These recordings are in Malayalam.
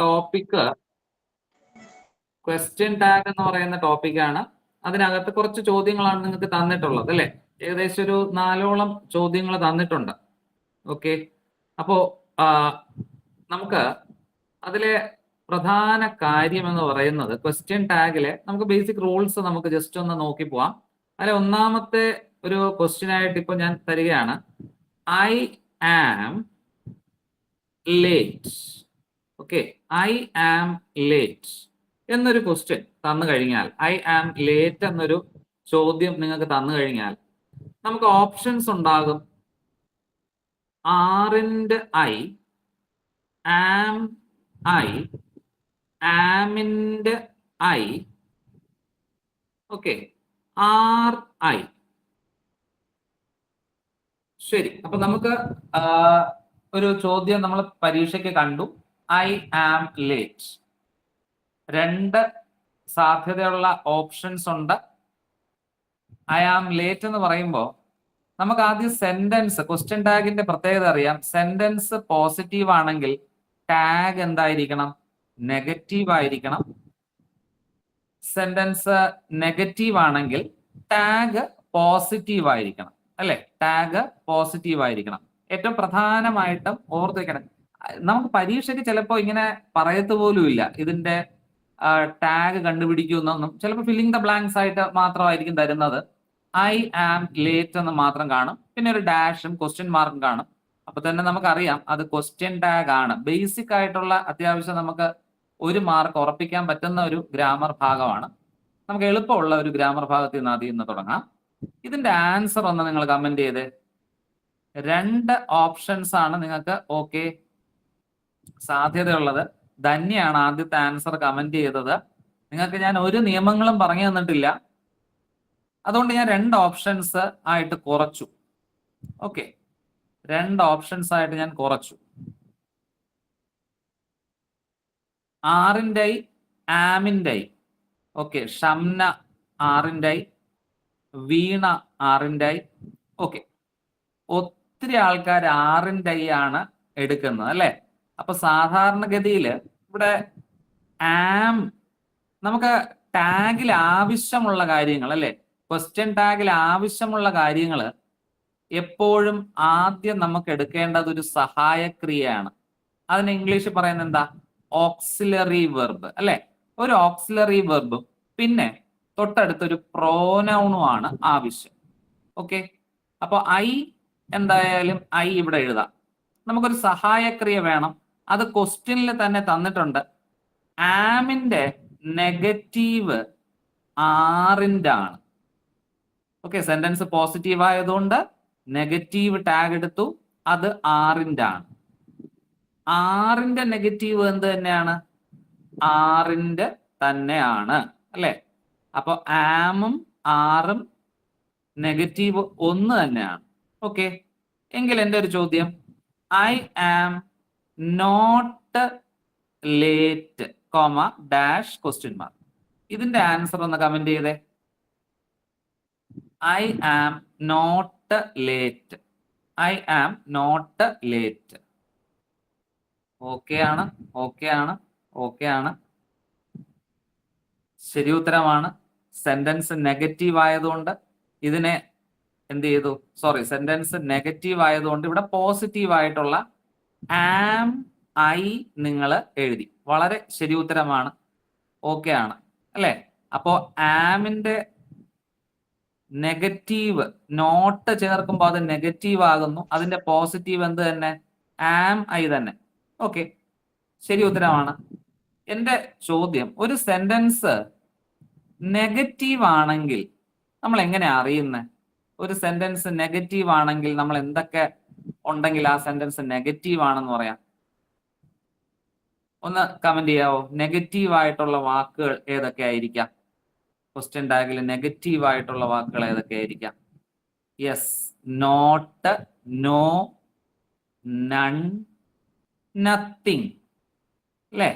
ടോപ്പിക്ക് ക്വസ്റ്റ്യൻ ടാഗ് എന്ന് പറയുന്ന ടോപ്പിക്കാണ്. അതിനകത്ത് കുറച്ച് ചോദ്യങ്ങളാണ് നിങ്ങൾക്ക് തന്നിട്ടുള്ളത് അല്ലെ. ഏകദേശം ഒരു 4ഓളം ചോദ്യങ്ങൾ തന്നിട്ടുണ്ട്. ഓക്കെ, അപ്പോ നമുക്ക് അതിലെ പ്രധാന കാര്യം എന്ന് പറയുന്നത് ക്വസ്റ്റ്യൻ ടാഗിലെ നമുക്ക് ബേസിക് റൂൾസ് നമുക്ക് ജസ്റ്റ് ഒന്ന് നോക്കി പോവാം. അതിലെ ഒന്നാമത്തെ ഒരു ക്വസ്റ്റ്യൻ ആയിട്ട് ഇപ്പൊ ഞാൻ തരികയാണ്. I am late. Okay, I am late എന്നൊരു ക്വസ്റ്റ്യൻ തന്നു കഴിഞ്ഞാൽ, ഐ ആം ലേറ്റ് എന്നൊരു ചോദ്യം നിങ്ങൾക്ക് തന്നു കഴിഞ്ഞാൽ നമുക്ക് ഓപ്ഷൻസ് ഉണ്ടാകും. ആറിന്റെ ഐ, ആം ഐ, ആമിന്റെ ഐ, ഓക്കെ, ആർ ഐ. ശരി, അപ്പൊ നമുക്ക് ഒരു ചോദ്യം നമ്മൾ പരീക്ഷയ്ക്ക് കണ്ടു. I am late. 2 സാധ്യതയുള്ള ഓപ്ഷൻസ് ഉണ്ട്. ഐ ആം ലേറ്റ് എന്ന് പറയുമ്പോൾ നമുക്ക് ആദ്യം സെന്റൻസ്, ക്വസ്റ്റ്യൻ ടാഗിന്റെ പ്രത്യേകത അറിയാം. സെന്റൻസ് പോസിറ്റീവ് ആണെങ്കിൽ ടാഗ് എന്തായിരിക്കണം? നെഗറ്റീവ് ആയിരിക്കണം. സെന്റൻസ് നെഗറ്റീവ് ആണെങ്കിൽ ടാഗ് പോസിറ്റീവ് ആയിരിക്കണം അല്ലെ. ടാഗ് പോസിറ്റീവ് ആയിരിക്കണം. ഏറ്റവും പ്രധാനമായിട്ടും ഓർത്ത് വെക്കണം. നമുക്ക് പരീക്ഷയ്ക്ക് ചിലപ്പോൾ ഇങ്ങനെ പറയത്ത് പോലും ഇല്ല ഇതിന്റെ ടാഗ് കണ്ടുപിടിക്കുന്നൊന്നും. ചിലപ്പോൾ ഫില്ലിംഗ് ദ ബ്ലാങ്ക്സ് ആയിട്ട് മാത്രമായിരിക്കും തരുന്നത്. ഐ ആം ലേറ്റ് എന്ന് മാത്രം കാണും, പിന്നെ ഒരു ഡാഷും ക്വസ്റ്റ്യൻ മാർക്കും കാണും. അപ്പൊ തന്നെ നമുക്കറിയാം അത് ക്വസ്റ്റ്യൻ ടാഗ് ആണ്. ബേസിക് ആയിട്ടുള്ള അത്യാവശ്യം നമുക്ക് 1 മാർക്ക് ഉറപ്പിക്കാൻ പറ്റുന്ന ഒരു ഗ്രാമർ ഭാഗമാണ്. നമുക്ക് എളുപ്പമുള്ള ഒരു ഗ്രാമർ ഭാഗത്തിൽ നിന്ന് ആദ്യം തുടങ്ങാം. ഇതിന്റെ ആൻസർ ഒന്ന് നിങ്ങൾ കമന്റ് ചെയ്ത്. 2 ഓപ്ഷൻസ് ആണ് നിങ്ങൾക്ക് ഓക്കെ സാധ്യതയുള്ളത്. ധന്യാണ് ആദ്യത്തെ ആൻസർ കമന്റ് ചെയ്തത്. നിങ്ങൾക്ക് ഞാൻ ഒരു നിയമങ്ങളും പറഞ്ഞു തന്നിട്ടില്ല, അതുകൊണ്ട് ഞാൻ 2 ഓപ്ഷൻസ് ആയിട്ട് കുറച്ചു. ഓക്കെ, 2 ഓപ്ഷൻസ് ആയിട്ട് ഞാൻ കുറച്ചു. ആറിന്റെ ഐ, ആമിന്റെ ഐ. ഓക്കെ, ഷംന ആറിന്റെ ഐ, വീണ ആറിന്റെ ഐ. ഓക്കെ, ഒത്തിരി ആൾക്കാർ ആറിന്റെ ഐ ആണ് എടുക്കുന്നത് അല്ലെ. അപ്പൊ സാധാരണഗതിയിൽ ഇവിടെ ആം നമുക്ക് ടാഗിൽ ആവശ്യമുള്ള കാര്യങ്ങൾ അല്ലെ, ക്വസ്റ്റ്യൻ ടാഗിൽ ആവശ്യമുള്ള കാര്യങ്ങൾ എപ്പോഴും ആദ്യം നമുക്ക് എടുക്കേണ്ടത് ഒരു സഹായക്രിയയാണ്. അതിന് ഇംഗ്ലീഷിൽ പറയുന്നത് എന്താ? ഓക്സിലറി വെർബ് അല്ലെ. ഒരു ഓക്സിലറി വെർബും പിന്നെ തൊട്ടടുത്തൊരു പ്രോനൗണും ആണ് ആവശ്യം. ഓക്കെ, അപ്പൊ ഐ എന്തായാലും ഐ ഇവിടെ എഴുതാം. നമുക്കൊരു സഹായക്രിയ വേണം. അത് ക്വസ്റ്റ്യനിൽ തന്നെ തന്നിട്ടുണ്ട്. ആമിന്റെ നെഗറ്റീവ് ആറിന്റെ ആണ്. ഓക്കെ, സെന്റൻസ് പോസിറ്റീവ് ആയതുകൊണ്ട് നെഗറ്റീവ് ടാഗ് എടുത്തു. അത് ആറിന്റെ ആണ്. ആറിന്റെ നെഗറ്റീവ് എന്ത് തന്നെയാണ്? ആറിന്റെ തന്നെയാണ് അല്ലെ. അപ്പൊ ആമും ആറും നെഗറ്റീവ് 1 തന്നെയാണ്. ഓക്കെ, എങ്കിൽ എൻ്റെ ഒരു ചോദ്യം, I am not late comma dash question mark. ഇതിന്റെ ആൻസർ ഒന്ന് കമന്റ് ചെയ്തേ. I am not late. I am not late. Okay ആണ്, ഓക്കെ ആണ്, ഓക്കെ ആണ്. ശരി ഉത്തരമാണ്. സെന്റൻസ് നെഗറ്റീവ് ആയതുകൊണ്ട് ഇതിനെ എന്ത് ചെയ്തു? സോറി, സെന്റൻസ് നെഗറ്റീവ് ആയതുകൊണ്ട് ഇവിടെ പോസിറ്റീവ് ആയിട്ടുള്ള ആം ഐ നിങ്ങൾ എഴുതി. വളരെ ശരി ഉത്തരമാണ്. ഓക്കെ ആണ് അല്ലെ. അപ്പോ ആമിന്റെ നെഗറ്റീവ് നോട്ട് ചേർക്കുമ്പോൾ അത് നെഗറ്റീവ് ആകുന്നു. അതിന്റെ പോസിറ്റീവ് എന്ത് തന്നെ? ആം ഐ തന്നെ. ഓക്കെ, ശരി ഉത്തരമാണ്. എന്റെ ചോദ്യം, ഒരു സെന്റൻസ് നെഗറ്റീവ് ആണെങ്കിൽ നമ്മൾ എങ്ങനെ അറിയുന്നത്? ഒരു സെന്റൻസ് നെഗറ്റീവ് ആണെങ്കിൽ നമ്മൾ എന്തൊക്കെ ഉണ്ടെങ്കിൽ ആ സെന്റൻസ് നെഗറ്റീവ് ആണെന്ന് പറയാം? ഒന്ന് കമന്റ് ചെയ്യാവോ? നെഗറ്റീവ് ആയിട്ടുള്ള വാക്കുകൾ ഏതൊക്കെ ആയിരിക്കാം? ക്വസ്റ്റ്യൻ ടാഗിൽ നെഗറ്റീവ് ആയിട്ടുള്ള വാക്കുകൾ ഏതൊക്കെ ആയിരിക്കാം? Yes, not, no, none, nothing അല്ലേ,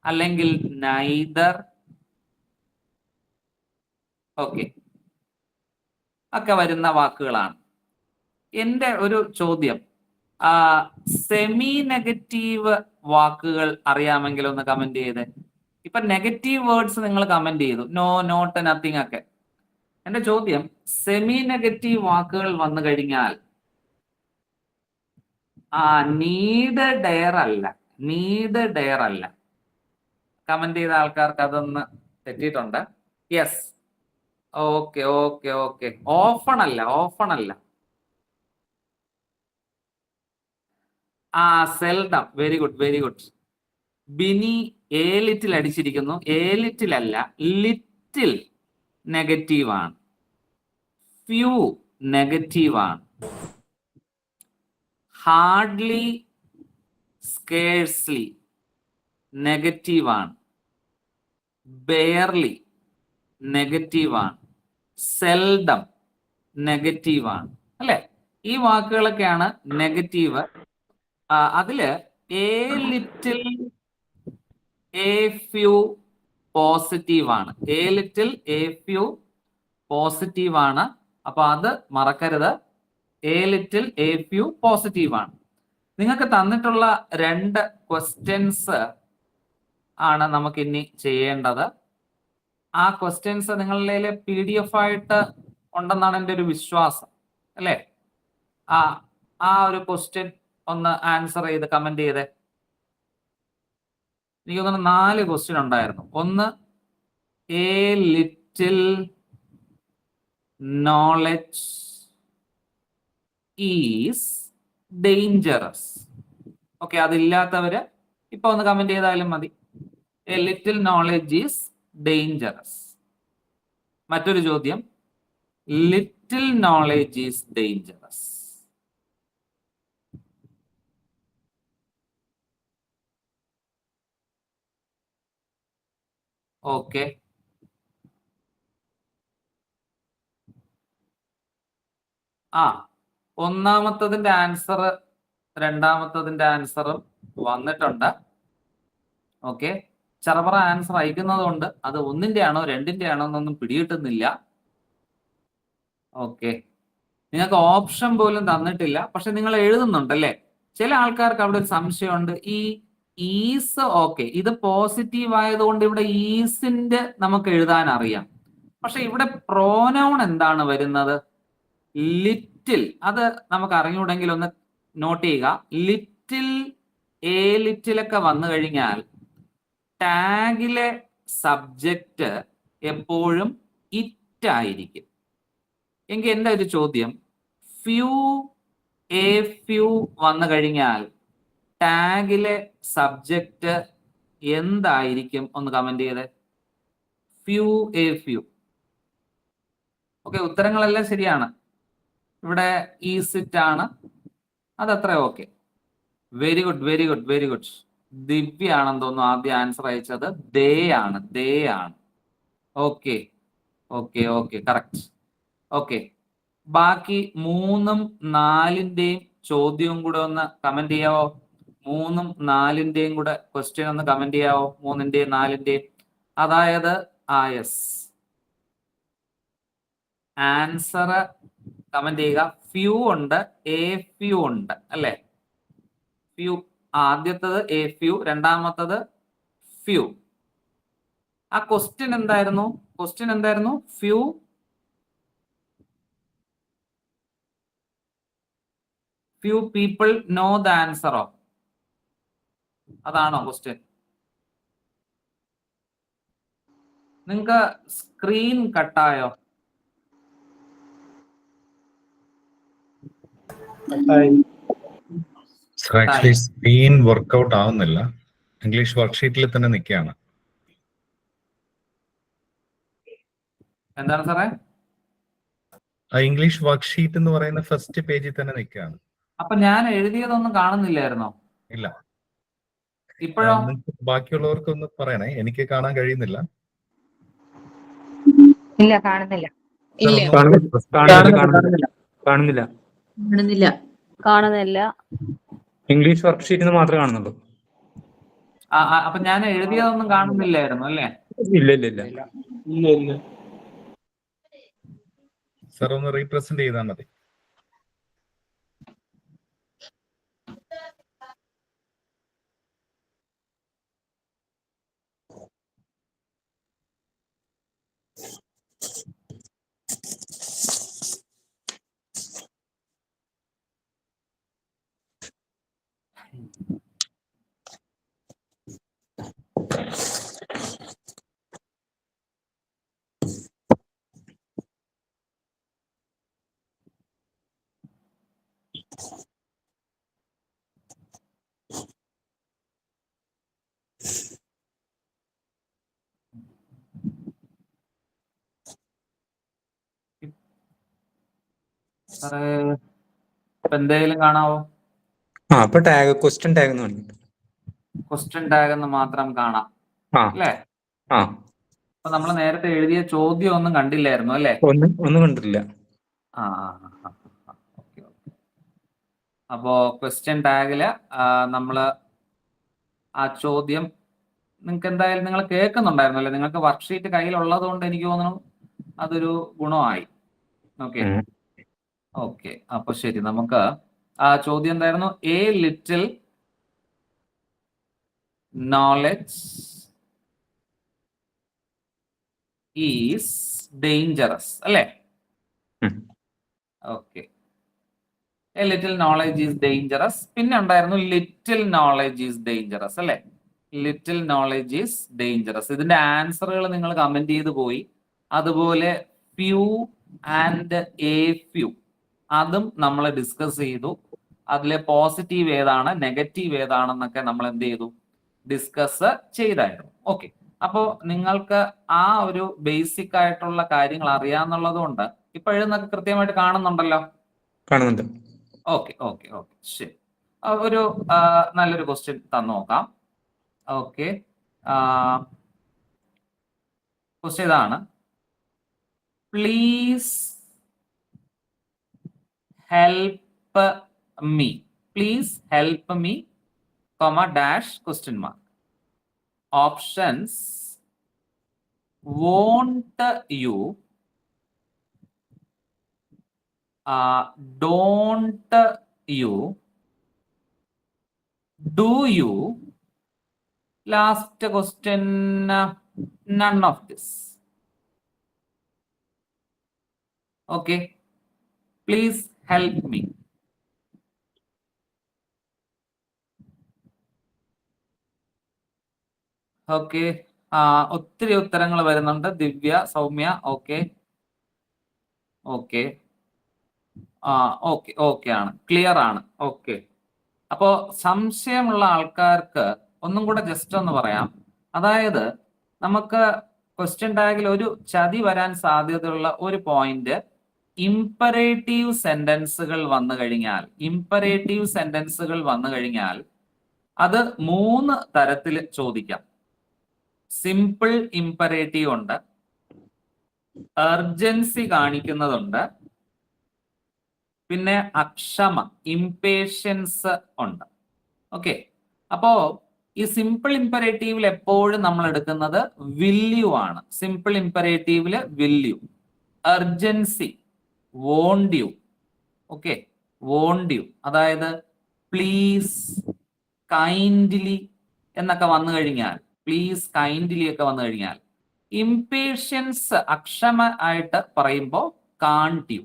അല്ലെങ്കിൽ നൈദർ. ഓക്കെ, ഒക്കെ വരുന്ന വാക്കുകളാണ്. എൻ്റെ ഒരു ചോദ്യം, സെമി നെഗറ്റീവ് വാക്കുകൾ അറിയാമെങ്കിൽ ഒന്ന് കമന്റ് ചെയ്തേ. ഇപ്പൊ നെഗറ്റീവ് വേർഡ്സ് നിങ്ങൾ കമന്റ് ചെയ്തു, നോ, നോട്ട്, നത്തിങ് ഒക്കെ. എന്റെ ചോദ്യം, സെമി നെഗറ്റീവ് വാക്കുകൾ വന്നു കഴിഞ്ഞാൽ നീഡ് ഡെയർ അല്ല, നീഡ് ഡെയർ അല്ല. കമന്റ് ചെയ്ത ആൾക്കാർക്ക് അതൊന്ന് തെറ്റിയിട്ടുണ്ട്. Yes, okay okay okay. Often അല്ല, ഓഫൺ അല്ല. Seldom. Very good, very good. Bini a little അടിച്ചിരിക്കുന്നു. എ ലിറ്റിൽ അല്ല, ലിറ്റിൽ നെഗറ്റീവ് ആണ്. ഫ്യൂ നെഗറ്റീവ് ആണ്. ഹാർഡ്ലി, സ്കേഴ്സ്ലി നെഗറ്റീവ് ആണ്. ബെയർലി നെഗറ്റീവ് ആണ്. സെൽഡം നെഗറ്റീവ് ആണ്, അല്ലെ? ഈ വാക്കുകളൊക്കെയാണ് നെഗറ്റീവ്. അതില് a little, a few positive ആണ്. A little, a few positive ആണ്. അപ്പൊ അത് മറക്കരുത്. A little, a few positive ആണ്. നിങ്ങൾക്ക് തന്നിട്ടുള്ള 2 ക്വസ്റ്റ്യൻസ് ആണ് നമുക്ക് ഇനി ചെയ്യേണ്ടത്. ആ ക്വസ്റ്റ്യൻസ് നിങ്ങളുടെ PDF ആയിട്ട് ഉണ്ടെന്നാണ് എൻ്റെ ഒരു വിശ്വാസം, അല്ലേ? ആ ഒരു ക്വസ്റ്റ്യൻ ഒന്ന് ആൻസർ ചെയ്ത് കമന്റ് ചെയ്തേ. എനിക്ക് തോന്നുന്നു 4 ക്വസ്റ്റ്യൻ ഉണ്ടായിരുന്നു. ഒന്ന്, a little knowledge is dangerous. Okay, അതില്ലാത്തവര് ഇപ്പൊ ഒന്ന് കമന്റ് ചെയ്താലും മതി. A little knowledge is dangerous. മറ്റൊരു ചോദ്യം, little knowledge is dangerous. Okay, ഒന്നാമത്തതിന്റെ ആൻസർ, രണ്ടാമത്തതിന്റെ ആൻസറും വന്നിട്ടുണ്ട്. ഓക്കെ, ചറപറ ആൻസർ അയക്കുന്നത് കൊണ്ട് അത് ഒന്നിന്റെ ആണോ രണ്ടിന്റെ ആണോ എന്നൊന്നും പിടികിട്ടുന്നില്ല. ഓക്കെ, നിങ്ങൾക്ക് ഓപ്ഷൻ പോലും തന്നിട്ടില്ല, പക്ഷെ നിങ്ങൾ എഴുതുന്നുണ്ടല്ലേ. ചില ആൾക്കാർക്ക് അവിടെ ഒരു സംശയമുണ്ട്. ഈ ഈസ്, ഓക്കെ, ഇത് പോസിറ്റീവ് ആയതുകൊണ്ട് ഇവിടെ ഈസിന്റെ നമുക്ക് എഴുതാൻ അറിയാം. പക്ഷെ ഇവിടെ പ്രോനൗൺ എന്താണ് വരുന്നത്? ലിറ്റിൽ. അത് നമുക്ക് അറിഞ്ഞൂടെങ്കിൽ ഒന്ന് നോട്ട് ചെയ്യുക. ലിറ്റിൽ, എ ലിറ്റിലൊക്കെ വന്നു കഴിഞ്ഞാൽ ടാഗിലെ സബ്ജക്റ്റ് എപ്പോഴും ഇറ്റ് ആയിരിക്കും. എങ്കിൽ എൻ്റെ ഒരു ചോദ്യം, ഫ്യൂ, എ ഫ്യൂ വന്നു കഴിഞ്ഞാൽ ടാഗിലെ സബ്ജക്റ്റ് എന്തായിരിക്കും? ഒന്ന് കമന്റ് ചെയ്തേ. Few, a few. ഓക്കെ, ഉത്തരങ്ങളെല്ലാം ശരിയാണ്. ഇവിടെ ഈസിറ്റ് ആണ്, അതത്ര okay. Very good, very good, very good. Divya ആണെന്ന് തോന്നുന്നു ആദ്യം ആൻസർ അയച്ചത്. ദേ ആണ്, ദേ ആണ്. Okay okay okay, correct. Okay, ബാക്കി 3ഉം 4ന്റെയും ചോദ്യവും കൂടെ ഒന്ന് കമന്റ് ചെയ്യാവോ? 3ഉം 4ന്റെയും കൂടെ ക്വസ്റ്റ്യൻ ഒന്ന് കമന്റ് ചെയ്യാവോ? 3ന്റെയും 4ന്റെയും. അതായത് യെസ്, ആൻസർ കമന്റ് ചെയ്യുക. ഫ്യൂ ഉണ്ട്, എ ഫ്യൂ ഉണ്ട്, അല്ലെ? ഫ്യൂ ആദ്യത്തത്, എ ഫ്യൂ രണ്ടാമത്തത് ഫ്യൂ. ആ ക്വസ്റ്റ്യൻ എന്തായിരുന്നു? ക്വസ്റ്റ്യൻ എന്തായിരുന്നു? Few people know the answer of, അതാണോ ക്വസ്റ്റ്യൻ? നിങ്ങൾക്ക് സ്ക്രീൻ കട്ടായോ? ആക്ച്വലി സ്ക്രീൻ വർക്ക്ഔട്ട് ആവുന്നില്ല. ഇംഗ്ലീഷ് വർക്ക്ഷീറ്റിൽ തന്നെ നിൽക്കുകയാണ്. എന്താണ് സാറേ? ഇംഗ്ലീഷ് വർക്ക്ഷീറ്റ് എന്ന് പറയുന്ന ഫസ്റ്റ് പേജിൽ തന്നെ നിൽക്കുകയാണ്. അപ്പൊ ഞാൻ എഴുതിയതൊന്നും കാണുന്നില്ലായിരുന്നോ? ഇല്ല. ഇപ്പോഴോ? ബാക്കിയുള്ളവർക്കൊന്ന് പറയണേ, എനിക്ക് കാണാൻ കഴിയുന്നില്ല. ഇല്ല, കാണുന്നില്ല. കാണുന്നില്ല. ഇംഗ്ലീഷ് വർക്ക്ഷീറ്റിന് മാത്രമേ കാണുന്നുള്ളൂ. അപ്പൊ ഞാൻ എഴുതിയതൊന്നും കാണുന്നില്ലായിരുന്നു അല്ലേ? ഇല്ല ഇല്ല ഇല്ല ഇല്ല ഇല്ല. സാർ ഒന്ന് റീപ്രസന്റ് ചെയ്താൽ മതി. സാറേ ഇപ്പൊ എന്തെങ്കിലും കാണാവോ? അപ്പൊ ടാഗ് ക്വസ്റ്റ്യൻ ടാഗ് എന്ന് കാണിക്കും. ക്വസ്റ്റ്യൻ ടാഗ് എന്ന് മാത്രം കാണാം ആ അല്ലേ? ആ അപ്പൊ നമ്മൾ നേരത്തെ എഴുതിയ ചോദ്യം ഒന്നും കണ്ടില്ലായിരുന്നു അല്ലേ? ഒന്നും കണ്ടിട്ടില്ല. ആ ഓക്കെ. അപ്പോ ക്വസ്റ്റ്യൻ ടാഗില് നമ്മള് ആ ചോദ്യം നിങ്ങൾക്ക് എന്തായാലും നിങ്ങൾ കേൾക്കുന്നുണ്ടായിരുന്നു അല്ലേ? നിങ്ങൾക്ക് വർക്ക്ഷീറ്റ് കയ്യിലുള്ളത് കൊണ്ട് എനിക്ക് തോന്നുന്നു അതൊരു ഗുണമായി. ഓക്കെ ഓക്കെ, അപ്പൊ ശരി, നമുക്ക് ആ ചോദ്യം എന്തായിരുന്നു? A little knowledge is dangerous അല്ലേ? Okay, a little knowledge is dangerous. പിന്നെ ഉണ്ടായിരുന്നു ലിറ്റിൽ നോളജ് ഈസ് ഡേഞ്ചറസ് അല്ലേ? Little knowledge is dangerous. ഇതിന്റെ ആൻസറുകൾ നിങ്ങൾ കമന്റ് ചെയ്ത് പോയി. അതുപോലെ ഫ്യൂ ആൻഡ് എ ഫ്യൂ അതും നമ്മൾ ഡിസ്കസ് ചെയ്തു. അതിലെ പോസിറ്റീവ് ഏതാണ് നെഗറ്റീവ് ഏതാണെന്നൊക്കെ നമ്മൾ എന്ത് ചെയ്തു? ഡിസ്കസ് ചെയ്തായിരുന്നു. ഓക്കെ, അപ്പോൾ നിങ്ങൾക്ക് ആ ഒരു ബേസിക് ആയിട്ടുള്ള കാര്യങ്ങൾ അറിയാന്നുള്ളത് കൊണ്ട് ഇപ്പൊ എഴുതുന്നൊക്കെ കൃത്യമായിട്ട് കാണുന്നുണ്ടല്ലോ? കാണുന്നുണ്ട്. ഓക്കെ ഓക്കെ ഓക്കെ, ശരി. ഒരു നല്ലൊരു ക്വസ്റ്റ്യൻ തന്നു നോക്കാം. ഓക്കെ, ക്വസ്റ്റ്യൻ ഇതാണ്. Please help me. Please help me, dash question mark. Options: won't you, don't you, do you, last question, none of this. Okay, please help me. Okay, ഒത്തിരി ഉത്തരങ്ങൾ വരുന്നുണ്ട്. Divya, Soumya, okay okay okay okay ആണ്, ക്ലിയർ ആണ്. ഓക്കെ, അപ്പോ സംശയമുള്ള ആൾക്കാർക്ക് ഒന്നും കൂടെ ജസ്റ്റ് ഒന്ന് പറയാം. അതായത് നമുക്ക് ക്വസ്റ്റ്യൻ ടാഗിൽ ഒരു ചതി വരാൻ സാധ്യതയുള്ള ഒരു പോയിന്റ്, ഇംപറേറ്റീവ് സെന്റൻസുകൾ വന്നു കഴിഞ്ഞാൽ, ഇംപറേറ്റീവ് സെന്റൻസുകൾ വന്നു കഴിഞ്ഞാൽ അത് 3 തരത്തിൽ ചോദിക്കാം. സിമ്പിൾ ഇംപറേറ്റീവ് ഉണ്ട്, അർജൻസി കാണിക്കുന്നതുണ്ട്, പിന്നെ അക്ഷമ ഇംപേഷ്യൻസ് ഉണ്ട്. ഓക്കെ, അപ്പോ ഈ സിമ്പിൾ ഇംപറേറ്റീവിൽ എപ്പോഴും നമ്മൾ എടുക്കുന്നത് വില്യു ആണ്. സിമ്പിൾ ഇംപറേറ്റീവില് will you. Urgency won't you. Okay, won't you, അതായത് പ്ലീസ്, കൈൻഡ്ലി എന്നൊക്കെ വന്നു കഴിഞ്ഞാൽ, പ്ലീസ് കൈൻഡ്ലി ഒക്കെ വന്നു കഴിഞ്ഞാൽ. ഇംപേഷ്യൻസ് അക്ഷമ ആയിട്ട് പറയുമ്പോൾ കാണ്ട് യു.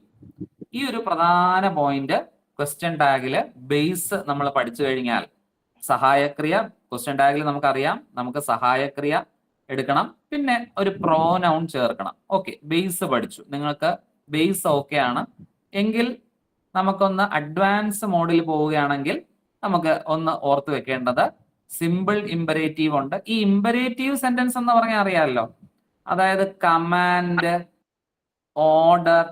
ഈ ഒരു പ്രധാന പോയിന്റ് ക്വസ്റ്റ്യൻ ടാഗില് ബേസ് നമ്മൾ പഠിച്ചു കഴിഞ്ഞാൽ, സഹായക്രിയ ക്വസ്റ്റ്യൻ ടാഗിൽ നമുക്കറിയാം, നമുക്ക് സഹായക്രിയ എടുക്കണം, പിന്നെ ഒരു പ്രോനൗൺ ചേർക്കണം. ഓക്കെ, ബേസ് പഠിച്ചു, നിങ്ങൾക്ക് ബേസ് ഓക്കെ ആണ് എങ്കിൽ നമുക്കൊന്ന് അഡ്വാൻസ് മോഡിൽ പോവുകയാണെങ്കിൽ നമുക്ക് ഒന്ന് ഓർത്ത് വെക്കേണ്ടത് സിമ്പിൾ ഇംപറേറ്റീവ് ഉണ്ട്. ഈ ഇംപറേറ്റീവ് സെന്റൻസ് എന്ന് പറഞ്ഞാൽ അറിയാമല്ലോ, അതായത് കമാൻഡ്, ഓർഡർ,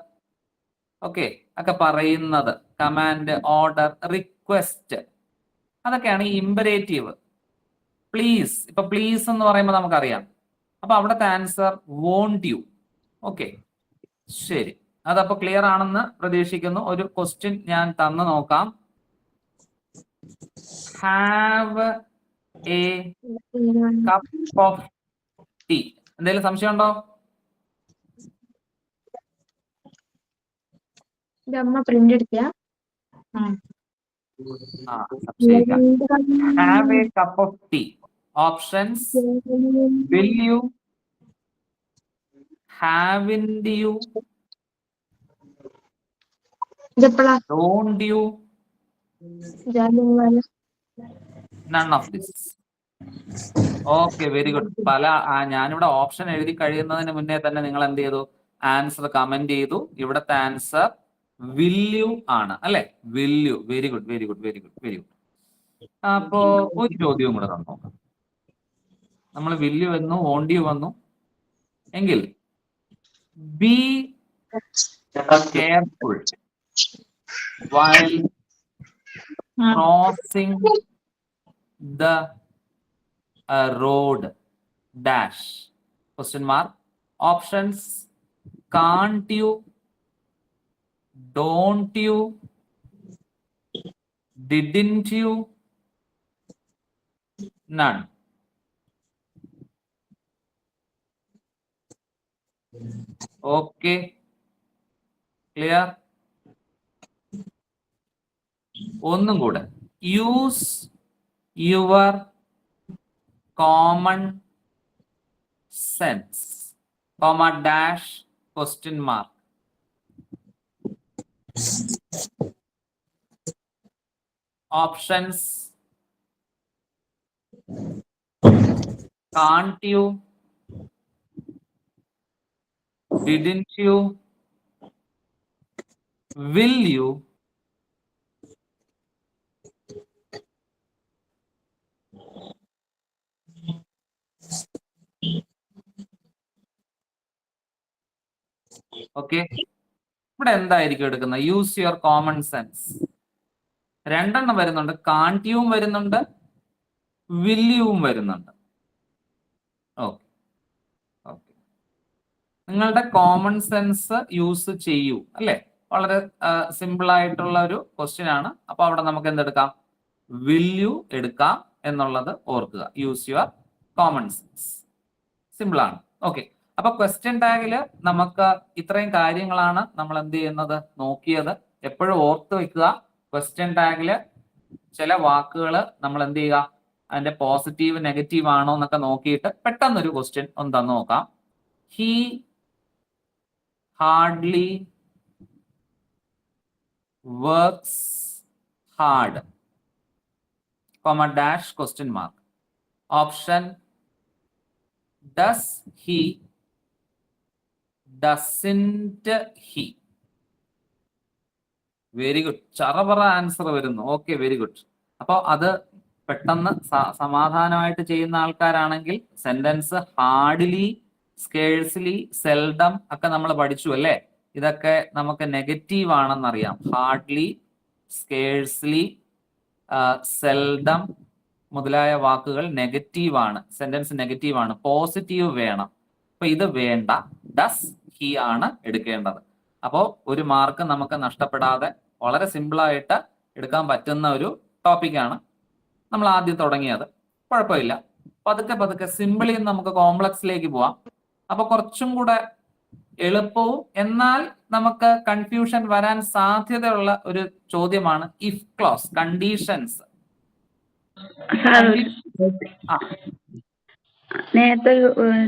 ഓക്കെ ഒക്കെ പറയുന്നത്, കമാൻഡ്, ഓർഡർ, റിക്വസ്റ്റ്, അതൊക്കെയാണ് ഈ ഇംപറേറ്റീവ്. പ്ലീസ്, ഇപ്പൊ പ്ലീസ് എന്ന് പറയുമ്പോൾ നമുക്കറിയാം, അപ്പൊ അവിടുത്തെ ആൻസർ വോണ്ട് യു. ഓക്കെ, ശരി, അതപ്പോ ക്ലിയർ ആണെന്ന് പ്രതീക്ഷിക്കുന്നു. ഒരു ക്വസ്റ്റ്യൻ ഞാൻ തന്നു നോക്കാം. Have a cup of tea. എന്തെങ്കിലും സംശയം ഉണ്ടോ? അമ്മ പ്രിന്റ് എടുത്തിയാ? സംശയിക്കാം. Have a cup of tea. Options: will you, haven't you, don't you, none of this. Okay, very good. ഞാനിവിടെ ഓപ്ഷൻ എഴുതി കഴിയുന്നതിന് മുന്നേ തന്നെ നിങ്ങൾ എന്ത് ചെയ്തു? ആൻസർ കമന്റ് ചെയ്തു. ഇവിടുത്തെ ആൻസർ വില്യു ആണ് അല്ലെ? Will you. Very good very good very good very good. അപ്പോ ഒരു ചോദ്യവും കൂടെ തന്നു. നമ്മൾ വില്യു വന്നു, വോണ്ട് യു വന്നു എങ്കിൽ be careful. while crossing the road dash question mark. Options: can't you, don't you, didn't you, none. Okay, clear? ഒന്നും കൂടെ. Use your common sense, comma dash question mark. Options: can't you, didn't you, will you, okay. ഇവിടെ എന്തായിരിക്കും എടുക്കുന്നത്? Use your common sense. രണ്ടെണ്ണം വരുന്നുണ്ട്, കാണ്ട് യുവും വരുന്നുണ്ട്, വില്യുവും വരുന്നുണ്ട്. ഓക്കെ ഓക്കെ, നിങ്ങളുടെ കോമൺ സെൻസ് യൂസ് ചെയ്യൂ, അല്ലെ? വളരെ സിമ്പിൾ ആയിട്ടുള്ള ഒരു ക്വസ്റ്റ്യൻ ആണ്. അപ്പൊ അവിടെ നമുക്ക് എന്തെടുക്കാം? വില്യു എടുക്കാം എന്നുള്ളത് ഓർക്കുക. Use your common sense, simple ആണ്. ഓക്കെ, അപ്പൊ ക്വസ്റ്റ്യൻ ടാഗില് നമുക്ക് ഇത്രയും കാര്യങ്ങളാണ് നമ്മൾ എന്ത് ചെയ്യുന്നത്, നോക്കിയത്. എപ്പോഴും ഓർത്ത് വെക്കുക, ക്വസ്റ്റ്യൻ ടാഗില് ചില വാക്കുകൾ നമ്മൾ എന്ത് ചെയ്യുക, അതിന്റെ പോസിറ്റീവ് നെഗറ്റീവ് ആണോ എന്നൊക്കെ നോക്കിയിട്ട് പെട്ടെന്നൊരു ക്വസ്റ്റ്യൻ ഒന്ന് തന്നു നോക്കാം. He hardly works hard, comma dash question mark. Option: does he, doesn't he. Very good, ചറപറ ആൻസർ വരുന്നു. Okay, very good. അപ്പോൾ അത് പെട്ടെന്ന് സമാധാനമായിട്ട് ചെയ്യുന്ന ആൾക്കാരാണെങ്കിൽ സെന്റൻസ് ഹാർഡ്ലി, സ്കേഴ്സ്ലി, സെൽഡം ഒക്കെ നമ്മൾ പഠിച്ചു അല്ലേ? ഇതൊക്കെ നമുക്ക് നെഗറ്റീവ് ആണെന്നറിയാം. ഹാർഡ്ലി, സ്കേഴ്സ്ലി, സെൽഡം മുതലായ വാക്കുകൾ നെഗറ്റീവ് ആണ്, സെന്റൻസ് നെഗറ്റീവ് ആണ്. പോസിറ്റീവ് വേണം. അപ്പൊ ഇത് വേണ്ട, ഡസ് ഹി ആണ് എടുക്കേണ്ടത്. അപ്പോൾ ഒരു മാർക്ക് നമുക്ക് നഷ്ടപ്പെടാതെ വളരെ സിമ്പിളായിട്ട് എടുക്കാൻ പറ്റുന്ന ഒരു ടോപ്പിക്കാണ് നമ്മൾ ആദ്യം തുടങ്ങിയത്. കുഴപ്പമില്ല, പതുക്കെ പതുക്കെ സിമ്പിളിൽ നിന്ന് നമുക്ക് കോംപ്ലക്സിലേക്ക് പോവാം. അപ്പൊ കുറച്ചും കൂടെ എളുപ്പവും എന്നാൽ നമുക്ക് കൺഫ്യൂഷൻ വരാൻ സാധ്യതയുള്ള ഒരു ചോദ്യമാണ് ഇഫ് ക്ലോസ്, കണ്ടീഷൻസ്. നേരത്തെ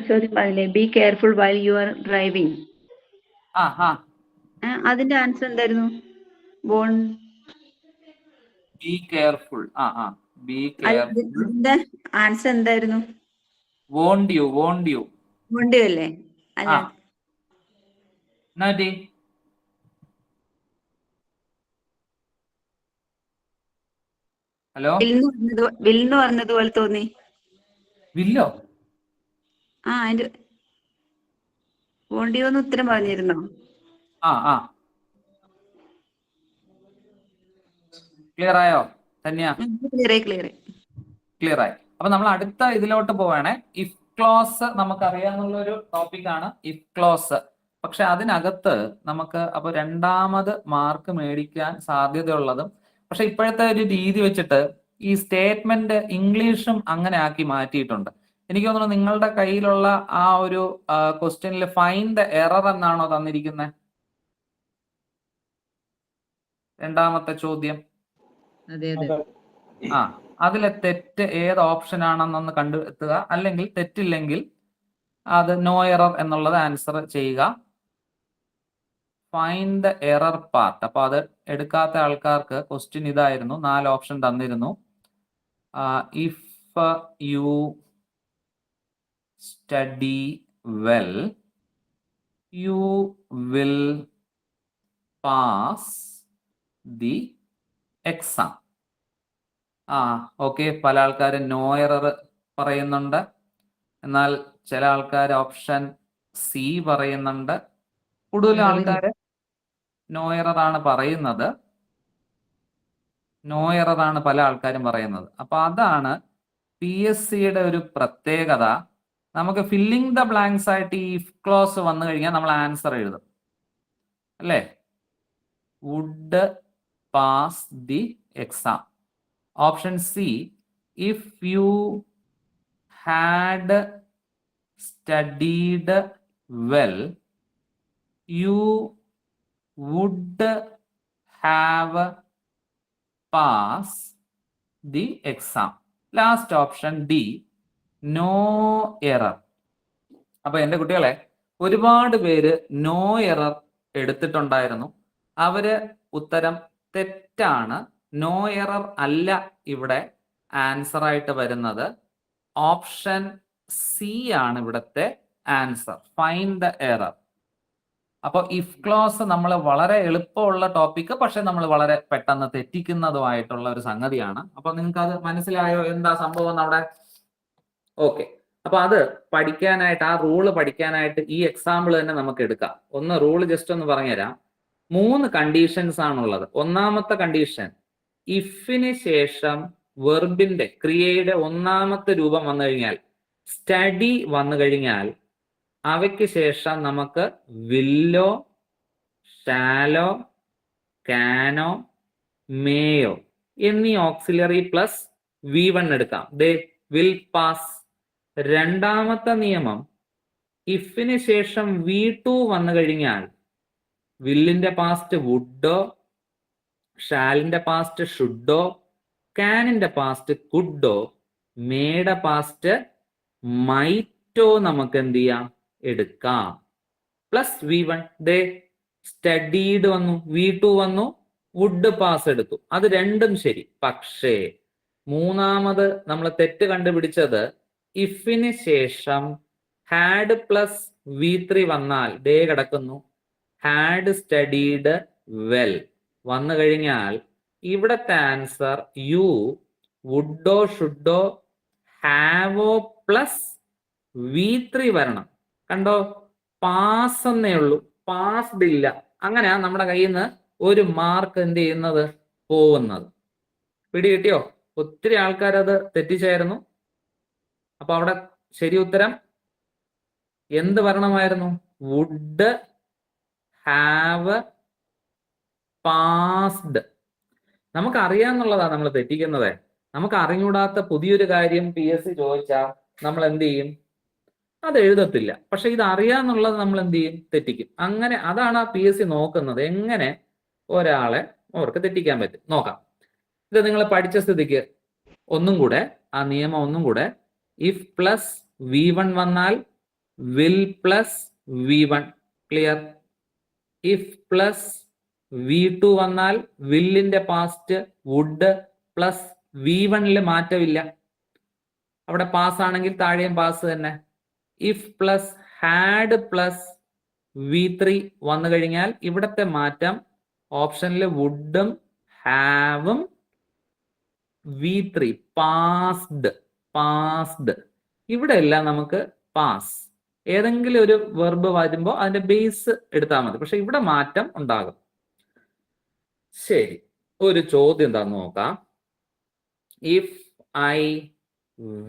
ചോദ്യം പറഞ്ഞില്ലേ, be careful while you are driving. അതിന്റെ ആൻസർ എന്തായിരുന്നു? Born be careful. Be careful. അതിന്റെ ആൻസർ എന്തായിരുന്നു? Won't you, won't you. Won't you അല്ലേ? അല്ല, ഹലോ, വില്ലെന്ന് പറഞ്ഞതുപോലെ തോന്നി. വില്ലോ? അതിന്റെ വോണ്ട് യു എന്ന് ഉത്തരം പറഞ്ഞിരുന്നോ? ക്ലിയർ ആയോ തന്നെയാ? ക്ലിയർ ആയി. അപ്പൊ നമ്മൾ അടുത്ത ഇതിലോട്ട് പോവാണേ. ഇഫ് ക്ലോസ് നമുക്കറിയാവുന്ന ഒരു ടോപ്പിക്കാണ് ഇഫ് ക്ലോസ്. പക്ഷെ അതിനകത്ത് നമുക്ക് അപ്പൊ രണ്ടാമത് മാർക്ക് മേടിക്കാൻ സാധ്യതയുള്ളതും, പക്ഷെ ഇപ്പോഴത്തെ ഒരു രീതി വെച്ചിട്ട് ഈ സ്റ്റേറ്റ്മെന്റ് ഇംഗ്ലീഷും അങ്ങനെ ആക്കി മാറ്റിയിട്ടുണ്ട്. എനിക്ക് തോന്നുന്നു നിങ്ങളുടെ കയ്യിലുള്ള ആ ഒരു ക്വസ്റ്റ്യനിൽ ഫൈൻഡ് ദ എറർ എന്നാണോ തന്നിരിക്കുന്നത്? രണ്ടാമത്തെ ചോദ്യം. അതിലെ തെറ്റ് ഏത് ഓപ്ഷൻ ആണെന്നൊന്ന് കണ്ടെത്തുക. അല്ലെങ്കിൽ തെറ്റില്ലെങ്കിൽ അത് നോ എറർ എന്നുള്ളത് ആൻസർ ചെയ്യുക. Find the error part. അപ്പൊ അത് എടുക്കാത്ത ആൾക്കാർക്ക് ക്വസ്റ്റ്യൻ ഇതായിരുന്നു, 4 ഓപ്ഷൻ തന്നിരുന്നു. If you study well you will pass the exam. Okay, പല ആൾക്കാരും നോ എറർ പറയുന്നുണ്ട്, എന്നാൽ ചില ആൾക്കാർ ഓപ്ഷൻ സി പറയുന്നുണ്ട്. കൂടുതൽ ആൾക്കാർ നോ എറർ ആണ് പറയുന്നത്. നോ എറർ ആണ് പല ആൾക്കാരും പറയുന്നത്. അപ്പൊ അതാണ് PSCയുടെ ഒരു പ്രത്യേകത. നമുക്ക് ഫില്ലിംഗ് ദ ബ്ലാങ്ക്സ് ആയിട്ട് ഈ ഇഫ് ക്ലോസ് വന്നു കഴിഞ്ഞാൽ നമ്മൾ ആൻസർ എഴുതും അല്ലേ? Would pass the exam. Option C, if you had studied well you would have pass the exam. Last option D, no error. അപ്പൊ എന്റെ കുട്ടികളെ, ഒരുപാട് പേര് നോ എറർ എടുത്തിട്ടുണ്ടായിരുന്നു. അവര് ഉത്തരം തെറ്റാണ്. നോ എറർ അല്ല ഇവിടെ ആൻസർ ആയിട്ട് വരുന്നത്. ഓപ്ഷൻ സി ആണ് ഇവിടുത്തെ ആൻസർ, ഫൈൻഡ് ദ എറർ. അപ്പോൾ ഇഫ് ക്ലോസ് നമ്മൾ വളരെ എളുപ്പമുള്ള ടോപ്പിക്, പക്ഷെ നമ്മൾ വളരെ പെട്ടെന്ന് തെറ്റിക്കുന്നതുമായിട്ടുള്ള ഒരു സംഗതിയാണ്. അപ്പൊ നിങ്ങൾക്ക് അത് മനസ്സിലായോ എന്താ സംഭവം അവിടെ? ഓക്കെ. അപ്പൊ അത് പഠിക്കാനായിട്ട്, ആ റൂള് പഠിക്കാനായിട്ട് ഈ എക്സാമ്പിൾ തന്നെ നമുക്ക് എടുക്കാം. ഒന്ന് റൂള് ജസ്റ്റ് ഒന്ന് പറഞ്ഞുതരാം. 3 കണ്ടീഷൻസ് ആണുള്ളത്. ഒന്നാമത്തെ കണ്ടീഷൻ, ഇഫിന് ശേഷം വെർബിന്റെ ക്രിയയുടെ ഒന്നാമത്തെ രൂപം വന്നു കഴിഞ്ഞാൽ, സ്റ്റഡി വന്നു കഴിഞ്ഞാൽ, അവയ്ക്ക് ശേഷം നമുക്ക് വില്ലോ, ഷാലോ, കാനോ, മേയോ എന്നീ ഓക്സിലറി പ്ലസ് V1 എടുക്കാം. They will pass. രണ്ടാമത്തെ നിയമം, ഇഫിന് ശേഷം V2 വന്നു കഴിഞ്ഞാൽ വില്ലിന്റെ പാസ്റ്റ് വുഡോ, ഷാലിന്റെ പാസ്റ്റ് ഷുഡോ, കാനിന്റെ പാസ്റ്റ് കുഡോ, മേയുടെ പാസ്റ്റ് മൈറ്റോ നമുക്ക് എന്ത് ചെയ്യാം? എടുക്കാം. Plus V1. ദേ സ്റ്റഡീഡ് വന്നു, V2 വന്നു, വുഡ് പാസ് എടുത്തു. അത് രണ്ടും ശരി. പക്ഷേ മൂന്നാമത് നമ്മൾ തെറ്റ് കണ്ടുപിടിച്ചത്, ഇഫിന് ശേഷം ഹാഡ് പ്ലസ് V3 വന്നാൽ, ദേ കിടക്കുന്നു, ഹാഡ് സ്റ്റഡീഡ് വെൽ വന്നു കഴിഞ്ഞാൽ ഇവിടത്തെ ആൻസർ യു വുഡോ, ഷുഡോ, ഹാവോ പ്ലസ് V3 വരണം. കണ്ടോ? പാസ് എന്നേ ഉള്ളൂ, പാസ്ഡ് ഇല്ല. അങ്ങനെയാ നമ്മുടെ കയ്യിൽ നിന്ന് ഒരു മാർക്ക് എന്ത് ചെയ്യുന്നത്? പോകുന്നത്. പിടി കിട്ടിയോ? ഒത്തിരി ആൾക്കാരത് തെറ്റിച്ചായിരുന്നു. അപ്പൊ അവിടെ ശരി ഉത്തരം എന്ത് വരണമായിരുന്നു? Would have passed. നമുക്ക് അറിയാന്നുള്ളതാണ് നമ്മൾ തെറ്റിക്കുന്നത്. നമുക്ക് അറിഞ്ഞൂടാത്ത പുതിയൊരു കാര്യം PSC ചോദിച്ചാൽ നമ്മൾ എന്ത് ചെയ്യും? അത് എഴുതത്തില്ല. പക്ഷെ ഇത് അറിയാന്നുള്ളത് നമ്മൾ എന്ത് ചെയ്യും? തെറ്റിക്കും. അങ്ങനെ അതാണ് ആ PSC നോക്കുന്നത്, എങ്ങനെ ഒരാളെ അവർക്ക് തെറ്റിക്കാൻ പറ്റും. നോക്കാം. ഇത് നിങ്ങൾ പഠിച്ച സ്ഥിതിക്ക് ഒന്നും കൂടെ ആ നിയമം ഒന്നും കൂടെ. ഇഫ് പ്ലസ് V1 വന്നാൽ will plus V1, clear. If plus V2 വന്നാൽ വില്ലിന്റെ പാസ്റ്റ് വുഡ് പ്ലസ് V1 മാറ്റമില്ല. അവിടെ പാസ് ആണെങ്കിൽ താഴെയും പാസ് തന്നെ. If plus had plus V3 വന്നു കഴിഞ്ഞാൽ ഇവിടത്തെ മാറ്റം ഓപ്ഷനിൽ വുഡും ഹാവും V3 പാസ്ഡ്, പാസ്ഡ്. ഇവിടെ എല്ലാം നമുക്ക് പാസ്. ഏതെങ്കിലും ഒരു വെർബ് വരുമ്പോൾ അതിന്റെ ബേസ് എടുത്താൽ മതി. പക്ഷെ ഇവിടെ മാറ്റം ഉണ്ടാകും. ശരി, ഒരു ചോദ്യം എന്താന്ന് നോക്കാം. If I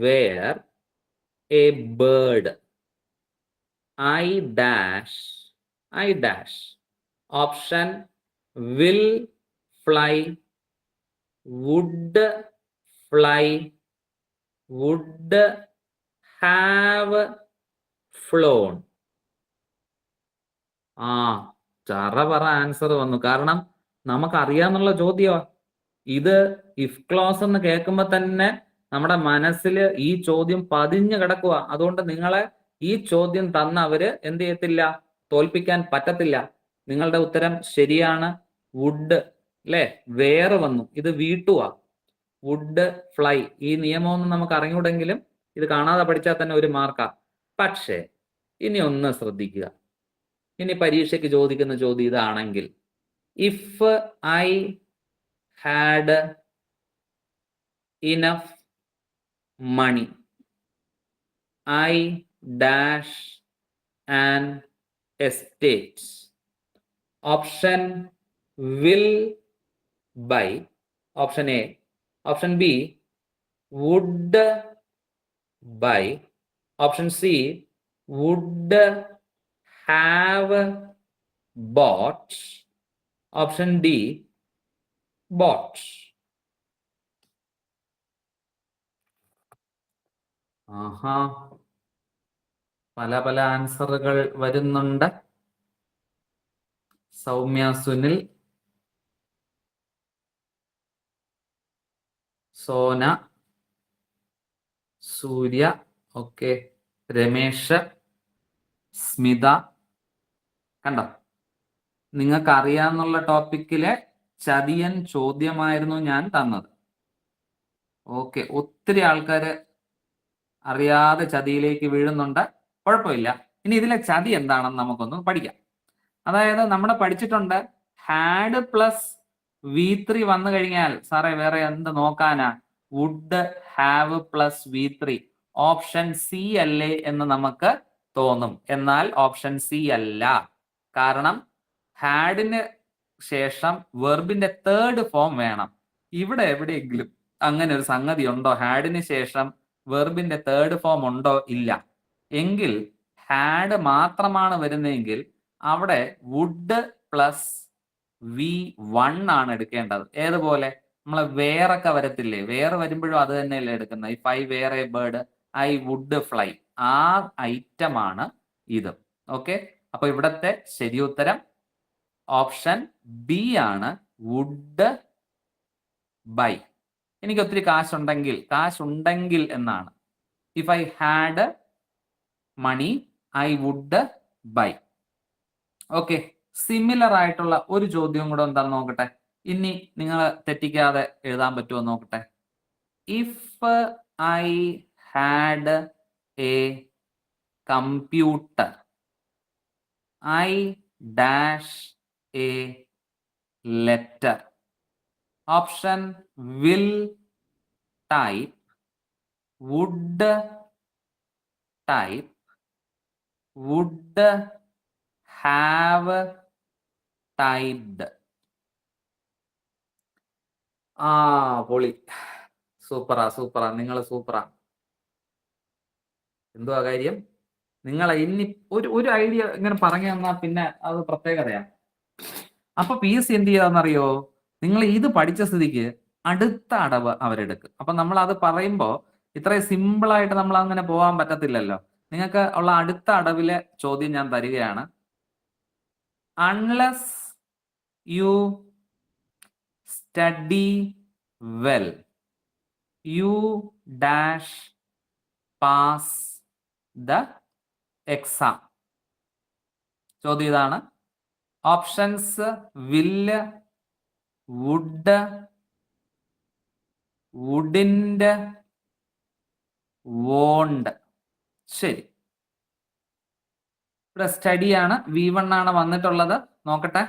were a bird, I dash. Option will fly, would fly, would have flown. ചറപറ ആൻസർ വന്നു. കാരണം നമുക്കറിയാന്നുള്ള ചോദ്യമാ ഇത്. ഇഫ് ക്ലോസ് എന്ന് കേൾക്കുമ്പോ തന്നെ നമ്മുടെ മനസ്സിൽ ഈ ചോദ്യം പതിഞ്ഞു കിടക്കുക. അതുകൊണ്ട് നിങ്ങളെ ഈ ചോദ്യം തന്ന അവര് എന്ത് ചെയ്യത്തില്ല? തോൽപ്പിക്കാൻ പറ്റത്തില്ല. നിങ്ങളുടെ ഉത്തരം ശരിയാണ്. വുഡ് അല്ലെ? വേറെ വന്നു. ഇത് V2 ആ. Would fly. ഈ നിയമമൊന്നും നമുക്ക് അറിഞ്ഞൂടെങ്കിലും ഇത് കാണാതെ പഠിച്ചാൽ തന്നെ ഒരു മാർക്കാ. പക്ഷേ ഇനി ഒന്ന് ശ്രദ്ധിക്കുക. ഇനി പരീക്ഷയ്ക്ക് ചോദിക്കുന്ന ചോദ്യം ഇതാണെങ്കിൽ, if I had enough money, I dash an estate. Option will buy, option A. Option B would buy, option C would have bought, option D bought. ആഹാ, പല പല ആൻസറുകൾ വരുന്നുണ്ട്. സൗമ്യ സുനിൽ, സോന, സൂര്യ, ഓക്കെ, രമേശ്, സ്മിത. കണ്ടോ, നിങ്ങൾക്ക് അറിയാന്നുള്ള ടോപ്പിക്കിലെ ചതിയൻ ചോദ്യമായിരുന്നു ഞാൻ തന്നത്. ഓക്കെ, ഒത്തിരി ആൾക്കാര് അറിയാതെ ചതിയിലേക്ക് വീഴുന്നുണ്ട്. കുഴപ്പമില്ല. ഇനി ഇതിലെ ചതി എന്താണെന്ന് നമുക്കൊന്ന് പഠിക്കാം. അതായത് നമ്മൾ പഠിച്ചിട്ടുണ്ട് ഹാഡ് പ്ലസ് V3 വന്നു കഴിഞ്ഞാൽ സാറേ വേറെ എന്ത് നോക്കാനാ, would have plus V3 option C അല്ലേ എന്ന് നമുക്ക് തോന്നും. എന്നാൽ ഓപ്ഷൻ സി അല്ല. കാരണം ഹാഡിന് ശേഷം വെർബിന്റെ തേർഡ് ഫോം വേണം. ഇവിടെ എവിടെയെങ്കിലും അങ്ങനെ ഒരു സംഗതി ഉണ്ടോ? ഹാഡിന് ശേഷം വെർബിന്റെ തേർഡ് ഫോം ഉണ്ടോ? ഇല്ല. എങ്കിൽ ഹാഡ് മാത്രമാണ് വരുന്നതെങ്കിൽ അവിടെ വുഡ് പ്ലസ് V1 ആണ് എടുക്കേണ്ടത്. ഏതുപോലെ നമ്മളെ വേറൊക്കെ വരത്തില്ലേ, വേറെ വരുമ്പോഴും അത് തന്നെയല്ലേ എടുക്കുന്നത്. If I were a bird I would fly, ആ ഐറ്റമാണ് ഇത്. ഓക്കെ, അപ്പൊ ഇവിടത്തെ ശരി ഉത്തരം ഓപ്ഷൻ ബി ആണ്, വുഡ് ബൈ. എനിക്ക് ഒത്തിരി കാശുണ്ടെങ്കിൽ എന്നാണ്. If I had money I would buy. Okay, similar ആയിട്ടുള്ള ഒരു ചോദ്യം കൂടെ എന്താണെന്ന് നോക്കട്ടെ. ഇനി നിങ്ങൾ തെറ്റിക്കാതെ എഴുതാൻ പറ്റുമോ നോക്കട്ടെ. If I had a computer I dash a letter. Option will type, would type, would have typed. ആ, പൊളി, സൂപ്പറാ, നിങ്ങൾ സൂപ്പറാ. എന്തുവാ കാര്യം? നിങ്ങൾ ഇനി ഒരു ഐഡിയ ഇങ്ങനെ പറഞ്ഞു തന്നാൽ പിന്നെ അത് പ്രത്യേകതയാണ്. അപ്പൊ PSC എന്ത് ചെയ്യാന്നറിയോ, നിങ്ങൾ ഇത് പഠിച്ച സ്ഥിതിക്ക് അടുത്ത അടവ് അവരെടുക്കും. അപ്പൊ നമ്മൾ അത് പറയുമ്പോൾ ഇത്രയും സിമ്പിൾ ആയിട്ട് നമ്മൾ അങ്ങനെ പോകാൻ പറ്റത്തില്ലല്ലോ. നിങ്ങൾക്ക് ഉള്ള അടുത്ത അടവിലെ ചോദ്യം ഞാൻ തരികയാണ്. Unless you study well you dash pass the exam. ചോദ്യം ഇതാണ്. ഓപ്ഷൻസ് വില്ല്, വുഡ്, വുഡിൻഡ്, വോണ്ട്. ശരി, ഇവിടെ സ്റ്റഡിയാണ്, V1 ആണ് വന്നിട്ടുള്ളത്. നോക്കട്ടെ.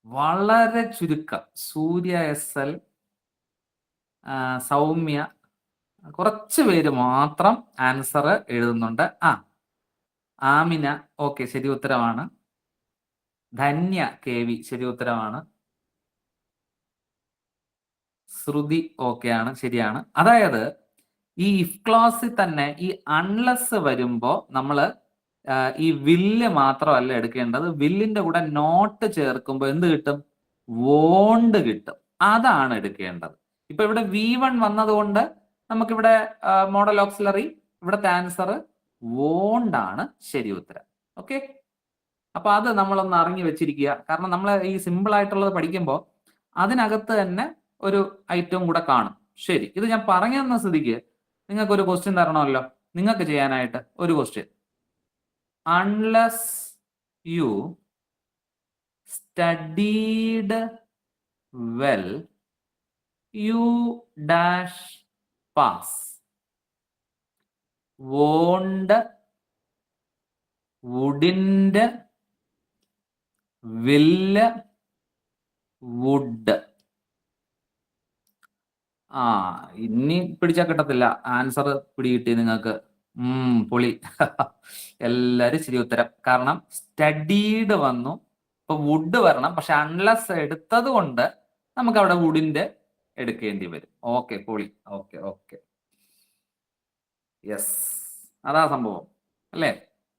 വളരെ ചുരുക്കം. സൂര്യ SL, സൗമ്യ, കുറച്ച് പേര് മാത്രം ആൻസർ എഴുതുന്നുണ്ട്. ആമിന, ഓക്കെ, ശരി ഉത്തരമാണ്. ധന്യ KV, ശരി ഉത്തരമാണ്. ശ്രുതി ഓക്കെ ആണ്, ശരിയാണ്. അതായത് ഈ ഇഫ് ക്ലോസിൽ തന്നെ ഈ അൺലെസ് വരുമ്പോ നമ്മള് ഈ വില്ല് മാത്രമല്ല എടുക്കേണ്ടത്, വില്ലിന്റെ കൂടെ നോട്ട് ചേർക്കുമ്പോൾ എന്ത് കിട്ടും? വോണ്ട് കിട്ടും. അതാണ് എടുക്കേണ്ടത്. ഇപ്പൊ ഇവിടെ V1 വന്നതുകൊണ്ട് നമുക്കിവിടെ മോഡൽ ഓക്സിലറി, ഇവിടുത്തെ ആൻസർ വോണ്ടാണ് ശരി ഉത്തരം. ഓക്കെ, അപ്പൊ അത് നമ്മളൊന്ന് അറിഞ്ഞു വെച്ചിരിക്കുക. കാരണം നമ്മൾ ഈ സിമ്പിൾ ആയിട്ടുള്ളത് പഠിക്കുമ്പോൾ അതിനകത്ത് തന്നെ ഒരു ഐറ്റം കൂടെ കാണും. ശരി, ഇത് ഞാൻ പറഞ്ഞു തന്ന സ്ഥിതിക്ക് നിങ്ങൾക്ക് ഒരു ക്വസ്റ്റ്യൻ തരണമല്ലോ. നിങ്ങൾക്ക് ചെയ്യാനായിട്ട് ഒരു question. Unless you studied well you dash pass. Won't, wouldn't, will, would. ആ ഇനി പിടിച്ചാൽ കിട്ടത്തില്ല. ആൻസർ പിടികിട്ടി നിങ്ങൾക്ക്. പൊളി. എല്ലാരും ശരി ഉത്തരം. കാരണം സ്റ്റഡീഡ് വന്നു. ഇപ്പൊ വുഡ് വരണം, പക്ഷെ അൺലെസ് എടുത്തത് കൊണ്ട് നമുക്ക് അവിടെ വുഡിന്റെ എടുക്കേണ്ടി വരും. ഓക്കെ, പൊളി. ഓക്കെ ഓക്കെ, യെസ്, അതാ സംഭവം അല്ലേ.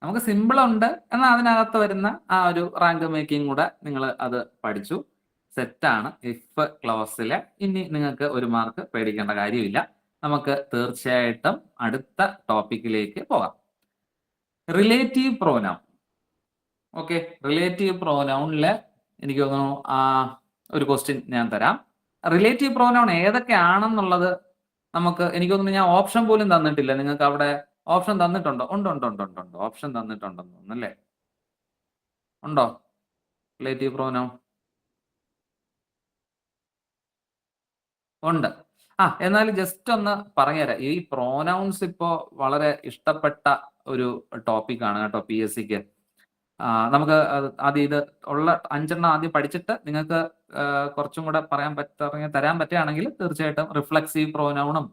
നമുക്ക് സിമ്പിൾ ഉണ്ട്, എന്നാൽ അതിനകത്ത് വരുന്ന ആ ഒരു റാങ്ക് മേക്കിംഗ് കൂടെ നിങ്ങൾ അത് പഠിച്ചു. സെറ്റാണ് ഇഫ് ക്ലോസിലെ. ഇനി നിങ്ങൾക്ക് ഒരു മാർക്ക് പേടിക്കേണ്ട കാര്യമില്ല. നമുക്ക് തീർച്ചയായിട്ടും അടുത്ത ടോപ്പിക്കിലേക്ക് പോകാം. Relative pronoun. ഓക്കെ, റിലേറ്റീവ് പ്രോനൗണില് എനിക്ക് തോന്നുന്നു ഒരു ക്വസ്റ്റ്യൻ ഞാൻ തരാം. റിലേറ്റീവ് പ്രോനൗൺ ഏതൊക്കെയാണെന്നുള്ളത് നമുക്ക്, എനിക്ക് തോന്നുന്നു ഞാൻ ഓപ്ഷൻ പോലും തന്നിട്ടില്ല. നിങ്ങൾക്ക് അവിടെ ഓപ്ഷൻ തന്നിട്ടുണ്ടോ? ഉണ്ട്. ഓപ്ഷൻ തന്നിട്ടുണ്ടെന്ന് തോന്നുന്നു അല്ലേ? ഉണ്ടോ റിലേറ്റീവ് പ്രോനൗൺ? ഉണ്ട്. എന്നാലും ജസ്റ്റ് ഒന്ന് പറഞ്ഞുതരാം. ഈ പ്രോനൗൺസ് ഇപ്പോ വളരെ ഇഷ്ടപ്പെട്ട ഒരു ടോപ്പിക്കാണ് കേട്ടോ PSCക്ക്. നമുക്ക് ആദ്യം ഇത് ഉള്ള 5 ആദ്യം പഠിച്ചിട്ട് നിങ്ങൾക്ക് കുറച്ചും കൂടെ തരാൻ പറ്റുകയാണെങ്കിൽ തീർച്ചയായിട്ടും റിഫ്ലക്സീവ് പ്രോനൗണും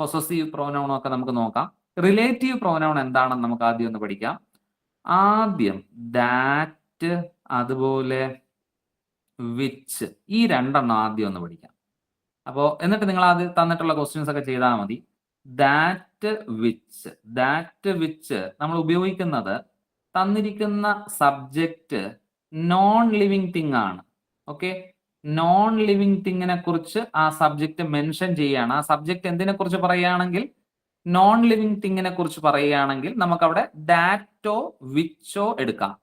പൊസസീവ് പ്രോനൗണും ഒക്കെ നമുക്ക് നോക്കാം. റിലേറ്റീവ് പ്രോനൗൺ എന്താണെന്ന് നമുക്ക് ആദ്യം ഒന്ന് പഠിക്കാം. ആദ്യം ദാറ്റ്, അതുപോലെ വിച്ച്, ഈ 2 ആദ്യം ഒന്ന് പഠിക്കാം. അപ്പോൾ എന്നിട്ട് നിങ്ങൾ ആദ്യം തന്നിട്ടുള്ള ക്വസ്റ്റ്യൻസ് ഒക്കെ ചെയ്താൽ മതി. ദാറ്റ് വിച്ച് നമ്മൾ ഉപയോഗിക്കുന്നത് തന്നിരിക്കുന്ന സബ്ജക്റ്റ് നോൺ ലിവിങ് തിങ് ആണ്. ഓക്കെ, നോൺ ലിവിങ് തിങ്ങിനെ കുറിച്ച് ആ സബ്ജക്റ്റ് മെൻഷൻ ചെയ്യുകയാണ്. ആ സബ്ജക്റ്റ് എന്തിനെ കുറിച്ച് പറയുകയാണെങ്കിൽ, നോൺ ലിവിങ് തിങ്ങിനെ കുറിച്ച് പറയുകയാണെങ്കിൽ നമുക്ക് അവിടെ ദാറ്റോ വിച്ചോ എടുക്കാം.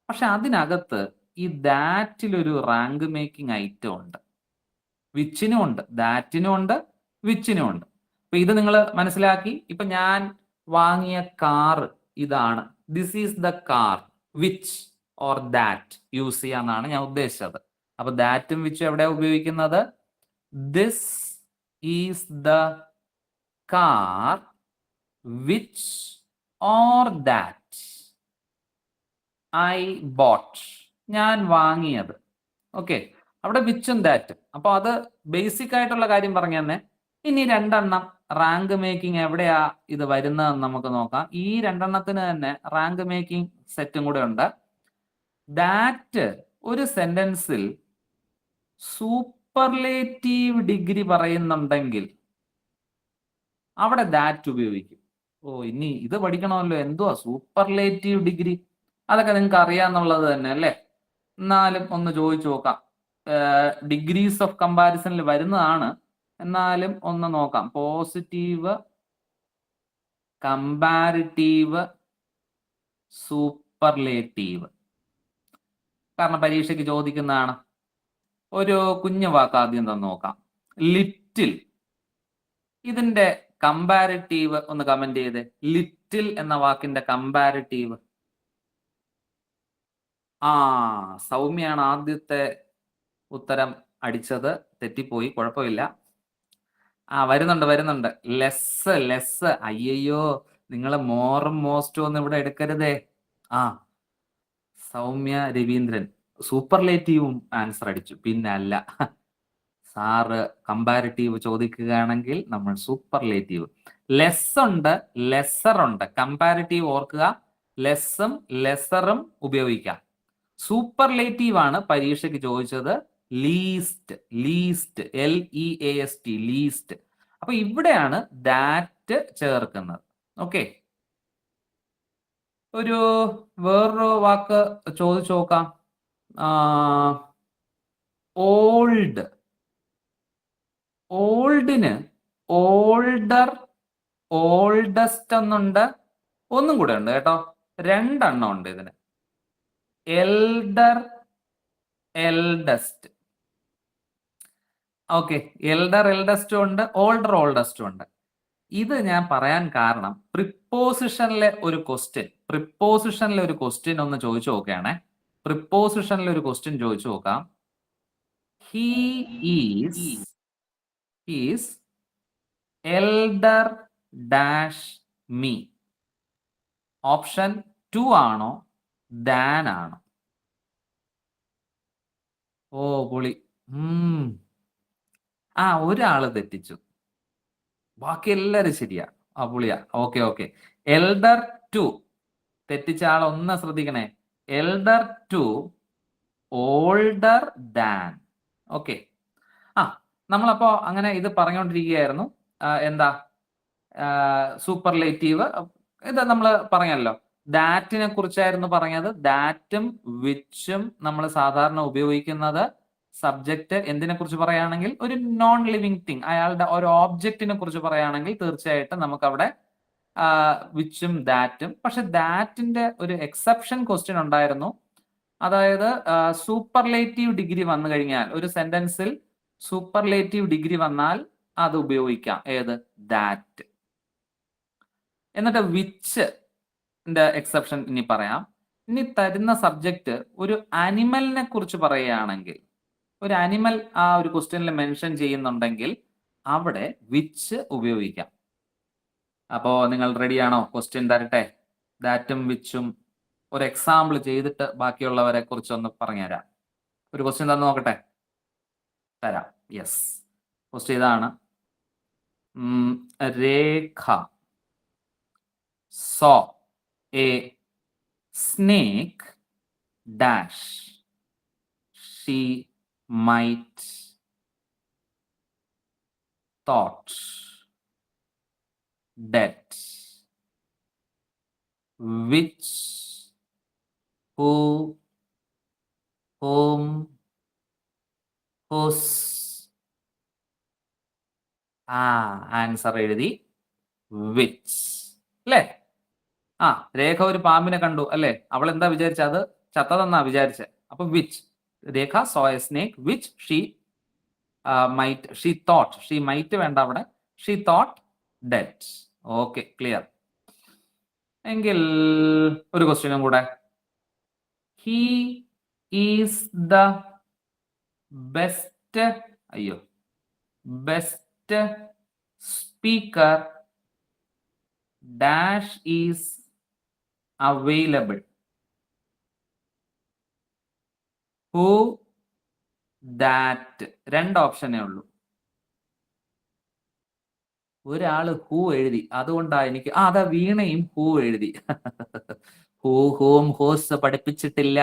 പക്ഷെ അതിനകത്ത് ഈ ദാറ്റിലൊരു റാങ്ക് മേക്കിംഗ് ഐറ്റം ഉണ്ട്. വിച്ചിനും ഉണ്ട്, ദാറ്റിനും ഉണ്ട്, വിച്ചിനും ഉണ്ട്. അപ്പൊ ഇത് നിങ്ങൾ മനസ്സിലാക്കി. ഇപ്പൊ ഞാൻ വാങ്ങിയ കാർ ഇതാണ്. This is the car. Which or that use ചെയ്യാന്നാണ് ഞാൻ ഉദ്ദേശിച്ചത്. അപ്പൊ ദാറ്റും വിച്ചും എവിടെയാ ഉപയോഗിക്കുന്നത്? This is the car which or that I bought. ഞാൻ വാങ്ങിയത്. ഓക്കെ, അവിടെ വിച്ചും ദാറ്റും. അപ്പൊ അത് ബേസിക് ആയിട്ടുള്ള കാര്യം പറഞ്ഞു തന്നെ. ഇനി 2 റാങ്ക് മേക്കിംഗ് എവിടെയാ ഇത് വരുന്നതെന്ന് നമുക്ക് നോക്കാം. ഈ 2 തന്നെ റാങ്ക് മേക്കിംഗ് സെറ്റും കൂടെ ഉണ്ട്. ദാറ്റ് ഒരു സെന്റൻസിൽ സൂപ്പർലേറ്റീവ് ഡിഗ്രി പറയുന്നുണ്ടെങ്കിൽ അവിടെ ദാറ്റ് ഉപയോഗിക്കും. ഇനി ഇത് പഠിക്കണമല്ലോ. എന്തുവാ സൂപ്പർലേറ്റീവ് ഡിഗ്രി? അതൊക്കെ നിങ്ങൾക്ക് അറിയാന്നുള്ളത് തന്നെ അല്ലേ? എന്നാലും ഒന്ന് ചോദിച്ചു നോക്കാം. ഡിഗ്രീസ് ഓഫ് കമ്പാരിസണിൽ വരുന്നതാണ്, എന്നാലും ഒന്ന് നോക്കാം. Positive, comparative, superlative. കാരണം പരീക്ഷയ്ക്ക് ചോദിക്കുന്നതാണ്. ഒരു കുഞ്ഞു വാക്ക് ആദ്യം തന്നെ നോക്കാം. ലിറ്റിൽ. ഇതിന്റെ കമ്പാരിറ്റീവ് ഒന്ന് കമന്റ് ചെയ്തേ. ലിറ്റിൽ എന്ന വാക്കിന്റെ കമ്പാരിറ്റീവ്. സൗമ്യാണ് ആദ്യത്തെ ഉത്തരം അടിച്ചത്. തെറ്റിപ്പോയി, കുഴപ്പമില്ല. വരുന്നുണ്ട്. ലെസ്. അയ്യോ, നിങ്ങൾ മോറും മോസ്റ്റും ഒന്നും ഇവിടെ എടുക്കരുതേ. സൗമ്യ രവീന്ദ്രൻ സൂപ്പർലേറ്റീവും ആൻസർ അടിച്ചു. പിന്നെ അല്ല, സാറ് കമ്പാരിറ്റീവ് ചോദിക്കുകയാണെങ്കിൽ നമ്മൾ സൂപ്പർലേറ്റീവ്. ലെസ് ഉണ്ട്, ലെസർ ഉണ്ട്. കമ്പാരിറ്റീവ് ഓർക്കുക, ലെസ്സും ലെസറും ഉപയോഗിക്കാം. സൂപ്പർലേറ്റീവ് ആണ് പരീക്ഷയ്ക്ക് ചോദിച്ചത്. Least, LEAST, least. അപ്പൊ ഇവിടെയാണ് ദാറ്റ് ചേർക്കുന്നത്. ഓക്കെ, വേറൊരു വാക്ക് ചോദിച്ചു നോക്കാം. ഓൾഡ്. ഓൾഡിന് ഓൾഡർ, ഓൾഡസ്റ്റ് എന്നുണ്ട്. ഒന്നും കൂടെ ഉണ്ട് കേട്ടോ, 2 ഉണ്ട് ഇതിന്. Elder, eldest. ഓക്കെ, എൽഡർ എൽഡസ്റ്റും ഉണ്ട്, ഓൾഡർ ഓൾഡസ്റ്റും ഉണ്ട്. ഇത് ഞാൻ പറയാൻ കാരണം പ്രിപ്പോസിഷനിലെ ഒരു ക്വസ്റ്റ്യൻ ഒന്ന് ചോദിച്ചു നോക്കുകയാണേ. പ്രിപ്പോസിഷനിലെ ഒരു ക്വസ്റ്റ്യൻ ചോദിച്ചു നോക്കാം. He is elder dash me. Option 2 ആണോ ദാൻ ആണോ? പൊളി. ഒരാള് തെറ്റിച്ചു, ബാക്കി എല്ലാരും ശരിയാ. പുളിയാ. Okay okay. എൽഡർ ടു തെറ്റിച്ച ആൾ ഒന്ന് ശ്രദ്ധിക്കണേ. Elder to older than. Okay. നമ്മളപ്പോ അങ്ങനെ ഇത് പറഞ്ഞുകൊണ്ടിരിക്കുകയായിരുന്നു. എന്താ സൂപ്പർലേറ്റീവ് ഇത് നമ്മൾ പറഞ്ഞല്ലോ. ദാറ്റിനെ കുറിച്ചായിരുന്നു പറഞ്ഞത്. ദാറ്റും വിച്ചും നമ്മൾ സാധാരണ ഉപയോഗിക്കുന്നത് സബ്ജക്റ്റ് എന്തിനെ കുറിച്ച് പറയുകയാണെങ്കിൽ ഒരു നോൺ ലിവിങ് തിങ്, അയാളുടെ ഒരു ഓബ്ജക്റ്റിനെ കുറിച്ച് പറയുകയാണെങ്കിൽ തീർച്ചയായിട്ടും നമുക്ക് അവിടെ വിച്ചും ദാറ്റും. പക്ഷെ ദാറ്റിന്റെ ഒരു എക്സെപ്ഷൻ ക്വസ്റ്റ്യൻ ഉണ്ടായിരുന്നു. അതായത് സൂപ്പർലേറ്റീവ് ഡിഗ്രി വന്നു കഴിഞ്ഞാൽ ഒരു സെന്റൻസിൽ സൂപ്പർലേറ്റീവ് ഡിഗ്രി വന്നാൽ അത് ഉപയോഗിക്കാം. ഏത്? ദാറ്റ്. എന്നിട്ട് വിച്ച് എക്സെപ്ഷൻ ഇനി പറയാം. ഇനി തരുന്ന സബ്ജക്റ്റ് ഒരു അനിമലിനെ കുറിച്ച് പറയുകയാണെങ്കിൽ, ഒരു അനിമൽ ആ ഒരു ക്വസ്റ്റ്യനിൽ മെൻഷൻ ചെയ്യുന്നുണ്ടെങ്കിൽ അവിടെ വിച്ച് ഉപയോഗിക്കാം. അപ്പോ നിങ്ങൾ റെഡിയാണോ? ക്വസ്റ്റ്യൻ തരട്ടെ. ദാറ്റും വിച്ചും ഒരു എക്സാമ്പിൾ ചെയ്തിട്ട് ബാക്കിയുള്ളവരെ കുറിച്ച് ഒന്ന് പറഞ്ഞുതരാം. ഒരു ക്വസ്റ്റ്യൻ തന്നു നോക്കട്ടെ. തരാം. യെസ്. ക്വസ്റ്റ്യൻ ഇതാണ്. രേഖ saw a snake dash. She might thought that. Which, who, whom, whose. Answer എഴുതി വിച്ച് അല്ലേ? രേഖ ഒരു പാമ്പിനെ കണ്ടു അല്ലേ? അവൾ എന്താ വിചാരിച്ച? അത് ചത്തതെന്നാ വിചാരിച്ച. അപ്പൊ which. Rekha saw a snake which she thought. she might വേണ്ട അവിടെ. she thought dead. Okay, clear. എങ്കിൽ ഒരു ക്വസ്റ്റ്യനും കൂടെ. he is the best speaker dash is available. who, that. രണ്ട് ഓപ്ഷനേ ഉള്ളൂ. ഒരാള് ഹൂ എഴുതി, അതുകൊണ്ടാ എനിക്ക് അതാ വീണയും ഹൂ എഴുതി. ഹൂ, ഹൂം, ഹൂസ് പഠിപ്പിച്ചിട്ടില്ല.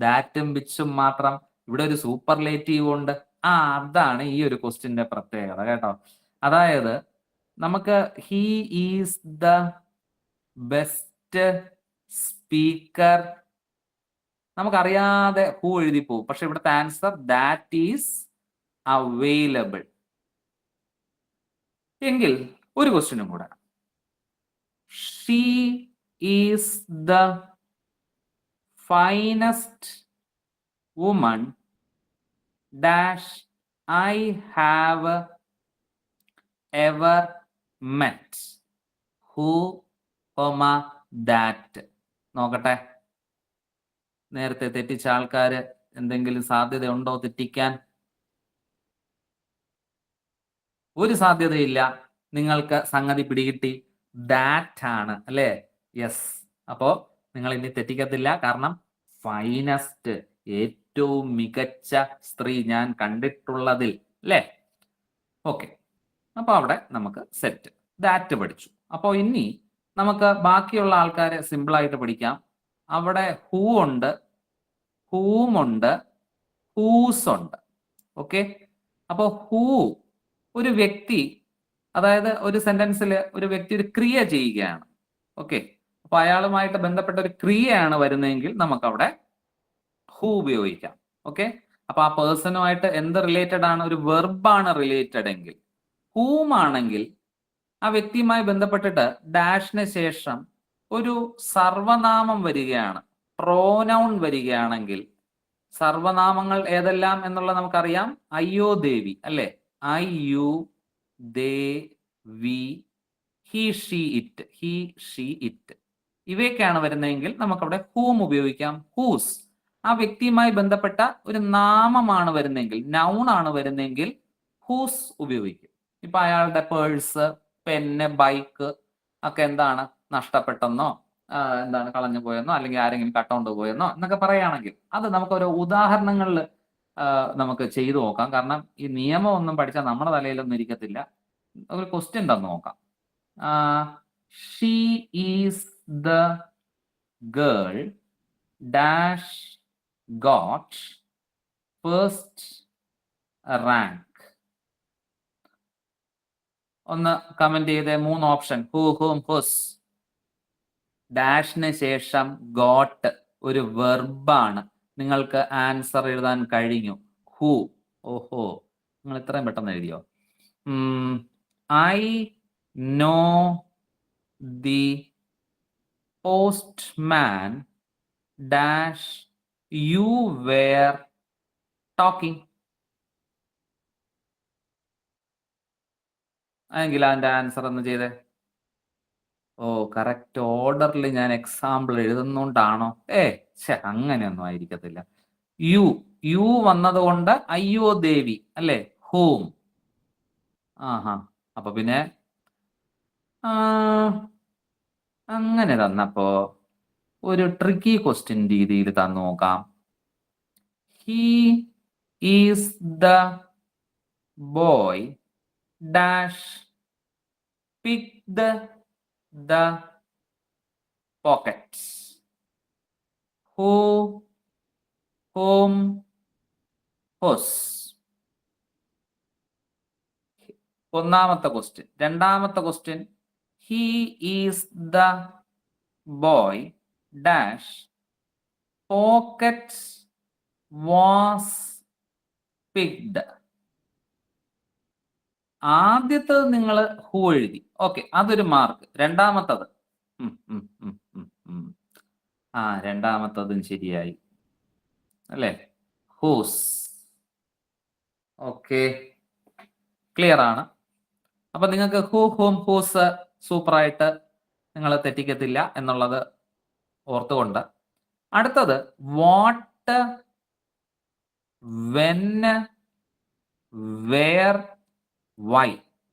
ദാറ്റും വിച്ചും മാത്രം. ഇവിടെ ഒരു സൂപ്പർലേറ്റീവ് ഉണ്ട്. അതാണ് ഈ ഒരു ക്വസ്റ്റ്യന്റെ പ്രത്യേകത കേട്ടോ. അതായത് നമുക്ക് he is the best speaker, നമുക്കറിയാതെ ഹൂ എഴുതി പോകും. പക്ഷെ ഇവിടുത്തെ ആൻസർ ദാറ്റ് ഈസ് അവൈലബിൾ. എങ്കിൽ ഒരു ക്വസ്റ്റ്യനും കൂടെ. She is the finest woman dash I have ever met. Who, that. നോക്കട്ടെ, നേരത്തെ തെറ്റിച്ച ആൾക്കാര് എന്തെങ്കിലും സാധ്യതയുണ്ടോ തെറ്റിക്കാൻ? ഒരു സാധ്യതയില്ല. നിങ്ങൾക്ക് സംഗതി പിടികിട്ടി. ദാറ്റ് ആണ് അല്ലേ? യെസ്. അപ്പോ നിങ്ങൾ ഇനി തെറ്റിക്കത്തില്ല. കാരണം ഫൈനസ്റ്റ്, ഏറ്റവും മികച്ച സ്ത്രീ ഞാൻ കണ്ടിട്ടുള്ളതിൽ അല്ലേ? ഓക്കെ. അപ്പൊ അവിടെ നമുക്ക് സെറ്റ്. ദാറ്റ് പഠിച്ചു. അപ്പോൾ ഇനി നമുക്ക് ബാക്കിയുള്ള ആൾക്കാരെ സിമ്പിൾ ആയിട്ട് പഠിക്കാം. അവിടെ ഹൂ ഉണ്ട്, ഹൂം ഉണ്ട്, ഹൂസ് ഉണ്ട്. ഓക്കെ. അപ്പോൾ ഹൂ ഒരു വ്യക്തി, അതായത് ഒരു സെന്റൻസിൽ ഒരു വ്യക്തി ഒരു ക്രിയ ചെയ്യുകയാണ്. ഓക്കെ. അപ്പൊ അയാളുമായിട്ട് ബന്ധപ്പെട്ട ഒരു ക്രിയയാണ് വരുന്നതെങ്കിൽ നമുക്കവിടെ ഹൂ ഉപയോഗിക്കാം. ഓക്കെ. അപ്പൊ ആ പേഴ്സണുമായിട്ട് എന്ത് റിലേറ്റഡ് ആണ്? ഒരു വെർബാണ് റിലേറ്റഡ് എങ്കിൽ. ഹൂം ആണെങ്കിൽ ആ വ്യക്തിയുമായി ബന്ധപ്പെട്ടിട്ട് ഡാഷിന് ശേഷം ഒരു സർവനാമം വരികയാണ്, പ്രോനൗൺ വരികയാണെങ്കിൽ, സർവനാമങ്ങൾ ഏതെല്ലാം എന്നുള്ളത് നമുക്കറിയാം. അയ്യോ ദേവി അല്ലെ? I you, they, we, he, she, it, he, she, it, ഇവയൊക്കെയാണ് വരുന്നതെങ്കിൽ നമുക്കവിടെ ഹൂം ഉപയോഗിക്കാം. ഹൂസ് ആ വ്യക്തിയുമായി ബന്ധപ്പെട്ട ഒരു നാമമാണ് വരുന്നതെങ്കിൽ, നൗൺ ആണ് വരുന്നതെങ്കിൽ ഹൂസ് ഉപയോഗിക്കും. ഇപ്പൊ അയാളുടെ പേഴ്സ്, പെന്ന്, ബൈക്ക് ഒക്കെ എന്താണ് നഷ്ടപ്പെട്ടെന്നോ എന്താണ് കളഞ്ഞു പോയെന്നോ അല്ലെങ്കിൽ ആരെങ്കിലും കട്ടോണ്ട് പോയെന്നോ എന്നൊക്കെ പറയുകയാണെങ്കിൽ അത് നമുക്ക് ഓരോ ഉദാഹരണങ്ങളിൽ നമുക്ക് ചെയ്തു നോക്കാം. കാരണം ഈ നിയമം ഒന്നും പഠിച്ചാൽ നമ്മുടെ തലയിലൊന്നും ഇരിക്കത്തില്ല. ഒരു ക്വസ്റ്റ്യൻ തന്നു നോക്കാം. She is the girl dash got first rank. ഒന്ന് കമന്റ് ചെയ്തേ 3 ഓപ്ഷൻ. Who, whom, whose. ഡാഷിന് ശേഷം ഗോട്ട് ഒരു വെർബാണ്. നിങ്ങൾക്ക് ആൻസർ എഴുതാൻ കഴിഞ്ഞു. ഹൂ. ഓഹോ, നിങ്ങൾ ഇത്രയും പെട്ടെന്ന് എഴുതിയോ? I know the postman dash you were talking. എങ്കിൽ അതിന്റെ ആൻസർ എന്ന് ചെയ്തേ. ഓ, കറക്റ്റ് ഓർഡറിൽ ഞാൻ എക്സാമ്പിൾ എഴുതുന്നോണ്ടാണോ? അങ്ങനെയൊന്നും ആയിരിക്കത്തില്ല. യു വന്നത് കൊണ്ട് അയ്യോ ദേവി അല്ലേ, ഹൂം. ആഹാ, അപ്പൊ പിന്നെ അങ്ങനെ തന്നപ്പോ ഒരു ട്രിക്കി ക്വസ്റ്റ്യൻ രീതിയിൽ തന്നു നോക്കാം. He is the boy dash picked the pockets. Who, whom, whose. ഒന്നാമത്തെ ക്വസ്റ്റ്യൻ. രണ്ടാമത്തെ question, he is the boy dash pockets was picked. ആദ്യത്തത് നിങ്ങൾ ഹൂ എഴുതി, ഓക്കെ, അതൊരു മാർക്ക്. രണ്ടാമത്തത് രണ്ടാമത്തതും ശരിയായി അല്ലേ, ഹൂസ്. ഓക്കെ, ക്ലിയർ ആണ്. അപ്പൊ നിങ്ങൾക്ക് ഹൂ, ഹൂം, ഹൂസ് സൂപ്പറായിട്ട് നിങ്ങൾ തെറ്റിക്കത്തില്ല എന്നുള്ളത് ഓർത്തുകൊണ്ട് അടുത്തത് വാട്ട്, വെൻ, വേർ, വൈ.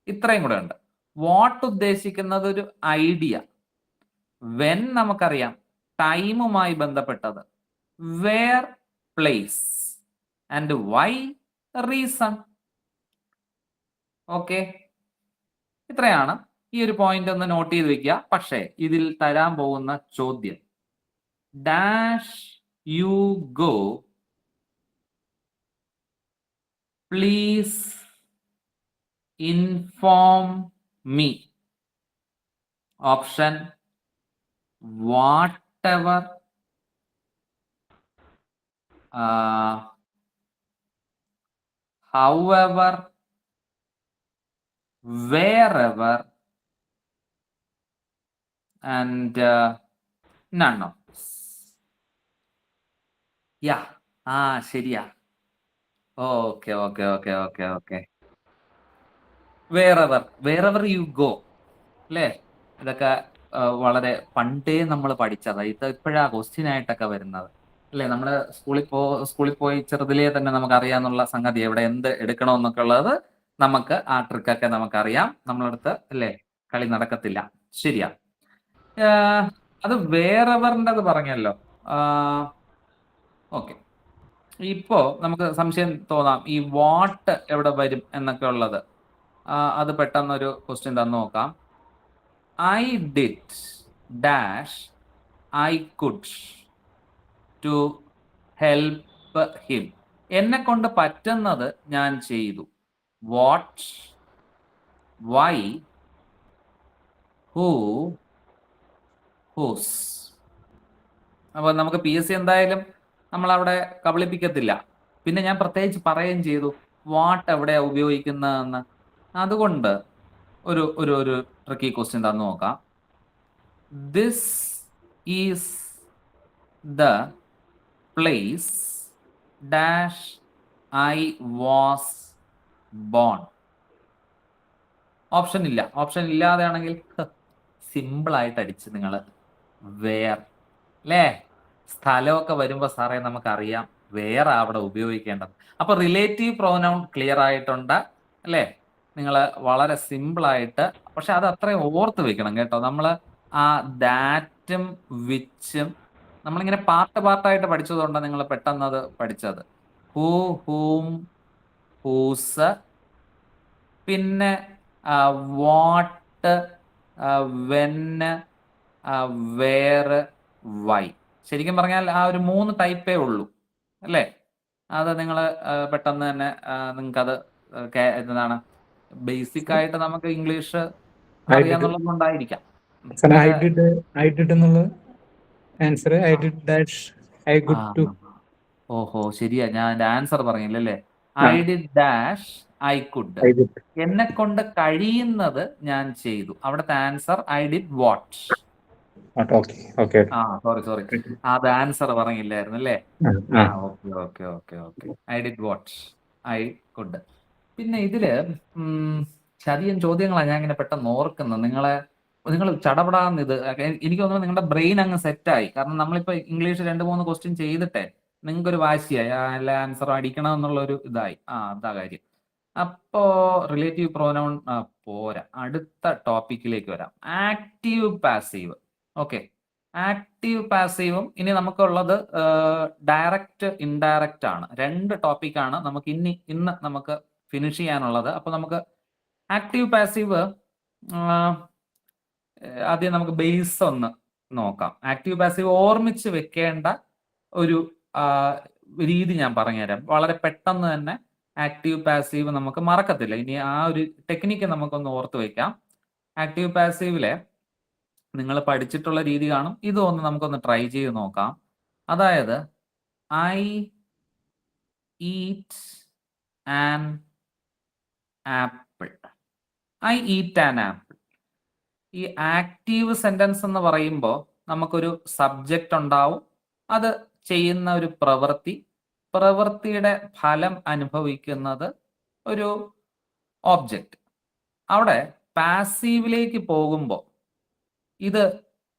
ഇത്രയും കൂടെ ഉണ്ട്. വാട്ട് ഉദ്ദേശിക്കുന്നത് ഒരു ഐഡിയ. വെൻ നമുക്കറിയാം ടൈമുമായി ബന്ധപ്പെട്ടത്. Where place and why reason. Okay, ഇത്രയാണ്. ഈ ഒരു പോയിന്റ് ഒന്ന് നോട്ട് ചെയ്ത് വെക്കുക. പക്ഷേ ഇതിൽ തരാൻ പോകുന്ന ചോദ്യം, dash you go please inform me. Option, whatever, however, wherever, and none of this. Yeah, ശരിയാ. Okay okay okay okay okay. Wherever you go അല്ലേ, ഇതൊക്കെ വളരെ പണ്ടേ നമ്മൾ പഠിച്ചതാ. ഇത് ഇപ്പോഴാ ക്വസ്റ്റ്യൻ ആയിട്ടൊക്കെ വരുന്നത് അല്ലേ. നമ്മൾ സ്കൂളിൽ പോയി ചെറുതിലേ തന്നെ നമുക്ക് അറിയാന്നുള്ള സംഗതി, എവിടെ എന്ത് എടുക്കണമെന്നൊക്കെ ഉള്ളത് നമുക്ക് ആ ട്രിക്കൊക്കെ നമുക്കറിയാം. നമ്മളടുത്ത് അല്ലേ കളി നടക്കത്തില്ല. ശരിയാ. അത് വേറെവറിൻ്റെത് പറഞ്ഞല്ലോ. ഓക്കെ, ഇപ്പോ നമുക്ക് സംശയം തോന്നാം, ഈ വാട്ട് എവിടെ വരും എന്നൊക്കെ ഉള്ളത്. അത് പെട്ടെന്നൊരു ക്വസ്റ്റ്യൻ തന്നു നോക്കാം. I did dash I could to help him. എന്നെ കൊണ്ട് പറ്റുന്നത് ഞാൻ ചെയ്തു. What, why, who, whose. അപ്പോൾ നമുക്ക് PSC എന്തായാലും നമ്മളവിടെ കബളിപ്പിക്കത്തില്ല. പിന്നെ ഞാൻ പ്രത്യേകിച്ച് പറയുകയും ചെയ്തു വാട്ട് എവിടെയാ ഉപയോഗിക്കുന്നതെന്ന്. അതുകൊണ്ട് ഒരു ഒരു ഒരു ട്രിക്കി ക്വസ്റ്റ്യൻ തന്നു നോക്കാം. This is the place dash I was born. Option ഇല്ല. ഓപ്ഷൻ ഇല്ലാതെയാണെങ്കിൽ സിമ്പിളായിട്ട് അടിച്ച് നിങ്ങൾ വേർ അല്ലേ. സ്ഥലമൊക്കെ വരുമ്പോൾ സാറേ നമുക്കറിയാം വേറെ അവിടെ ഉപയോഗിക്കേണ്ടത്. അപ്പൊ റിലേറ്റീവ് പ്രോനൗൺ ക്ലിയർ ആയിട്ടുണ്ട് അല്ലേ. നിങ്ങൾ വളരെ സിമ്പിളായിട്ട്, പക്ഷെ അത് അത്രയും ഓർത്ത് വെക്കണം കേട്ടോ. നമ്മൾ ആ ദാറ്റും വിച്ചും നമ്മളിങ്ങനെ പാർട്ടായിട്ട് പഠിച്ചതുകൊണ്ടാണ് നിങ്ങൾ പെട്ടെന്ന് അത് പഠിച്ചത്. ഹൂ, ഹൂം, ഹൂസ്, പിന്നെ വാട്ട്, വെന്, വേർ, വൈ. ശരിക്കും പറഞ്ഞാൽ ആ ഒരു 3 ടൈപ്പേ ഉള്ളൂ അല്ലേ? അത് നിങ്ങൾ പെട്ടെന്ന് തന്നെ നിങ്ങൾക്കത് എന്താണ് ബേസിക് ആയിട്ട് നമുക്ക് ഇംഗ്ലീഷ് I did. അറിയാന്നുള്ളത് കൊണ്ടായിരിക്കാം. Sir, അത് I did എന്നുള്ള answer I did dash I ആ ഗുഡ് ടു. ഓഹോ ശരിയാ, ഞാൻ എൻ്റെ ആൻസർ പറഞ്ഞില്ലല്ലേ. ആ. I did dash I could. I did. എന്നെ കൊണ്ട് കഴിയുന്നത് ഞാൻ ചെയ്തു. അവിടുത്തെ answer I did what. Okay okay. ആ സോറി അത് ആൻസർ പറഞ്ഞില്ലായിരുന്നു അല്ലേ. ആ. Okay I did what I could. പിന്നെ ഇതില് ചതിയൻ ചോദ്യങ്ങളാണ് ഞാൻ ഇങ്ങനെ പെട്ടെന്ന് ഓർക്കുന്നത്. നിങ്ങൾ ചടപടാന്ന് ഇത് എനിക്ക് തോന്നുന്നു നിങ്ങളുടെ ബ്രെയിൻ അങ്ങ് സെറ്റായി. കാരണം നമ്മളിപ്പോ ഇംഗ്ലീഷ് 2-3 ക്വസ്റ്റ്യൻ ചെയ്തിട്ടേ നിങ്ങൾക്കൊരു വാശിയായി എല്ലാ ആൻസറും അടിക്കണം എന്നുള്ള ഒരു ഇതായി. അതാ കാര്യം. അപ്പോ റിലേറ്റീവ് പ്രോനൗൺ പോരാ, അടുത്ത ടോപ്പിക്കിലേക്ക് വരാം. Active passive. ഓക്കെ, ആക്റ്റീവ് പാസീവും ഇനി നമുക്കുള്ളത് ഡയറക്റ്റ് ഇൻഡയറക്റ്റ് ആണ്. 2 ടോപ്പിക്കാണ് നമുക്ക് ഇന്ന് നമുക്ക് ഫിനിഷ് ചെയ്യാനുള്ളത്. അപ്പൊ നമുക്ക് ആക്റ്റീവ് പാസീവ് ആദ്യം നമുക്ക് ബേസ് ഒന്ന് നോക്കാം. ആക്റ്റീവ് പാസീവ് ഓർമ്മിച്ച് വെക്കേണ്ട ഒരു രീതി ഞാൻ പറഞ്ഞുതരാം. വളരെ പെട്ടെന്ന് തന്നെ ആക്റ്റീവ് പാസീവ് നമുക്ക് മറക്കത്തില്ല. ഇനി ആ ഒരു ടെക്നിക്ക് നമുക്കൊന്ന് ഓർത്ത് വെക്കാം. ആക്റ്റീവ് പാസീവിലെ നിങ്ങൾ പഠിച്ചിട്ടുള്ള രീതി കാണും. ഇതൊന്ന് നമുക്കൊന്ന് ട്രൈ ചെയ്ത് നോക്കാം. അതായത് I eat an apple. I eat an apple. ഈ ആക്റ്റീവ് സെന്റൻസ് എന്ന് പറയുമ്പോൾ നമുക്കൊരു സബ്ജക്റ്റ് ഉണ്ടാവും, അത് ചെയ്യുന്ന ഒരു പ്രവൃത്തിയുടെ ഫലം അനുഭവിക്കുന്നത് ഒരു ഓബ്ജക്റ്റ്. അവിടെ പാസീവിലേക്ക് പോകുമ്പോൾ ഇത്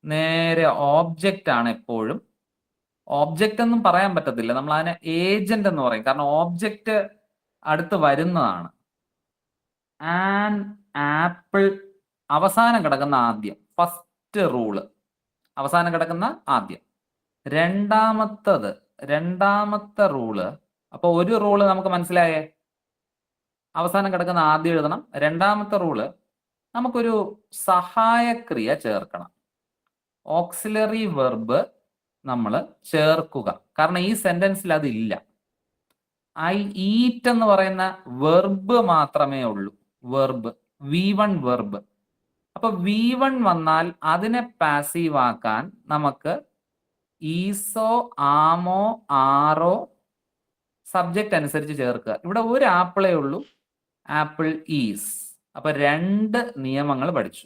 നേരെ ഓബ്ജക്റ്റ് ആണ്. എപ്പോഴും ഓബ്ജക്റ്റ് എന്നും പറയാൻ പറ്റത്തില്ല, നമ്മൾ അതിനെ ഏജന്റ് എന്ന് പറയും. കാരണം ഓബ്ജക്റ്റ് അടുത്ത് വരുന്നതാണ്. ആൻ ആപ്പിൾ അവസാനം കിടക്കുന്ന ആദ്യം, ഫസ്റ്റ് റൂള് അവസാനം കിടക്കുന്ന ആദ്യം. രണ്ടാമത്തെ റൂള്, അപ്പൊ ഒരു റൂള് നമുക്ക് മനസ്സിലായേ, അവസാനം കിടക്കുന്ന ആദ്യം എഴുതണം. രണ്ടാമത്തെ റൂള്, നമുക്കൊരു സഹായക്രിയ ചേർക്കണം. ഓക്സിലറി വെർബ് നമ്മൾ ചേർക്കുക. കാരണം ഈ സെന്റൻസിൽ അതില്ല. ഐ ഈറ്റ് എന്ന് പറയുന്ന വെർബ് മാത്രമേ ഉള്ളൂ. Verb V1 verb. അപ്പൊ V1 വന്നാൽ അതിനെ പാസീവ് ആക്കാൻ നമുക്ക് ഈസോ, ആമോ, ആറോ സബ്ജക്റ്റ് അനുസരിച്ച് ചേർക്കുക. ഇവിടെ ഒരു ആപ്പിളേ ഉള്ളൂ, ആപ്പിൾ ഈസ്. അപ്പൊ 2 നിയമങ്ങൾ പഠിച്ചു.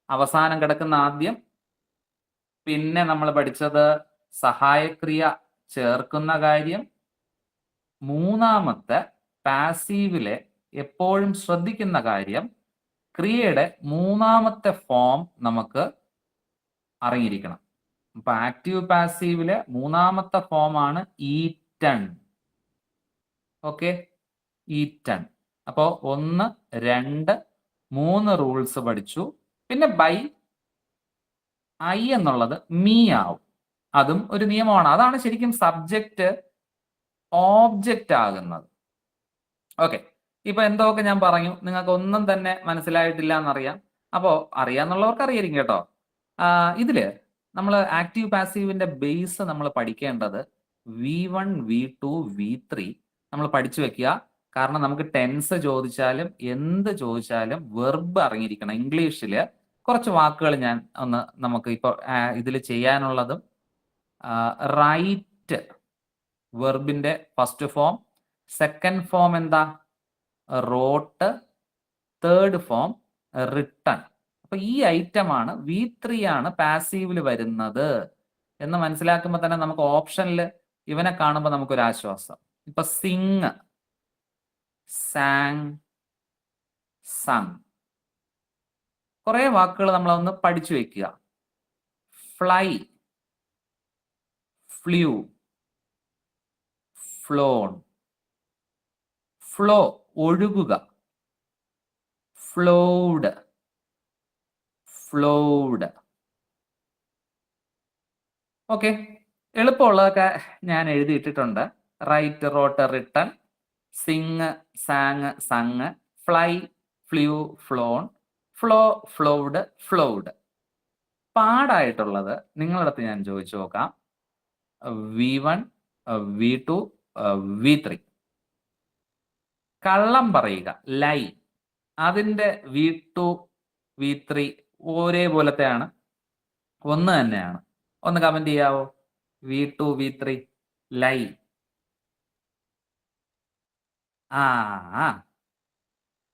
അവസാനം കിടക്കുന്ന ആദ്യം, പിന്നെ നമ്മൾ പഠിച്ചത് സഹായക്രിയ ചേർക്കുന്ന കാര്യം. മൂന്നാമത്തെ പാസീവിലെ എപ്പോഴും ശ്രദ്ധിക്കുന്ന കാര്യം, ക്രിയയുടെ 3ാമത്തെ ഫോം നമുക്ക് അറിഞ്ഞിരിക്കണം. അപ്പൊ ആക്റ്റീവ് പാസീവിലെ 3ാമത്തെ ഫോമാണ് ഈറ്റൺ. Okay, eaten. അപ്പോ 1, 2, 3 റൂൾസ് പഠിച്ചു. പിന്നെ ബൈ ഐ എന്നുള്ളത് മീ ആവും. അതും ഒരു നിയമമാണ്. അതാണ് ശരിക്കും സബ്ജക്റ്റ് ഓബ്ജക്റ്റ് ആകുന്നത്. ഓക്കെ, ഇപ്പൊ എന്തൊക്കെ ഞാൻ പറഞ്ഞു, നിങ്ങൾക്ക് ഒന്നും തന്നെ മനസ്സിലായിട്ടില്ല എന്നറിയാം. അപ്പോ അറിയാന്നുള്ളവർക്ക് അറിയായിരിക്കും കേട്ടോ. ഇതില് നമ്മൾ ആക്റ്റീവ് പാസീവിന്റെ ബേസ് നമ്മൾ പഠിക്കേണ്ടത് V1, V2, V3 നമ്മൾ പഠിച്ചു വെക്കുക. കാരണം നമുക്ക് ടെൻസ് ചോദിച്ചാലും എന്ത് ചോദിച്ചാലും വെർബ് അറിഞ്ഞിരിക്കണം. ഇംഗ്ലീഷില് കുറച്ച് വാക്കുകൾ ഞാൻ നമുക്ക് ഇപ്പൊ ഇതിൽ ചെയ്യാനുള്ളതും, റൈറ്റ് വെർബിന്റെ ഫസ്റ്റ് ഫോം, സെക്കൻഡ് ഫോം എന്താ, റോട്ട്, തേർഡ് ഫോം റിട്ടൺ. അപ്പൊ ഈ ഐറ്റമാണ് V3 ആണ് പാസീവിൽ വരുന്നത് എന്ന് മനസ്സിലാക്കുമ്പോൾ തന്നെ നമുക്ക് ഓപ്ഷനിൽ ഇവനെ കാണുമ്പോൾ നമുക്കൊരു ആശ്വാസം. ഇപ്പൊ സിങ്, സാങ്, സങ്. കുറെ വാക്കുകൾ നമ്മളൊന്ന് പഠിച്ചു വെക്കുക. Fly, flew, flown. ഫ്ലോ ഒഴുകുക, ഫ്ലോഡ്, ഫ്ലോഡ്. ഓക്കെ, എളുപ്പമുള്ളതൊക്കെ ഞാൻ എഴുതിയിട്ടിട്ടുണ്ട്. Write wrote written, sing sang sung, fly flew flown, flow flowed flowed. പാടായിട്ടുള്ളത് നിങ്ങളുടെ അടുത്ത് ഞാൻ ചോദിച്ചു നോക്കാം. V1, V2, V3. കള്ളം പറയുക ലൈ, അതിന്റെ V2 V3 ഒരേപോലത്തെയാണ്, ഒന്ന് തന്നെയാണ്. ഒന്ന് കമന്റ് ചെയ്യാവോ? V2 V3 ലൈ. ആ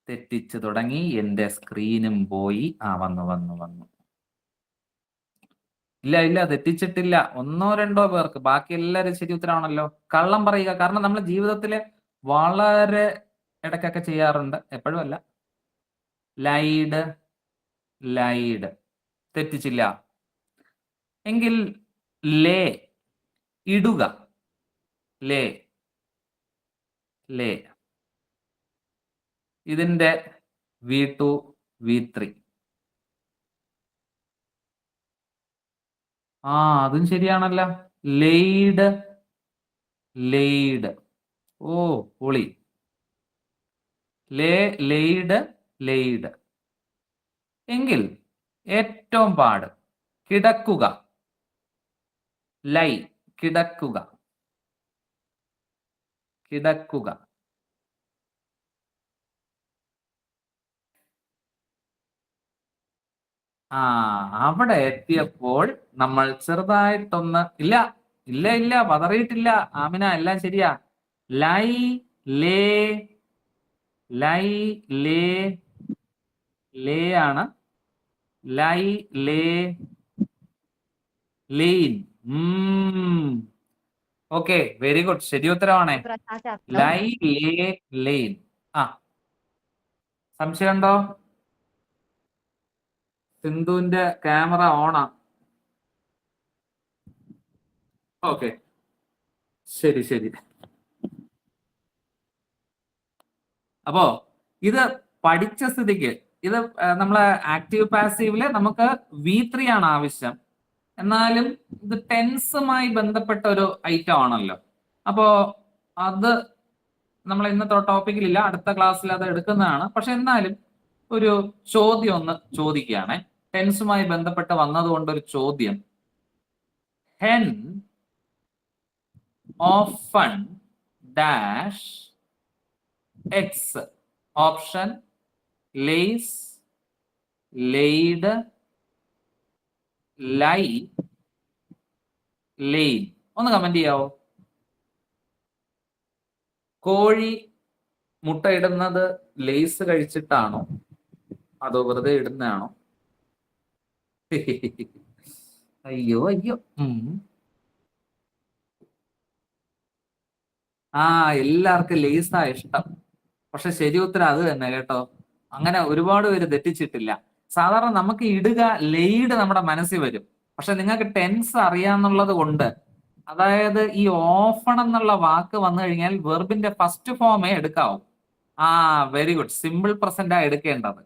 തെറ്റിച്ചു തുടങ്ങി, എന്റെ സ്ക്രീനും പോയി. വന്നു വന്നു വന്നു. ഇല്ല തെറ്റിച്ചിട്ടില്ല. 1-2 പേർക്ക്, ബാക്കി എല്ലാവരും ശരി ഉത്തരമാണല്ലോ. കള്ളം പറയുക, കാരണം നമ്മൾ ജീവിതത്തിൽ വളരെ ഇടയ്ക്കൊക്കെ ചെയ്യാറുണ്ട്, എപ്പോഴും അല്ല. ലൈഡ് ലൈഡ് തെറ്റിച്ചില്ല. എങ്കിൽ ലേ, ഇടുക, ലേ ലേ. ഇതിന്റെ V2 V3. അതും ശരിയാണല്ലോ. Laid laid. പൊളി. Laid laid. എങ്കിൽ ഏറ്റവും പാട് കിടക്കുക, ലൈ, കിടക്കുക കിടക്കുക. അവിടെ എത്തിയപ്പോൾ നമ്മൾ ചെറുതായിട്ടൊന്ന് ഇല്ല പതറിയിട്ടില്ല ആമിന, എല്ലാം ശരിയാ. ലൈ ലേ ലേ ആണ്. ലൈ ലേ ലെയിൻ. ഓക്കെ, വെരി ഗുഡ്, ശരി ഉത്തരവാണേ. ലൈ ലേ ലെയിൻ. സംശയമുണ്ടോ? സിന്ധുവിന്റെ ക്യാമറ ഓണാ. ഓക്കെ, ശരി. അപ്പോ ഇത് പഠിച്ച സ്ഥിതിക്ക് ഇത് നമ്മളെ ആക്റ്റീവ് പാസീവില് നമുക്ക് V3 ആണ് ആവശ്യം. എന്നാലും ഇത് ടെൻസുമായി ബന്ധപ്പെട്ട ഒരു ഐറ്റം ആണല്ലോ. അപ്പോ അത് നമ്മൾ ഇന്നത്തെ ടോപ്പിക്കിലില്ല, അടുത്ത ക്ലാസ്സിൽ അത് എടുക്കുന്നതാണ്. പക്ഷെ എന്നാലും ഒരു ചോദ്യം ഒന്ന് ചോദിക്കുകയാണെ, ടെൻസുമായി ബന്ധപ്പെട്ട് വന്നതുകൊണ്ട് ഒരു ചോദ്യം. Hen often dash X. Option lays, laid, lie, lain. ഒന്ന് കമന്റ് ചെയ്യാവോ? കോഴി മുട്ടയിടുന്നത് ലേസ് കഴിച്ചിട്ടാണോ അതോ വെറുതെ ഇടുന്നതാണോ? അയ്യോ. എല്ലാവർക്കും ലേസാ ഇഷ്ടം. പക്ഷെ ശരി ഉത്തരം അത് തന്നെ കേട്ടോ. അങ്ങനെ ഒരുപാട് പേര് തെറ്റിച്ചിട്ടില്ല. സാധാരണ നമുക്ക് ഇടുക, ലെയ്ഡ് നമ്മുടെ മനസ്സിൽ വരും. പക്ഷെ നിങ്ങൾക്ക് ടെൻസ് അറിയാന്നുള്ളത് കൊണ്ട്, അതായത് ഈ ഓഫൺ എന്നുള്ള വാക്ക് വന്നു കഴിഞ്ഞാൽ വെർബിന്റെ ഫസ്റ്റ് ഫോമേ എടുക്കാവൂ. വെരി ഗുഡ്, സിമ്പിൾ പ്രസന്റ് ആ എടുക്കേണ്ടത്.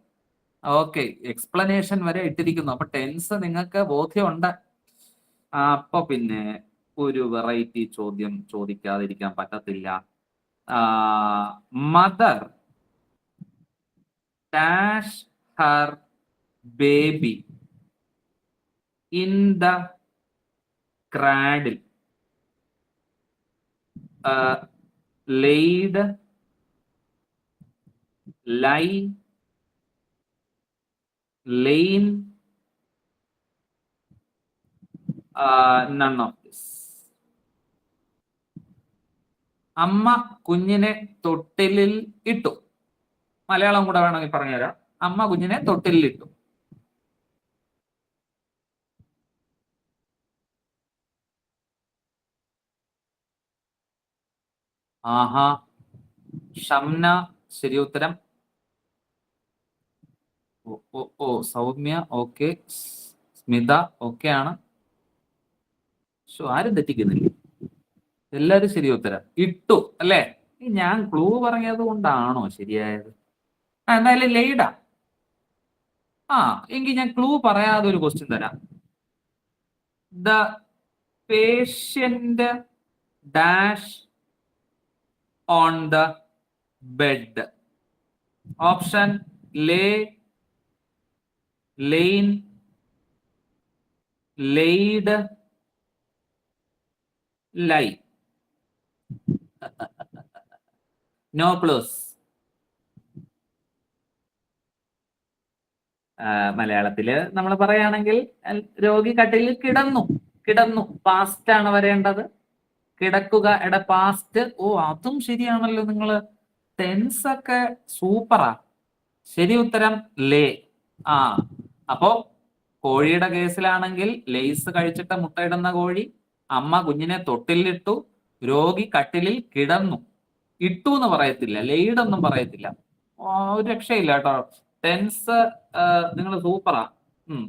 ഓക്കെ, എക്സ്പ്ലനേഷൻ വരെ ഇട്ടിരിക്കുന്നു. അപ്പൊ ടെൻസ് നിങ്ങൾക്ക് ബോധ്യമുണ്ട്. അപ്പൊ പിന്നെ ഒരു വെറൈറ്റി ചോദ്യം ചോദിക്കാതിരിക്കാൻ പറ്റത്തില്ല. Mother dash her baby in the cradle. Laid, lie, lain, none of this. അമ്മ കുഞ്ഞിനെ തൊട്ടിലിൽ ഇട്ടു. മലയാളം കൂടെ വേണമെങ്കിൽ പറഞ്ഞുതരാം. അമ്മ കുഞ്ഞിനെ തൊട്ടിലിൽ ഇട്ടു. ഷംന ശരി ഉത്തരം. സൗമ്യ ഓക്കെ, സ്മിത ഓക്കെ ആണ്. ആരും തെറ്റിക്കുന്നില്ല, എല്ലാരും ശരി ഉത്തരം. ഇട്ടു അല്ലേ? ഞാൻ ക്ലൂ പറഞ്ഞത് കൊണ്ടാണോ ശരിയായത്? എന്തായാലും ലെയ്ഡാ. എങ്കിൽ ഞാൻ ക്ലൂ പറയാതെ ഒരു ക്വസ്റ്റ്യൻ തരാം. The patient dash on the bed. Option lay, lain, laid, lie. No close. മലയാളത്തില് നമ്മൾ പറയുകയാണെങ്കിൽ രോഗി കട്ടിലിൽ കിടന്നു. കിടന്നു പാസ്റ്റ് ആണ് വരേണ്ടത്. കിടക്കുക എടെ പാസ്റ്റ്. ഓ അതും ശരിയാണല്ലോ, നിങ്ങള് ടെൻസ് ഒക്കെ സൂപ്പറാ. ശരി ഉത്തരം ലേ. ആ അപ്പോ കോഴിയുടെ കേസിലാണെങ്കിൽ ലേസ് കഴിച്ചിട്ട് മുട്ടയിടുന്ന കോഴി, അമ്മ കുഞ്ഞിനെ തൊട്ടിലിട്ടു, രോഗി കട്ടിലിൽ കിടന്നു. ഇട്ടു എന്ന് പറയത്തില്ല, ലെയ്ഡ് ഒന്നും പറയത്തില്ല. ഒരു രക്ഷയില്ല കേട്ടോ. ടെൻസ് നിങ്ങൾ സൂപ്പറാ.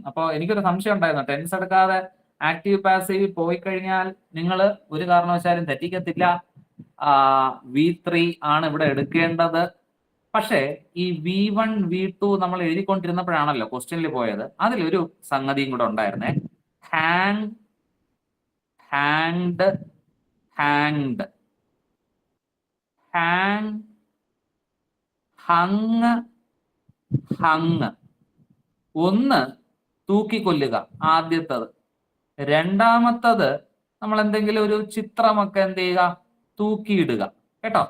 അപ്പൊ എനിക്കൊരു സംശയം ഉണ്ടായിരുന്നു, ടെൻസ് എടുക്കാതെ ആക്റ്റീവ് പാസീവ് പോയി കഴിഞ്ഞാൽ നിങ്ങൾ ഒരു കാരണവശാലും തെറ്റിക്കത്തില്ല. V3 ആണ് ഇവിടെ എടുക്കേണ്ടത്. പക്ഷേ ഈ V1 V2 നമ്മൾ എഴുതിക്കൊണ്ടിരുന്നപ്പോഴാണല്ലോ ക്വസ്റ്റ്യനിൽ പോയത്. അതിലൊരു സംഗതിയും കൂടെ ഉണ്ടായിരുന്നേ. Hang, hanged, hanged, hang, hung, hung. ഒന്ന് തൂക്കിക്കൊല്ലുക ആദ്യത്തത്. രണ്ടാമത്തത് നമ്മൾ എന്തെങ്കിലും ഒരു ചിത്രമൊക്കെ എന്ത് ചെയ്യുക, തൂക്കിയിടുക. കേട്ടോ,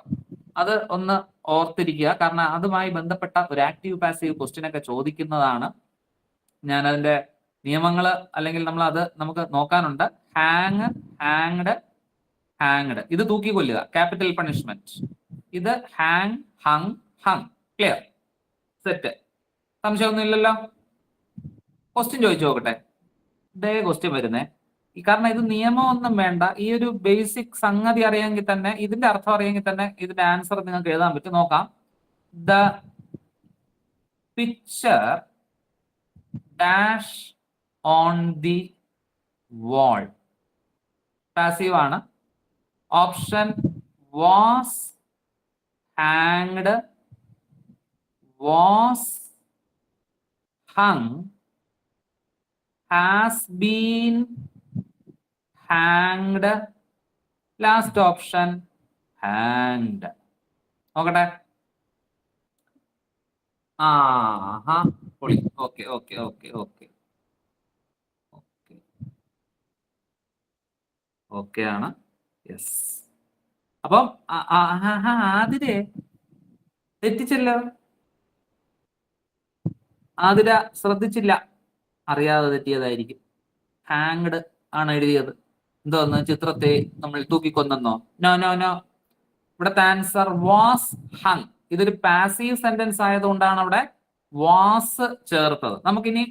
അത് ഒന്ന് ഓർത്തിരിക്കുക. കാരണം അതുമായി ബന്ധപ്പെട്ട ഒരു ആക്റ്റീവ് പാസീവ് ക്വസ്റ്റ്യൻ ഒക്കെ ചോദിക്കുന്നതാണ്. ഞാൻ അതിന്റെ നിയമങ്ങൾ അല്ലെങ്കിൽ നമുക്ക് നോക്കാനുണ്ട്. ഹാങ്, ഹാങ്ഡ്, ഹാങ്ഡ് ഇത് തൂക്കിക്കൊല്ലുക, ക്യാപിറ്റൽ പണിഷ്മെന്റ്. ഇത് hang, hung, hung. Clear? Set. സംശയമൊന്നും ഇല്ലല്ലോ? ക്വസ്റ്റ്യൻ ചോദിച്ചു നോക്കട്ടെ. ഇതേ ക്വസ്റ്റ്യൻ വരുന്നേ. കാരണം ഇത് നിയമമൊന്നും വേണ്ട, ഈ ഒരു ബേസിക് സംഗതി അറിയാമെങ്കിൽ തന്നെ, ഇതിന്റെ അർത്ഥം അറിയാമെങ്കിൽ തന്നെ ഇതിന്റെ ആൻസർ നിങ്ങൾക്ക് എഴുതാൻ പറ്റും. നോക്കാം. The picture dash on the wall. Passive ആണ്. Option was hanged, was hung, has been hanged. Last option hanged. നോക്കട്ടെ. പൊളി. Okay okay okay okay okay okay ആണ്. യെസ്. അപ്പം ആതിരെ തെറ്റിച്ചല്ലോ. ആതിര ശ്രദ്ധിച്ചില്ല, അറിയാതെ തെറ്റിയതായിരിക്കും. ഹാങ്ഡ് ആണ് എഴുതിയത്. എന്തോന്ന്, ചിത്രത്തെ നമ്മൾ തൂക്കിക്കൊന്നെന്നോ? No no no. ഇവിടുത്തെ ആൻസർ വാസ് ഹങ്. ഇതൊരു പാസീവ് സെന്റൻസ് ആയതുകൊണ്ടാണ് അവിടെ വാസ് ചേർത്തത്. നമുക്കിനി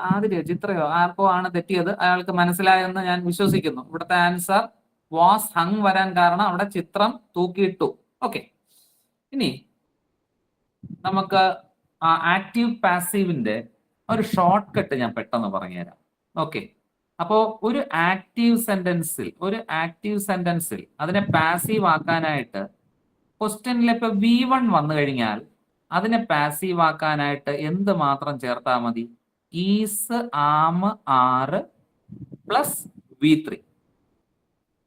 ആതിരയോ ചിത്രയോ ആർക്കോ ആണ് തെറ്റിയത്, അയാൾക്ക് മനസ്സിലായെന്ന് ഞാൻ വിശ്വസിക്കുന്നു. ഇവിടുത്തെ ആൻസർ വാസ് ഹങ് വരാൻ കാരണം അവിടെ ചിത്രം തൂക്കിയിട്ടു. ഓക്കെ, ഇനി നമുക്ക് ആക്റ്റീവ് പാസീവിന്റെ ഒരു ഷോർട്ട് കട്ട് ഞാൻ പെട്ടെന്ന് പറഞ്ഞുതരാം. ഓക്കെ, അപ്പോ ഒരു ആക്റ്റീവ് സെന്റൻസിൽ അതിനെ പാസീവ് ആക്കാനായിട്ട് ക്വസ്റ്റ്യനിൽ ഇപ്പൊ V1 വന്നു കഴിഞ്ഞാൽ അതിനെ പാസീവ് ആക്കാനായിട്ട് എന്ത് മാത്രം ചേർത്താൽ മതി? ഈസ്, ആം, ആറ് പ്ലസ് V3.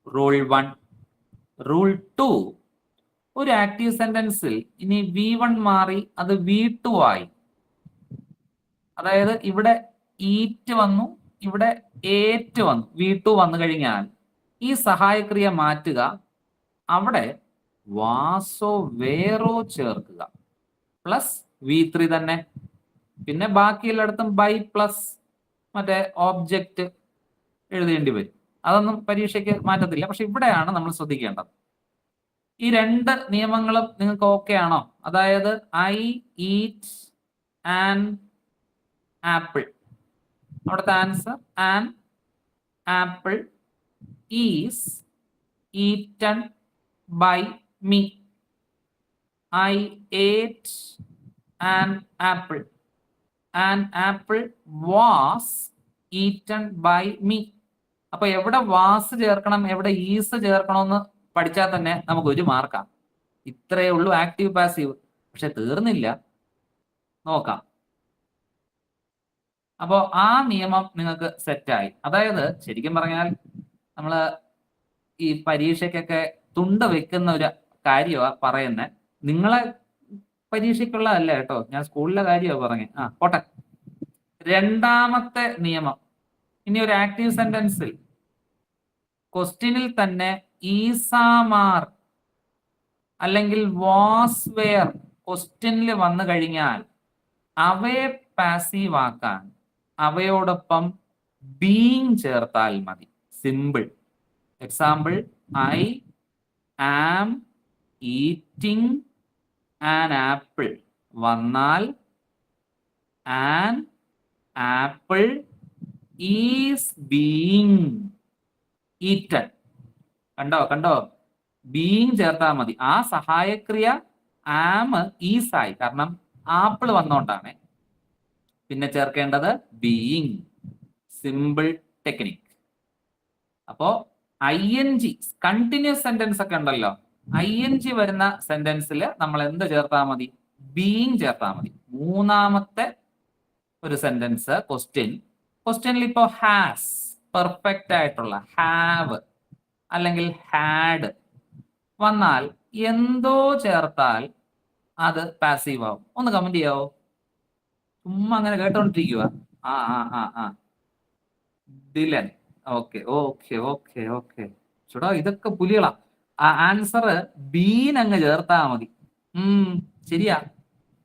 റൂൾ 1. റൂൾ 2, ഒരു ആക്റ്റീവ് സെന്റൻസിൽ ഇനി V1 മാറി അത് V2 ആയി. അതായത് ഇവിടെ ഈറ്റ് വന്നു, ഇവിടെ ഏറ്റ് വന്നു, V2 വന്നു കഴിഞ്ഞാൽ ഈ സഹായക്രിയ മാറ്റുക, അവിടെ വാസോ വേറോ ചേർക്കുക, പ്ലസ് V3 തന്നെ. പിന്നെ ബാക്കിയെല്ലായിടത്തും ബൈ പ്ലസ് മറ്റേ ഓബ്ജക്റ്റ് എഴുതേണ്ടി വരും. അതൊന്നും പരീക്ഷയ്ക്ക് മാറ്റത്തില്ല. പക്ഷെ ഇവിടെയാണ് നമ്മൾ ശ്രദ്ധിക്കേണ്ടത്. ഈ രണ്ട് നിയമങ്ങളും നിങ്ങൾക്ക് ഓക്കെ ആണോ? അതായത് ഐ ഈറ്റ് ആൻ ആപ്പിൾ. അവിടുത്തെ answer an apple is eaten by me. I ate an apple. An apple was eaten by me. അപ്പൊ എവിടെ വാസ് ചേർക്കണം, എവിടെ ഈസ് ചേർക്കണമെന്ന് പഠിച്ചാൽ തന്നെ നമുക്ക് 1 മാർക്കാം. ഇത്രയേ ഉള്ളൂ ആക്റ്റീവ് പാസീവ്. പക്ഷെ തീർന്നില്ല, നോക്കാം. അപ്പോൾ ആ നിയമം നിങ്ങൾക്ക് സെറ്റായി. അതായത് ശരിക്കും പറഞ്ഞാൽ നമ്മൾ ഈ പരീക്ഷയ്ക്കൊക്കെ തുണ്ട് വെക്കുന്ന ഒരു കാര്യമാണ് പറയുന്നത്. നിങ്ങളെ പരീക്ഷയ്ക്കുള്ളതല്ല കേട്ടോ, ഞാൻ സ്കൂളിലെ കാര്യമാണ് പറഞ്ഞത്. പോട്ടെ. രണ്ടാമത്തെ നിയമം, ഇനി ഒരു ആക്റ്റീവ് സെന്റൻസിൽ ക്വസ്റ്റ്യനിൽ തന്നെ ഈസാമാർ അല്ലെങ്കിൽ വാസ് വെയർ ക്വസ്റ്റ്യനിൽ വന്നു കഴിഞ്ഞാൽ അവയെ പാസീവ് ആക്കാൻ അവയോടൊപ്പം ബീങ് ചേർത്താൽ മതി. Simple. Example, I am eating an apple വന്നാൽ an apple is being eaten. കണ്ടോ, ബീങ് ചേർത്താൽ മതി. ആ സഹായക്രിയ ആം ഈസ് ആയി, കാരണം ആപ്പിൾ വന്നോണ്ടാണ്. പിന്നെ ചേർക്കേണ്ടത് ബീയിങ്. Simple technique. അപ്പോ ING കണ്ടിന്യൂസ് സെന്റൻസ് ഒക്കെ ഉണ്ടല്ലോ, ING വരുന്ന സെന്റൻസിൽ നമ്മൾ എന്ത് ചേർത്താൽ മതി? ബീയിങ് ചേർത്താൽ മതി. മൂന്നാമത്തെ ഒരു സെന്റൻസ് ക്വസ്റ്റ്യനിൽ ഇപ്പോ ഹാസ് പെർഫെക്റ്റ് ആയിട്ടുള്ള ഹാവ് അല്ലെങ്കിൽ ഹാഡ് വന്നാൽ എന്തോ ചേർത്താൽ അത് പാസീവ് ആവും. ഒന്ന് കമന്റ് ചെയ്യാവോ? ചുമ്മാ അങ്ങനെ കേട്ടോണ്ടിരിക്കുക. ഡിലൻ. ഓക്കെ. ചേട്ടാ ഇതൊക്കെ പുലികളാ. ആൻസർ ബീൻ അങ്ങ് ചേർത്താ മതി. ശരിയാ.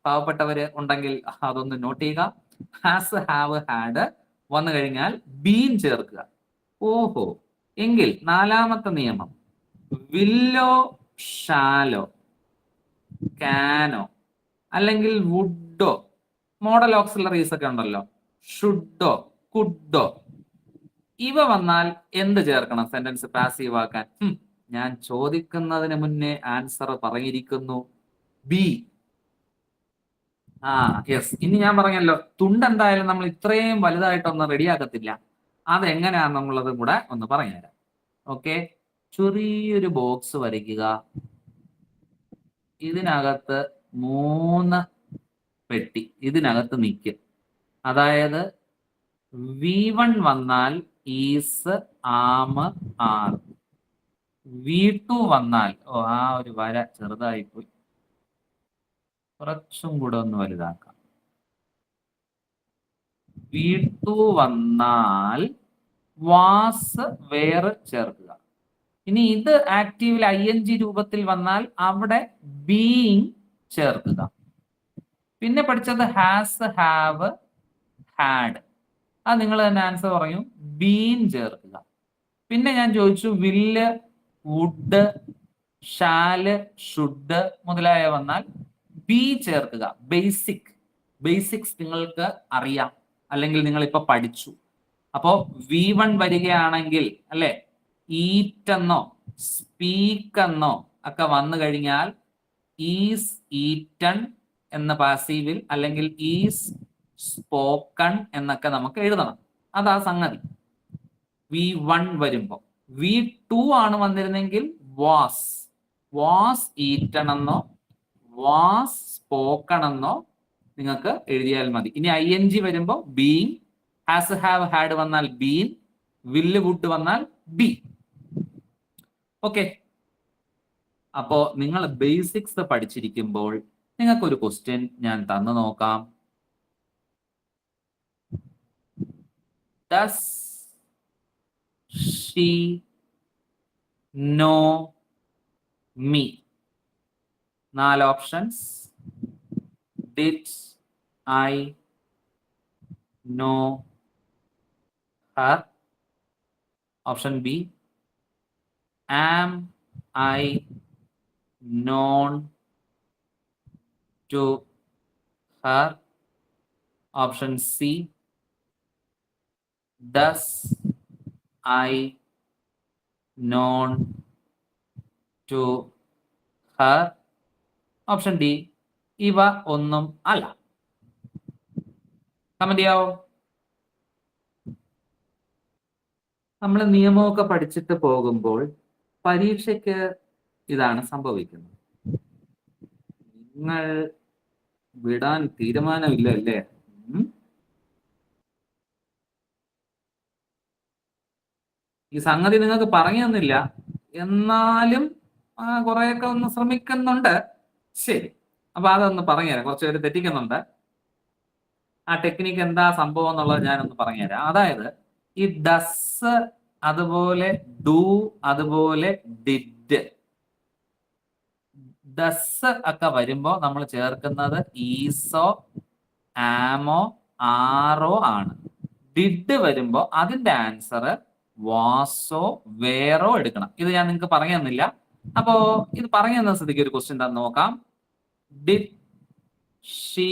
പാവപ്പെട്ടവര് ഉണ്ടെങ്കിൽ അതൊന്ന് നോട്ട് ചെയ്യുക. ഹാസ്, ഹാവ്, ഹാഡ് വന്നു കഴിഞ്ഞാൽ ബീൻ ചേർക്കുക. ഓഹോ. എങ്കിൽ നാലാമത്തെ നിയമം, വില്ലോ, ഷാലോ, കാനോ അല്ലെങ്കിൽ വുഡോ, മോഡൽ ഓക്സിലറീസ് ഒക്കെ ഉണ്ടല്ലോ, ഷുഡോ, കുഡോ, ഇവ വന്നാൽ എന്ത് ചേർക്കണം സെന്റൻസ് പാസീവ് ആക്കാൻ? ഞാൻ ചോദിക്കുന്നതിന് മുന്നേ ആൻസർ പറഞ്ഞിരിക്കുന്നു, ബി. യെസ്. ഇനി ഞാൻ പറഞ്ഞല്ലോ, തുണ്ട് എന്തായാലും നമ്മൾ ഇത്രയും വലുതായിട്ടൊന്നും റെഡിയാക്കത്തില്ല. അതെങ്ങനെയാണെന്നുള്ളതും കൂടെ ഒന്ന് പറഞ്ഞുതരാം. ഓക്കെ, ചെറിയൊരു ബോക്സ് വരയ്ക്കുക. ഇതിനകത്ത് 3 പെട്ടി ഇതിനകത്ത് നിൽക്കും. അതായത് V1 വന്നാൽ ഈസ്, ആം, ആർ. V2 വന്നാൽ, ആ ഒരു വര ചെറുതായിപ്പോയി, കുറച്ചും കൂടെ ഒന്ന് വലുതാക്കാം. V2 വന്നാൽ വാസ്, വേറെ ചേർക്കുക. ഇനി ഇത് ആക്റ്റീവിൽ ING രൂപത്തിൽ വന്നാൽ അവിടെ ബീയിങ് ചേർക്കുക. പിന്നെ പഠിച്ചത് ഹാസ്, ഹാവ്, ഹാഡ്. അത് നിങ്ങൾ തന്നെ ആൻസർ പറയും, ബീൻ ചേർക്കുക. പിന്നെ ഞാൻ ചോദിച്ചു വില്ല്, വുഡ്, ഷാല്, ഷുഡ് മുതലായ വന്നാൽ ബി ചേർക്കുക. ബേസിക്സ് നിങ്ങൾക്ക് അറിയാം, അല്ലെങ്കിൽ നിങ്ങൾ ഇപ്പൊ പഠിച്ചു. അപ്പോ V1 വരികയാണെങ്കിൽ അല്ലെ, ഈറ്റ് എന്നോ സ്പീക്ക് എന്നോ ഒക്കെ വന്നു കഴിഞ്ഞാൽ ഈസ് ഈറ്റൺ എന്ന പാസീവിൽ അല്ലെങ്കിൽ ഈസ് സ്പോക്കൺ എന്നൊക്കെ നമുക്ക് എഴുതണം. അതാ സംഗതി. V1 വരുമ്പോ V2 ആണ് വന്നിരുന്നെങ്കിൽ വാസ് ഈറ്റൺ എന്നോ വാസ് സ്പോക്കൺ എന്നോ നിങ്ങൾക്ക് എഴുതിയാൽ മതി. ഇനി ING വരുമ്പോ ബീയിങ്, ഹാസ്, ഹാവ്, ഹാഡ് വന്നാൽ ബീൻ, വില്ല്, വുഡ് വന്നാൽ ബി. ഓക്കെ. അപ്പോ നിങ്ങൾ ബേസിക്സ് പഠിച്ചിരിക്കുമ്പോൾ നിങ്ങൾക്കൊരു ക്വസ്റ്റ്യൻ ഞാൻ തന്നു നോക്കാം. Does she know me? 4 options. Did I know her? Option B. Am I known to her? Option C. Does I known to her? Option D. ഇവ ഒന്നും അല്ല. കമന്റ് ചെയ്യാവോ? നമ്മൾ നിയമമൊക്കെ പഠിച്ചിട്ട് പോകുമ്പോൾ പരീക്ഷയ്ക്ക് ഇതാണ് സംഭവിക്കുന്നത്. നിങ്ങൾ വിടാൻ തീരുമാനമില്ല അല്ലേ? ഈ സംഗതി നിങ്ങൾക്ക് പറഞ്ഞു തന്നില്ല, എന്നാലും കുറെയൊക്കെ ഒന്ന് ശ്രമിക്കുന്നുണ്ട്. ശരി, അപ്പൊ അതൊന്ന് പറഞ്ഞുതരാം. കുറച്ച് പേര് തെറ്റിക്കുന്നുണ്ട്. ആ ടെക്നിക്ക് എന്താ സംഭവം എന്നുള്ളത് ഞാനൊന്ന് പറഞ്ഞുതരാം. അതായത് ഈ ഡസ്, അതുപോലെ ഡു, അതുപോലെ ഡിഡ്, ഡസ് ഒക്കെ വരുമ്പോ നമ്മൾ ചേർക്കുന്നത് ഈസോ, ആമോ, ആറോ ആണ്. ഡിഡ് വരുമ്പോ അതിന്റെ ആൻസർ വാസോ, വേറോ എടുക്കണം. ഇത് ഞാൻ നിങ്ങൾക്ക് പറഞ്ഞു തന്നില്ല. അപ്പോ ഇത് പറഞ്ഞു തന്ന സ്ഥിതിക്ക് ഒരു ക്വസ്റ്റ്യൻ എന്താന്ന് നോക്കാം. Did she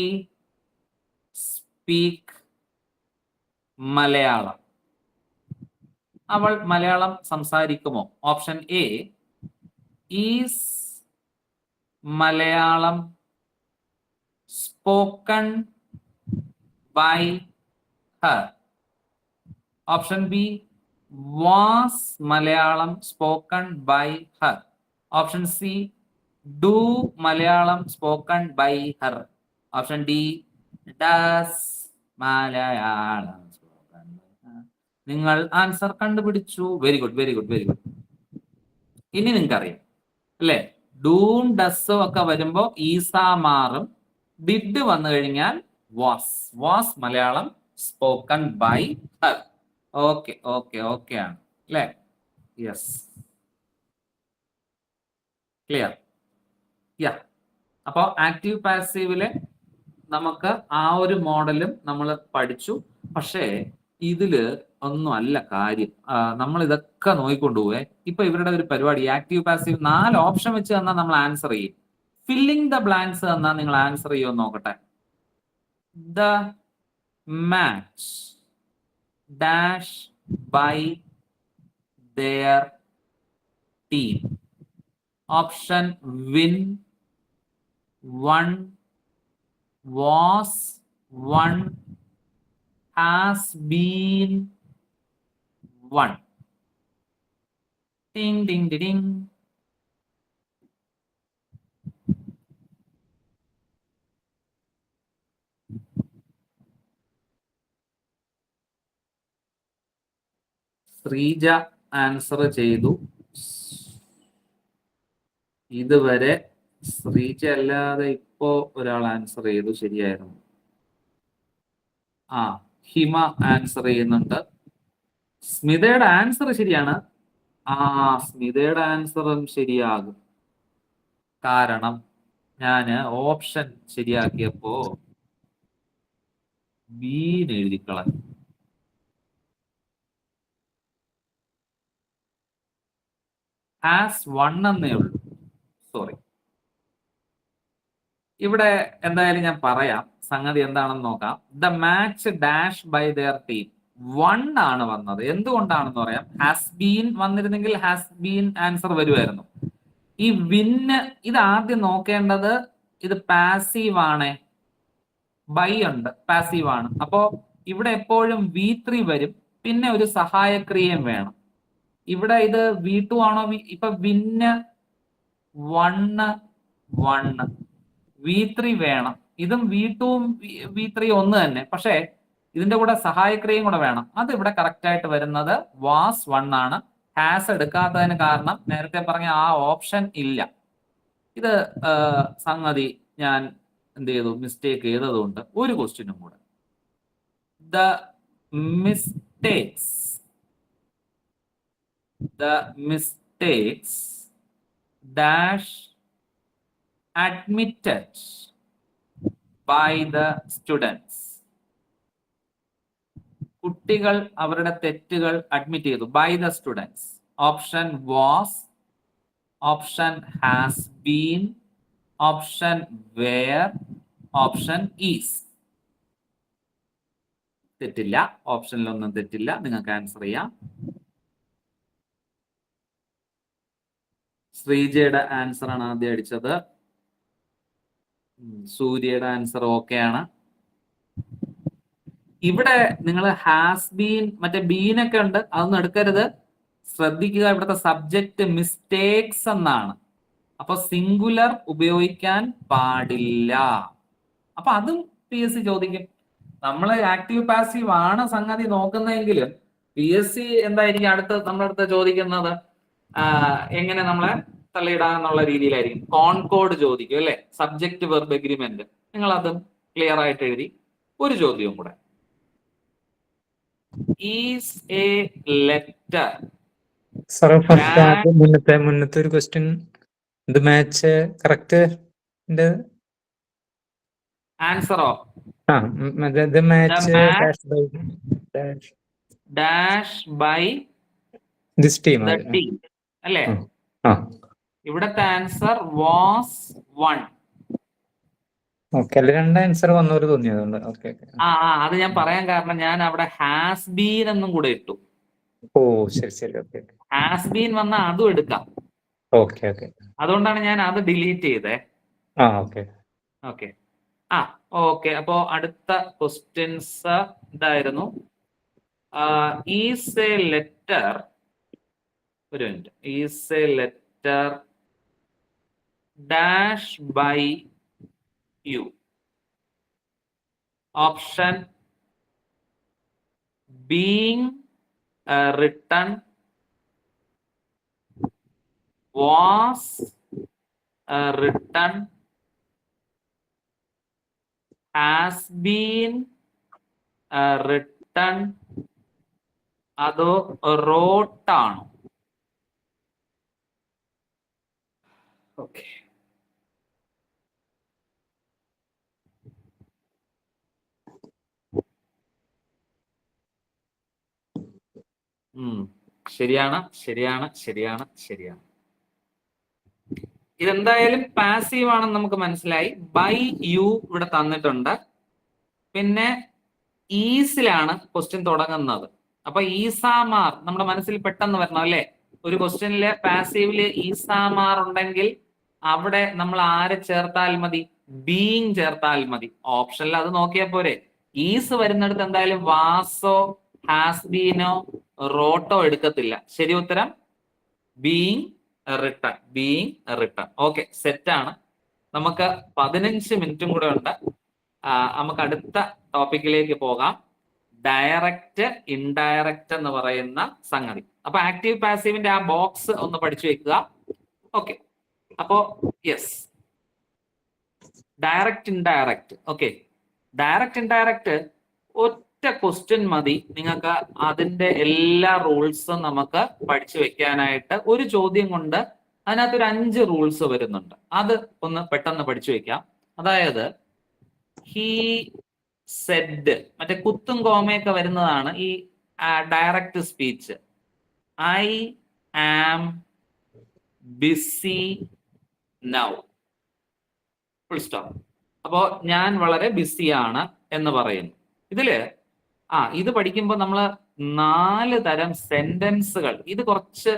speak Malayalam? അവൾ മലയാളം സംസാരിക്കുമോ? Option A, is Malayalam spoken by her? Option B, was Malayalam spoken by her? Option C, do Malayalam spoken by her? Option D, does Malayalam spoken by her? നിങ്ങൾ ആൻസർ കണ്ടുപിടിച്ചു. Very good, very good, very good. ഇനി നിങ്ങൾക്ക് അറിയാം അല്ലേ, ഡൂം ഡസ്സും ഒക്കെ വരുമ്പോ ഈസ മാറും. ഡിഡ് വന്നു കഴിഞ്ഞാൽ was, was Malayalam spoken by her. Okay okay okay ആണ് അല്ലേ? Yes, clear? യാ. അപ്പോ ആക്റ്റീവ് പാസീവിലെ നമുക്ക് ആ ഒരു മോഡലും നമ്മൾ പഠിച്ചു. പക്ഷേ ഇതില് ഒന്നും അല്ല കാര്യം. നമ്മൾ ഇതൊക്കെ നോക്കിക്കൊണ്ടുപോവേ. ഇപ്പൊ ഇവരുടെ ഒരു പരിപാടി, ആക്റ്റീവ് പാസീവ് 4 ഓപ്ഷൻ വെച്ച് തന്നാൽ നമ്മൾ ആൻസർ ചെയ്യും. ഫില്ലിംഗ് ദ ബ്ലാങ്ക്സ് തന്നാൽ നിങ്ങൾ ആൻസർ ചെയ്യുമെന്ന് നോക്കട്ടെ. The match dash by their team. Option win, one, was, one, has been, one. Ding ding ding ding. Sreeja answer ചെയ്തു. ഇതുവരെ ശ്രീജ അല്ലാതെ ഇപ്പോ ഒരാൾ ആൻസർ ചെയ്തു, ശരിയായിരുന്നു. ഹിമ ആൻസർ ചെയ്യുന്നുണ്ട്. സ്മിതയുടെ ആൻസർ ശരിയാണ്. സ്മിതയുടെ ആൻസറും ശരിയാകും. കാരണം ഞാന് ഓപ്ഷൻ ശരിയാക്കിയപ്പോ ബീൻ എഴുതിക്കളഞ്ഞു. ഹാസ് വൺ എന്നേ ഉള്ളൂ. സോറി. ഇവിടെ എന്തായാലും ഞാൻ പറയാം സംഗതി എന്താണെന്ന് നോക്കാം. The match dash by their team, 1 ആണ് വന്നത്. എന്തുകൊണ്ടാണെന്ന് പറയാം. ഹാസ് ബീൻ വന്നിരുന്നെങ്കിൽ ഹാസ് ബീൻ ആൻസർ വരുമായിരുന്നു. ഈ വിന്ന് ഇത് ആദ്യം നോക്കേണ്ടത്, ഇത് പാസീവ് ആണ്. ബൈ ഉണ്ട്, പാസീവ് ആണ്. അപ്പോ ഇവിടെ എപ്പോഴും V3 വരും, പിന്നെ ഒരു സഹായക്രിയയും വേണം. ഇവിടെ ഇത് V2 ആണോ? ഇപ്പൊ വിന്ന് 1 1 V3 വേണം. ഇതും V2ഉം V3 ഒന്ന് തന്നെ, പക്ഷേ ഇതിന്റെ കൂടെ സഹായക്രിയയും കൂടെ വേണം. അത് ഇവിടെ കറക്റ്റ് ആയിട്ട് വരുന്നത് വാസ് 1 ആണ്. ഹാസ് എടുക്കാത്തതിന് കാരണം നേരത്തെ പറഞ്ഞ ആ ഓപ്ഷൻ ഇല്ല. ഇത് സംഗതി ഞാൻ എന്ത് ചെയ്തു, മിസ്റ്റേക്ക് ചെയ്തതുകൊണ്ട് ഒരു ക്വസ്റ്റ്യനും കൂടെ. The mistakes dash admitted by the students. കുട്ടികൾ അവരുടെ തെറ്റുകൾ അഡ്മിറ്റ് ചെയ്തു. By the students. Option was, option has been, option were, option is. തെറ്റില്ല, ഓപ്ഷനിലൊന്നും തെറ്റില്ല. നിങ്ങൾക്ക് ആൻസർ ചെയ്യാം. ശ്രീജയുടെ ആൻസർ ആണ് ആദ്യം അടിച്ചത്. സൂര്യയുടെ ആൻസർ ഓക്കെ ആണ്. ഇവിടെ നിങ്ങൾ ഹാസ് ബീൻ, മറ്റേ ബീനൊക്കെ ഉണ്ട്, അതൊന്നും എടുക്കരുത്. ശ്രദ്ധിക്കുക, ഇവിടുത്തെ സബ്ജക്റ്റ് മിസ്റ്റേക്സ് എന്നാണ്. അപ്പൊ സിംഗുലർ ഉപയോഗിക്കാൻ പാടില്ല. അപ്പൊ അതും PSC ചോദിക്കും. നമ്മൾ ആക്റ്റീവ് പാസീവ് ആണ് സംഗതി നോക്കുന്നതെങ്കിലും PSC എന്തായിരിക്കും നമ്മളടുത്ത് ചോദിക്കുന്നത്, എങ്ങനെ നമ്മളെ തള്ളിയിടാന്നുള്ള രീതിയിലായിരിക്കും. കോൺകോഡ് ചോദിക്കും അല്ലെ, സബ്ജക്ട് വെർബ് എഗ്രിമെന്റ്. നിങ്ങൾ അതും ക്ലിയർ ആയിട്ട് എഴുതി. ഒരു ചോദ്യവും കൂടെ. ഈസ് എ ലെറ്റർ സാറേ ഫസ്റ്റ് ആദ്യം മുന്നത്തെ ഒരു ക്വസ്റ്റ്യൻ ഇത് മാച്ച് കറക്റ്റ് ആൻസറോ? Match dash by this team the team അല്ലേ? ആ ഇവിടത്തെ ആൻസർ വാസ് 1. ഓക്കെ, അല്ല രണ്ട് ആൻസർ വന്നവര് തോന്നിയതുകൊണ്ട്. ഓക്കെ അത് ഞാൻ പറയാൻ കാരണം ഞാൻ അവിടെ ഹാസ് ബീൻ എന്നും കൂടെ ഇട്ടു. ഓ ശരി ഓക്കെ. ഹാസ് ബീൻ വന്ന അതും എടുക്കാം. ഓക്കെ അതുകൊണ്ടാണ് ഞാൻ അത് ഡിലീറ്റ് ചെയ്തേ. Okay okay. അപ്പോ അടുത്ത ക്വസ്റ്റ്യൻസ് ഇതായിരുന്നു. ഈസ് എ ലെറ്റർ, ഒരു minute, is a letter dash by you. Option being written, was written, has been written, അതോ wrote ആണോ? ഓക്കെ. ശരിയാണ്. ഇതെന്തായാലും പാസീവ് ആണെന്ന് നമുക്ക് മനസ്സിലായി. ബൈ യു ഇവിടെ തന്നിട്ടുണ്ട്. പിന്നെ ഈസിലാണ് ക്വസ്റ്റ്യൻ തുടങ്ങുന്നത്. അപ്പൊ ഈസാമാർ നമ്മുടെ മനസ്സിൽ പെട്ടെന്ന് വരണം അല്ലെ? ഒരു ക്വസ്റ്റ്യനില് പാസീവില് ഈസാമാർ ഉണ്ടെങ്കിൽ അവിടെ നമ്മൾ ആരെ ചേർത്താൽ മതി? ബീങ് ചേർത്താൽ മതി. ഓപ്ഷനിൽ അത് നോക്കിയാൽ പോരെ. ഈസ് വരുന്നിടത്ത് എന്തായാലും വാസോ ഹാസ് ബീനോ റോട്ടോ എടുക്കത്തില്ല. ശരി ഉത്തരം ബീങ് റിട്ടൺ. ഓക്കെ, സെറ്റാണ്. നമുക്ക് 15 മിനിറ്റും കൂടെ ഉണ്ട്. നമുക്ക് അടുത്ത ടോപ്പിക്കിലേക്ക് പോകാം. ഡയറക്റ്റ് ഇൻഡയറക്റ്റ് എന്ന് പറയുന്ന സംഗതി. അപ്പൊ ആക്റ്റീവ് പാസീവിന്റെ ആ ബോക്സ് ഒന്ന് പഠിച്ചു വെക്കുക. ഓക്കെ, അപ്പോ yes, direct indirect. Okay, direct indirect ഒറ്റ ക്വസ്റ്റ്യൻ മതി നിങ്ങൾക്ക് അതിന്റെ എല്ലാ റൂൾസും നമുക്ക് പഠിച്ചു വെക്കാനായിട്ട്. ഒരു ചോദ്യം കൊണ്ട് അതിനകത്ത് ഒരു 5 റൂൾസ് വരുന്നുണ്ട്. അത് ഒന്ന് പെട്ടെന്ന് പഠിച്ചു വെക്കാം. അതായത് ഹീ സെഡ്, മറ്റേ കുത്തും കോമയൊക്കെ വരുന്നതാണ് ഈ direct speech. I am busy now, full stop. അപ്പോ ഞാൻ വളരെ ബിസിയാണ് എന്ന് പറയുന്നു. ഇതില് ഇത് പഠിക്കുമ്പോൾ നമ്മൾ 4 തരം സെന്റൻസുകൾ, ഇത് കുറച്ച്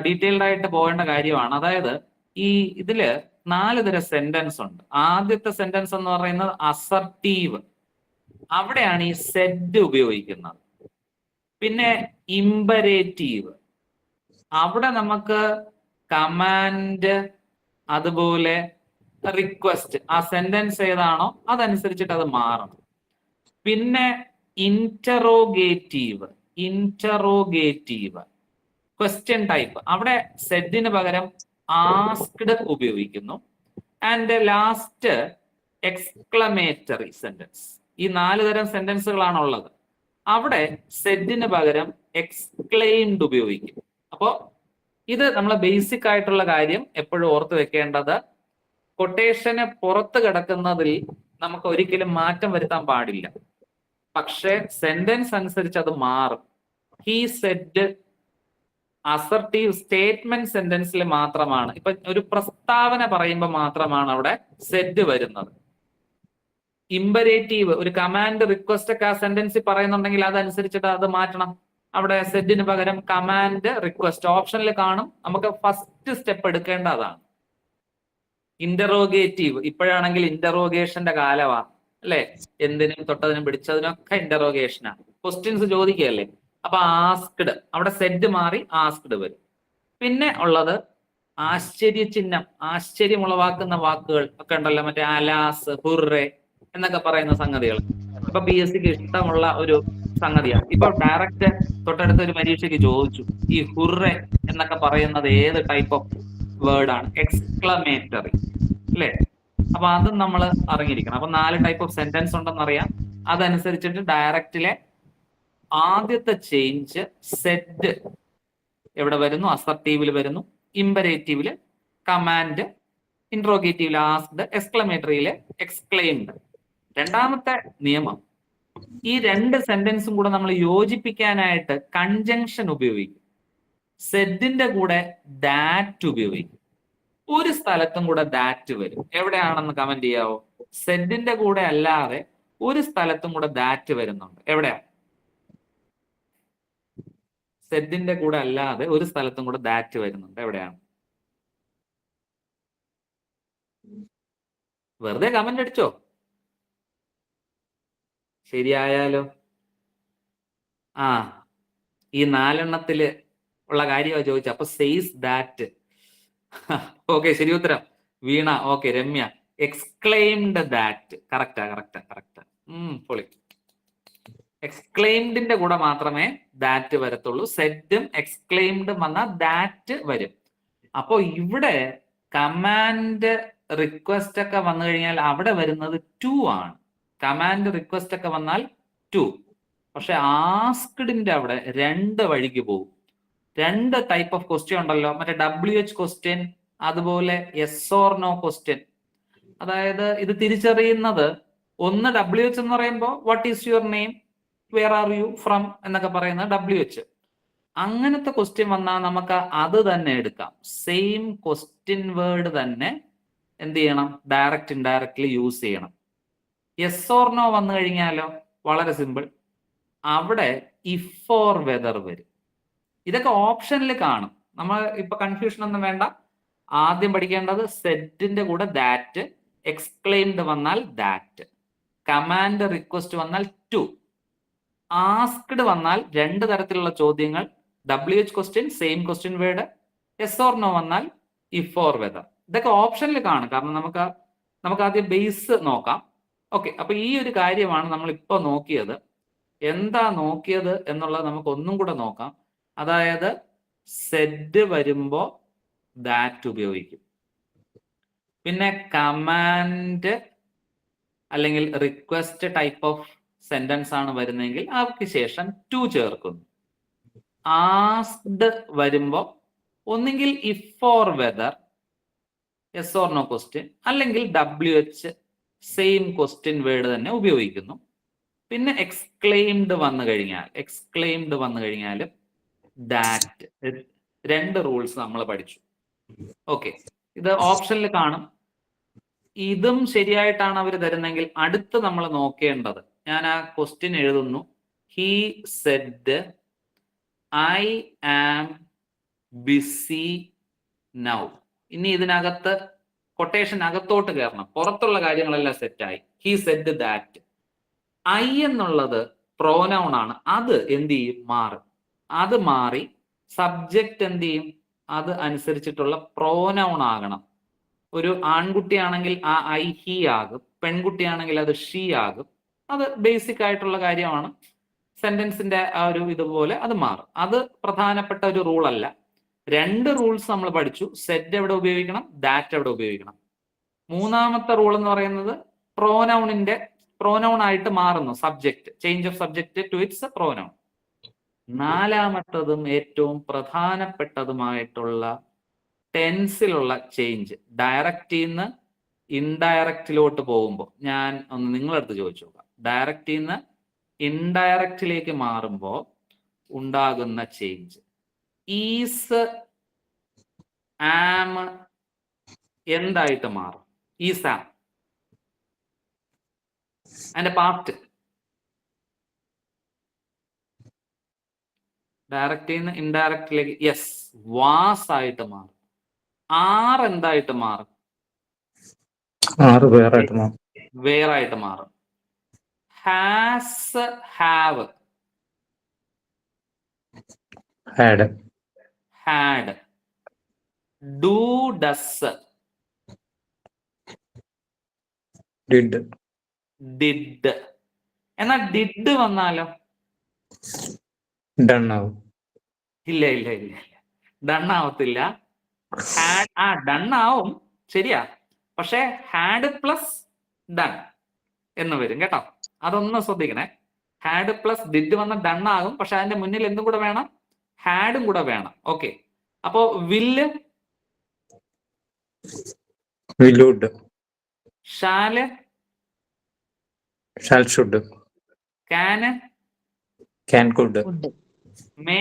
ഡീറ്റെയിൽഡ് ആയിട്ട് പോകേണ്ട കാര്യമാണ്. അതായത് ഇതില് 4 തരം സെന്റൻസ് ഉണ്ട്. ആദ്യത്തെ സെന്റൻസ് എന്ന് പറയുന്നത് അസർട്ടീവ്, അവിടെയാണ് ഈ സെഡ് ഉപയോഗിക്കുന്നത്. പിന്നെ ഇമ്പരേറ്റീവ്, അവിടെ നമുക്ക് കമാൻഡ് അതുപോലെ റിക്വസ്റ്റ്, ആ സെന്റൻസ് ഏതാണോ അതനുസരിച്ചിട്ട് അത് മാറണം. പിന്നെ ഇന്ററോഗേറ്റീവ് ക്വസ്റ്റ്യൻ ടൈപ്പ്, അവിടെ സെഡിന് പകരം ആസ്ക്ഡ് ഉപയോഗിക്കുന്നു. And last exclamatory sentence. ഈ 4 തരം സെന്റൻസുകളാണ് ഉള്ളത്. അവിടെ സെഡിന് പകരം എക്സ്ക്ലെയിംഡ് ഉപയോഗിക്കും. അപ്പോ ഇത് നമ്മളെ ബേസിക് ആയിട്ടുള്ള കാര്യം എപ്പോഴും ഓർത്ത് വെക്കേണ്ടത്. കൊട്ടേഷന് പുറത്ത് കിടക്കുന്നതിൽ നമുക്ക് ഒരിക്കലും മാറ്റം വരുത്താൻ പാടില്ല. പക്ഷെ സെന്റൻസ് അനുസരിച്ച് അത് മാറും. ഹീ സെഡ് അസർട്ടീവ് സ്റ്റേറ്റ്മെന്റ് സെന്റൻസിൽ മാത്രമാണ്, ഇപ്പൊ ഒരു പ്രസ്താവന പറയുമ്പോൾ മാത്രമാണ് അവിടെ സെഡ് വരുന്നത്. ഇമ്പരേറ്റീവ്, ഒരു കമാൻഡ് റിക്വസ്റ്റ് ഒക്കെ ആ സെന്റൻസിൽ പറയുന്നുണ്ടെങ്കിൽ അതനുസരിച്ചിട്ട് അത് മാറ്റണം. അവിടെ സെഡിന് പകരം കമാൻഡ് റിക്വസ്റ്റ് ഓപ്ഷനിൽ കാണും. നമുക്ക് ഫസ്റ്റ് സ്റ്റെപ്പ് എടുക്കേണ്ട അതാണ്. ഇന്ററോഗേറ്റീവ്, ഇപ്പോഴാണെങ്കിൽ ഇന്ററോഗേഷന്റെ കാലമാണ് അല്ലെ? എന്തിനും തൊട്ടതിനും പിടിച്ചതിനൊക്കെ ഇന്ററോഗേഷനാ, ക്വസ്റ്റ്യൻസ് ചോദിക്കുകയല്ലേ. അപ്പൊ ആസ്ക്ഡ്, അവിടെ സെഡ് മാറി ആസ്ക്ഡ് വരും. പിന്നെ ഉള്ളത് ആശ്ചര്യചിഹ്നം, ആശ്ചര്യമുളവാക്കുന്ന വാക്കുകൾ ഒക്കെ ഉണ്ടല്ലോ, മറ്റേ അലാസ്, ഹുർറെ എന്നൊക്കെ പറയുന്ന സംഗതികൾ. ഇപ്പൊ PSCക്ക് ഇഷ്ടമുള്ള ഒരു സംഗതിയാണ്. ഇപ്പൊ ഡയറക്റ്റ് തൊട്ടടുത്ത ഒരു പരീക്ഷയ്ക്ക് ചോദിച്ചു, ഈ ഹുർറെ എന്നൊക്കെ പറയുന്നത് ഏത് ടൈപ്പ് ഓഫ് വേർഡാണ് എക്സ്ക്ലമേറ്ററി, അല്ലേ? അപ്പൊ അതും നമ്മൾ അറിഞ്ഞിരിക്കണം. അപ്പൊ 4 ടൈപ്പ് ഓഫ് സെന്റൻസ് ഉണ്ടെന്ന് അറിയാം. അതനുസരിച്ചിട്ട് ഡയറക്റ്റിലെ ആദ്യത്തെ ചേഞ്ച് സെഡ് എവിടെ വരുന്നു? അസർട്ടീവിൽ വരുന്നു, ഇമ്പരേറ്റീവില് കമാൻഡ്, ഇൻട്രോഗേറ്റീവിൽ ആസ്ക്ഡ്, എക്സ്ക്ലമേറ്ററിയില് എക്സ്ക്ലെയിംഡ്. രണ്ടാമത്തെ നിയമം, ഈ 2 സെന്റൻസും കൂടെ നമ്മൾ യോജിപ്പിക്കാനായിട്ട് കൺജങ്ഷൻ ഉപയോഗിക്കും. സെഡിന്റെ കൂടെ ദാറ്റ് ഉപയോഗിക്കും. ഒരു സ്ഥലത്തും കൂടെ ദാറ്റ് വരും. എവിടെയാണെന്ന് കമന്റ് ചെയ്യാവോ? സെഡിന്റെ കൂടെ അല്ലാതെ ഒരു സ്ഥലത്തും കൂടെ ദാറ്റ് വരുന്നുണ്ട്. എവിടെയാ? സെഡിന്റെ കൂടെ അല്ലാതെ ഒരു സ്ഥലത്തും കൂടെ ദാറ്റ് വരുന്നുണ്ട്. എവിടെയാണ്? വെറുതെ കമന്റ് അടിച്ചോ, ശരിയായാലോ? ആ, ഈ 4 ഉള്ള കാര്യമാണ് ചോദിച്ചത്. അപ്പൊ സെയ്സ് ദാറ്റ്. ഓക്കെ, ശരി ഉത്തരം Veena. Okay, Ramya exclaimed that. കറക്റ്റാ. പൊളി. എക്സ്ക്ലെയിംഡിന്റെ കൂടെ മാത്രമേ ദാറ്റ് വരത്തുള്ളൂ. സെഡും എക്സ്ക്ലെയിംഡും വന്നാൽ ദാറ്റ് വരും. അപ്പോ ഇവിടെ കമാൻഡ് റിക്വസ്റ്റ് ഒക്കെ വന്നു കഴിഞ്ഞാൽ അവിടെ വരുന്നത് 2 ആണ്. കമാൻഡ് റിക്വസ്റ്റ് ഒക്കെ വന്നാൽ 2. പക്ഷെ ആസ്ക്ഡിന്റെ അവിടെ 2 വഴിക്ക് പോകും. 2 ടൈപ്പ് ഓഫ് ക്വസ്റ്റ്യൻ ഉണ്ടല്ലോ, മറ്റേ WH ക്വസ്റ്റ്യൻ, അതുപോലെ യെസ് ഓർ നോ ക്വസ്റ്റ്യൻ. അതായത് ഇത് തിരിച്ചറിയുന്നത്, ഒന്ന് WH എന്ന് പറയുമ്പോൾ what is your name, where are you from എന്നൊക്കെ പറയുന്നത് WH. അങ്ങനത്തെ ക്വസ്റ്റ്യൻ വന്നാൽ നമുക്ക് അത് തന്നെ എടുക്കാം. സെയിം ക്വസ്റ്റ്യൻ വേർഡ് തന്നെ എന്ത് ചെയ്യണം? ഡയറക്റ്റ് ഇൻഡയറക്ട്ലി യൂസ് ചെയ്യണം. യെസ് ഓർ നോ വന്നു കഴിഞ്ഞാലോ വളരെ സിമ്പിൾ, അവിടെ ഇഫ് ഓർ വെദർ വരും. ഇതൊക്കെ ഓപ്ഷനിൽ കാണും. നമ്മൾ ഇപ്പൊ കൺഫ്യൂഷൻ ഒന്നും വേണ്ട. ആദ്യം പഠിക്കേണ്ടത് സെറ്റിന്റെ കൂടെ ദാറ്റ്, എക്സ്ക്ലെയിംഡ് വന്നാൽ ദാറ്റ്, കമാൻഡ് റിക്വസ്റ്റ് വന്നാൽ 2, ആസ്ക്ഡ് വന്നാൽ 2 തരത്തിലുള്ള ചോദ്യങ്ങൾ, WH question, same question word, yes or no വന്നാൽ ഇഫ് ഓർ വെദർ. ഇതൊക്കെ ഓപ്ഷനിൽ കാണും. കാരണം നമുക്ക് ആദ്യം ബേസ് നോക്കാം. ഓക്കെ, അപ്പൊ ഈ ഒരു കാര്യമാണ് നമ്മൾ ഇപ്പൊ നോക്കിയത്. എന്താ നോക്കിയത് എന്നുള്ളത് നമുക്ക് ഒന്നും കൂടെ നോക്കാം. അതായത് സെഡ് വരുമ്പോ ദാറ്റ് ഉപയോഗിക്കും, പിന്നെ കമാൻഡ് അല്ലെങ്കിൽ റിക്വസ്റ്റ് ടൈപ്പ് ഓഫ് സെന്റൻസ് ആണ് വരുന്നതെങ്കിൽ അവർക്ക് ശേഷം 2 ചേർക്കുന്നു. ആസ്ക്ഡ് വരുമ്പോ ഒന്നുകിൽ if or whether, yes or no question, അല്ലെങ്കിൽ WH സെയിം ക്വസ്റ്റ്യൻ വേർഡ് തന്നെ ഉപയോഗിക്കുന്നു. പിന്നെ എക്സ്ക്ലെയിംഡ് വന്നു കഴിഞ്ഞാൽ ദാറ്റ്. 2 റൂൾസ് നമ്മൾ പഠിച്ചു. ഓക്കെ, ഇത് ഓപ്ഷനിൽ കാണും. ഇതും ശരിയായിട്ടാണ് അവർ തരുന്നെങ്കിൽ അടുത്ത് നമ്മൾ നോക്കേണ്ടത്, ഞാൻ ആ ക്വസ്റ്റ്യൻ എഴുതുന്നു. He said I am busy now. ഇനി ഇതിനകത്ത് കൊട്ടേഷൻ അകത്തോട്ട് കയറണം. പുറത്തുള്ള കാര്യങ്ങളെല്ലാം സെറ്റായി. He said that. ഐ എന്നുള്ളത് പ്രോനൗൺ ആണ്. അത് എന്ത് ചെയ്യും? മാറും. അത് മാറി സബ്ജക്റ്റ് എന്ത് ചെയ്യും? അത് അനുസരിച്ചിട്ടുള്ള പ്രോനൗൺ ആകണം. ഒരു ആൺകുട്ടിയാണെങ്കിൽ ആ ഐ ഹി ആകും, പെൺകുട്ടിയാണെങ്കിൽ അത് ഷീ ആകും. അത് ബേസിക് ആയിട്ടുള്ള കാര്യമാണ്. സെന്റൻസിന്റെ ആ ഒരു ഇതുപോലെ അത് മാറും. അത് പ്രധാനപ്പെട്ട ഒരു റൂൾ അല്ല. 2 റൂൾസ് നമ്മൾ പഠിച്ചു. സെഡ് എവിടെ ഉപയോഗിക്കണം, ദാറ്റ് എവിടെ ഉപയോഗിക്കണം. മൂന്നാമത്തെ റൂൾ എന്ന് പറയുന്നത് പ്രോനൗൺ ആയിട്ട് മാറുന്നു subject, change of subject to its pronoun. 4മത്തതും ഏറ്റവും പ്രധാനപ്പെട്ടതുമായിട്ടുള്ള ടെൻസിലുള്ള ചേഞ്ച്, ഡയറക്റ്റിൽ നിന്ന് ഇൻഡയറക്റ്റിലോട്ട് പോകുമ്പോൾ, ഞാൻ ഒന്ന് നിങ്ങളടുത്ത് ചോദിച്ചു നോക്കാം. ഡയറക്റ്റിൽ നിന്ന് ഇൻഡയറക്റ്റിലേക്ക് മാറുമ്പോൾ ഉണ്ടാകുന്ന ചേഞ്ച്. ഈസ്, ആം എന്തായിട്ട് മാറും? ഈസ് ആം, അതിന്റെ പാർട്ട്. ഡയറക്റ്റിൽ നിന്ന് ഇൻഡയറക്റ്റിലേക്ക് യെസ്, വാസ് ആയിട്ട് മാറും. ആർ എന്തായിട്ട് മാറും? വേറായിട്ട് മാറും. Has, have, had. Do, does, did. എന്നാൽ ഡിഡ് വന്നാലോ? ഡൺ ആവും. ഇല്ല, ഡൺ ആവത്തില്ല. ഡൺ ആവും, ശരിയാ. പക്ഷെ ഹാഡ് പ്ലസ് ഡൺ എന്ന് വരും കേട്ടോ. അതൊന്ന് ശ്രദ്ധിക്കണേ. ഹാഡ് പ്ലസ് ഡിഡ് വന്ന ഡൺ ആകും, പക്ഷെ അതിന്റെ മുന്നിൽ എന്തും കൂടെ വേണം, ഹാഡും കൂടെ വേണം. ഓക്കെ, അപ്പോ will, will would, shall, shall should, can, can could, Would. May,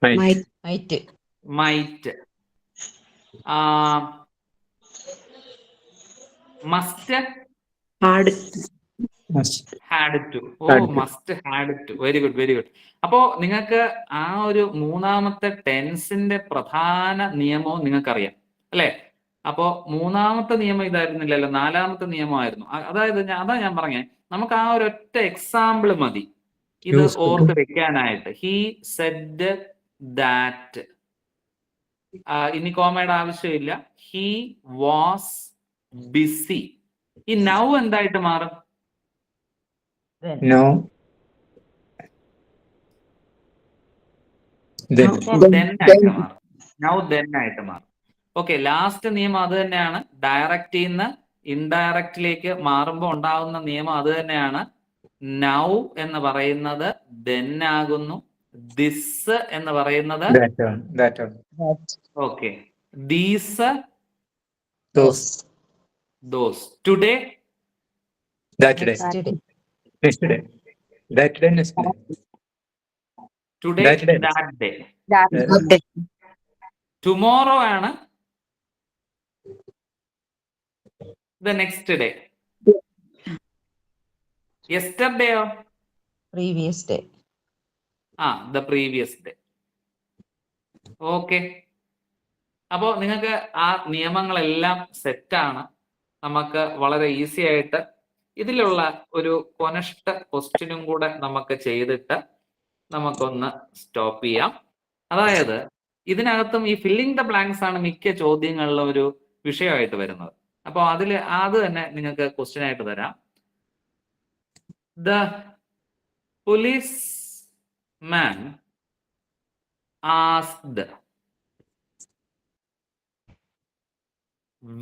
might, Might. Might, must, Hard. Had to. Oh, Had to. Must had to. Very good, very good. അപ്പോ നിങ്ങൾക്ക് ആ ഒരു മൂന്നാമത്തെ ടെൻസിന്റെ പ്രധാന നിയമവും നിങ്ങൾക്കറിയാം അല്ലെ? അപ്പോ മൂന്നാമത്തെ നിയമം ഇതായിരുന്നില്ലല്ലോ, നാലാമത്തെ നിയമമായിരുന്നു. അതായത് അതാ ഞാൻ പറഞ്ഞേ, നമുക്ക് ആ ഒരൊറ്റ എക്സാമ്പിൾ മതി ഇത് Used to. ഓർത്ത് വെക്കാനായിട്ട്. He said that. ഇനി കോമയുടെ ആവശ്യമില്ല. He was busy. ഈ നൗ എന്തായിട്ട് മാറും? Then. നോ, then, then ആയിട്ട് മാറും. നൗ then ആയിട്ട് മാറും. ഓക്കെ, ലാസ്റ്റ് നിയമം അത് തന്നെയാണ്. ഡയറക്റ്റിൽ നിന്ന് ഇൻഡയറക്റ്റിലേക്ക് മാറുമ്പോൾ ഉണ്ടാകുന്ന നിയമം അത് തന്നെയാണ്. നൗ എന്ന് പറയുന്നത് then ആകുന്നു. ദിസ് എന്ന് പറയുന്നത് that one, okay, these, those, those, today, that day, Yesterday. next day, that day, next day, today, That day. That day. That- tomorrow ആണ് ദ നെക്സ്റ്റ് ഡേ. യെസ്റ്റർഡേയോ? Previous day. The previous day. Okay, അപ്പോ നിങ്ങൾക്ക് ആ നിയമങ്ങളെല്ലാം സെറ്റാണ്. നമുക്ക് വളരെ ഈസി ആയിട്ട് ഇതിലുള്ള ഒരു കൊനഷ്ട ക്വസ്റ്റ്യനും കൂടെ നമുക്ക് ചെയ്തിട്ട് നമുക്കൊന്ന് സ്റ്റോപ്പ് ചെയ്യാം. അതായത് ഇതിനകത്തും ഈ ഫില്ലിംഗ് ദ ബ്ലാങ്ക്സ് ആണ് മിക്ക ചോദ്യങ്ങളിലും ഒരു വിഷയമായിട്ട് വരുന്നത്. അപ്പോൾ അതിൽ അത് തന്നെ നിങ്ങൾക്ക് ക്വസ്റ്റ്യൻ ആയിട്ട് തരാം. The policeman asked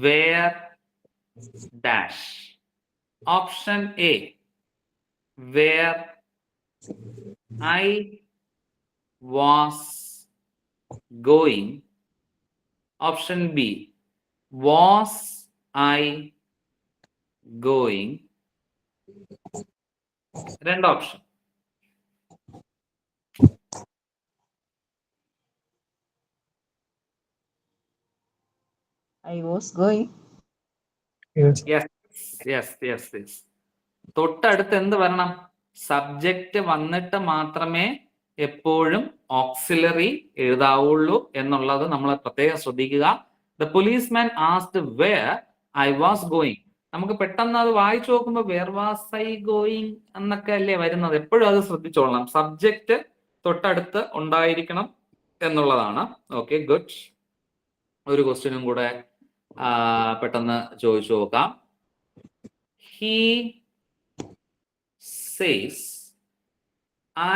where dash. Option A, where I was going. Option B, was I going. രണ്ട് option. I was going. yes, yes. തൊട്ടടുത്ത് എന്ത് വരണം? സബ്ജക്റ്റ് വന്നിട്ട് മാത്രമേ എപ്പോഴും ഓക്സിലറി എഴുതാവുള്ളൂ എന്നുള്ളത് നമ്മൾ പ്രത്യേകം ശ്രദ്ധിക്കുക. The policeman asked where I was going. നമുക്ക് പെട്ടെന്ന് അത് വായിച്ചു നോക്കുമ്പോൾ വേർ വാസ് ഐ ഗോയിങ് എന്നൊക്കെ അല്ലേ വരുന്നത്. എപ്പോഴും അത് ശ്രദ്ധിച്ചോളണം, സബ്ജക്റ്റ് തൊട്ടടുത്ത് ഉണ്ടായിരിക്കണം എന്നുള്ളതാണ്. Okay, good. ഒരു ക്വസ്റ്റ്യനും കൂടെ പെട്ടെന്ന് ചോദിച്ചു നോക്കാം. He says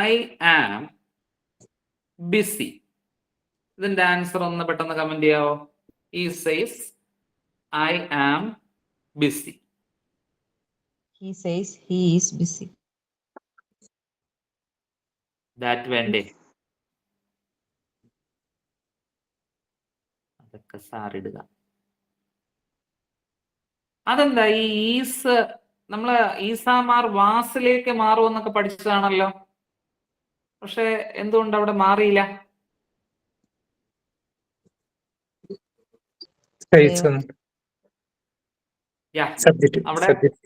I am busy. ഇതിന്റെ ആൻസർ ഒന്ന് പെട്ടെന്ന് comment ചെയ്യാവോ? He says I am busy. He says he is busy. That വേണ്ടേ? അതൊക്കെ സാറിടുക. അതെന്താ ഈ ഈസ് നമ്മള് ഈസാമാർ വാസിലേക്ക് മാറുമെന്നൊക്കെ പഠിച്ചതാണല്ലോ, പക്ഷെ എന്തുകൊണ്ട് അവിടെ മാറിയില്ല? Says, subject, അവിടെ subject.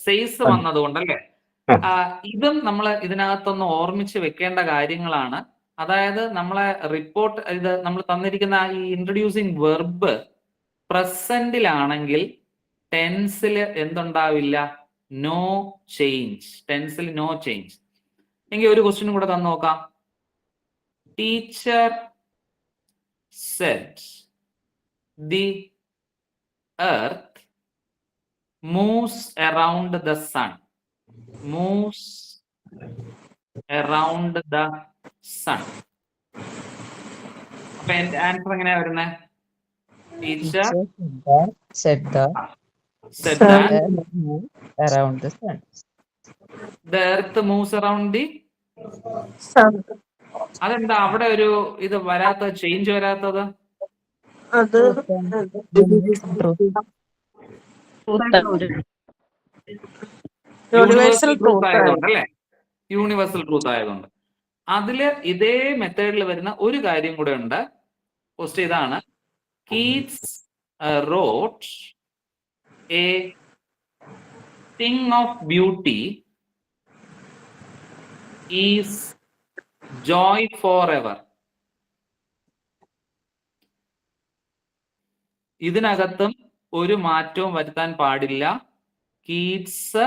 സെയ്സ് വന്നതുകൊണ്ടല്ലേ. ഇതും നമ്മൾ ഇതിനകത്തൊന്ന് ഓർമ്മിച്ച് വെക്കേണ്ട കാര്യങ്ങളാണ്. അതായത് നമ്മളെ റിപ്പോർട്ട് ഇത് നമ്മൾ തന്നിരിക്കുന്ന ഈ ഇൻട്രൊഡ്യൂസിങ് വെർബ് പ്രസന്റിലാണെങ്കിൽ ടെൻസിൽ എന്തുണ്ടാവില്ല? No change. ടെൻസിൽ നോ ചേഞ്ച്. എങ്കിൽ ഒരു ക്വസ്റ്റ്യനും കൂടെ തന്നു നോക്കാം. Teacher said the earth moves around the sun. Moves around the sun. അപ്പൊ ആൻസർ എങ്ങനെയാ വരുന്നത്? Teacher said the said that earth moved around the sun. the earth moves around the. അതെന്താ അവിടെ ഒരു ഇത് വരാത്തത്, ചേഞ്ച് വരാത്തത്? യൂണിവേഴ്സൽ ട്രൂത്ത് ആയതുകൊണ്ട് അല്ലേ? യൂണിവേഴ്സൽ ട്രൂത്ത് ആയതുകൊണ്ട്. അതില് ഇതേ മെത്തേഡിൽ വരുന്ന ഒരു കാര്യം കൂടെ ഉണ്ട്. ക്വസ്റ്റ്യൻ ഇതാണ്: Keats wrote a thing of beauty is joy forever. ഇതിനകത്തും ഒരു മാറ്റവും വരുത്താൻ പാടില്ല. Keats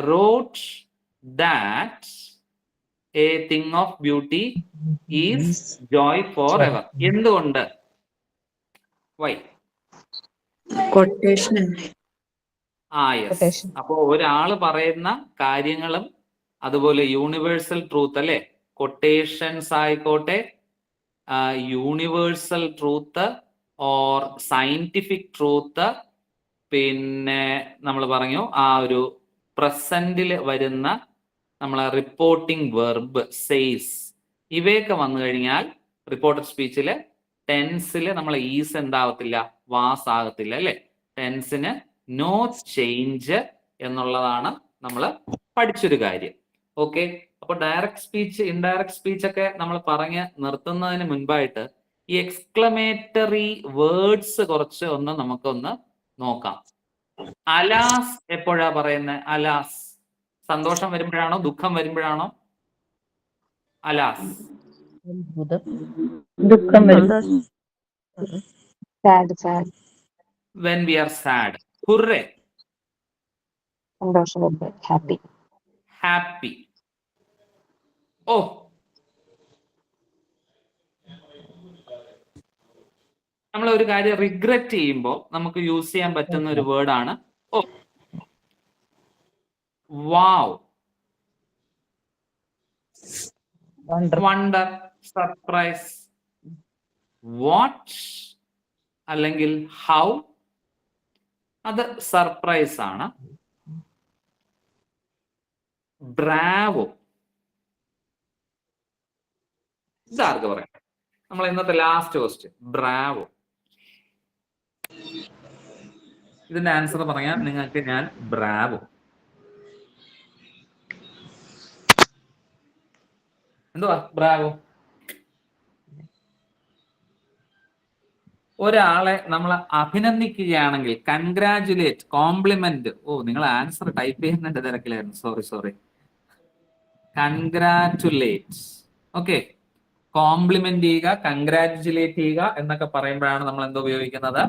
wrote that a thing of beauty is joy forever. എന്തുകൊണ്ട്? വൈ? കൊട്ടേഷൻ. Quotation. അപ്പോ ഒരാള് പറയുന്ന കാര്യങ്ങളും അതുപോലെ യൂണിവേഴ്സൽ ട്രൂത്ത് അല്ലെ, കൊട്ടേഷൻസ് ആയിക്കോട്ടെ, universal truth or scientific truth, പിന്നെ നമ്മൾ പറഞ്ഞു ആ ഒരു പ്രസന്റിൽ വരുന്ന നമ്മളെ റിപ്പോർട്ടിംഗ് വെർബ് സെയ്സ്, ഇവയൊക്കെ വന്നു കഴിഞ്ഞാൽ റിപ്പോർട്ടഡ് സ്പീച്ചില് ടെൻസിൽ നമ്മൾ ഈസ് എന്താവത്തില്ല, വാസ് ആകത്തില്ല അല്ലെ. ടെൻസിന് നോ ചേഞ്ച് എന്നുള്ളതാണ് നമ്മൾ പഠിച്ചൊരു കാര്യം. ഓക്കെ, അപ്പൊ ഡയറക്റ്റ് സ്പീച്ച്, ഇൻഡയറക്റ്റ് സ്പീച്ച് ഒക്കെ നമ്മൾ പറഞ്ഞ് നിർത്തുന്നതിന് മുൻപായിട്ട് ഈ എക്സ്ക്ലമേറ്ററി വേർഡ്സ് കുറച്ച് നമുക്കൊന്ന് നോക്കാം. അലാസ് എപ്പോഴാ പറയുന്നത്? അലാസ് സന്തോഷം വരുമ്പോഴാണോ ദുഃഖം വരുമ്പോഴാണോ? അലാസ് ദുഃഖം വരും. when we are sad. Hurray, happy. Oh, നമ്മൾ ഒരു കാര്യം റിഗ്രറ്റ് ചെയ്യുമ്പോൾ നമുക്ക് യൂസ് ചെയ്യാൻ പറ്റുന്ന ഒരു വേർഡാണ് ഓ. വാവ്, വണ്ടർ, സർപ്രൈസ്. വാട്ട് അല്ലെങ്കിൽ ഹൗ, അത് സർപ്രൈസ് ആണ്. ബ്രാവോ, ഇതാർക്ക് പറയാം? നമ്മൾ ഇന്നത്തെ ലാസ്റ്റ് ക്വസ്റ്റ്യൻ, ബ്രാവോ. ഇതിന്റെ ആൻസർ പറയാൻ നിങ്ങൾക്ക് ഞാൻ ബ്രാവോ. എന്തുവാ ബ്രാവോ? ഒരാളെ നമ്മൾ അഭിനന്ദിക്കുകയാണെങ്കിൽ കൺഗ്രാജുലേറ്റ്, കോംപ്ലിമെന്റ്. ഓ, നിങ്ങൾ ആൻസർ ടൈപ്പ് ചെയ്യുന്നതിന്റെ തിരക്കിലായിരുന്നു, സോറി. കൺഗ്രാറ്റുലേറ്റ്. ഓക്കെ, കോംപ്ലിമെന്റ് ചെയ്യുക, കൺഗ്രാറ്റുലേറ്റ് ചെയ്യുക എന്നൊക്കെ പറയുമ്പോഴാണ് നമ്മൾ എന്താ ഉപയോഗിക്കുന്നത്?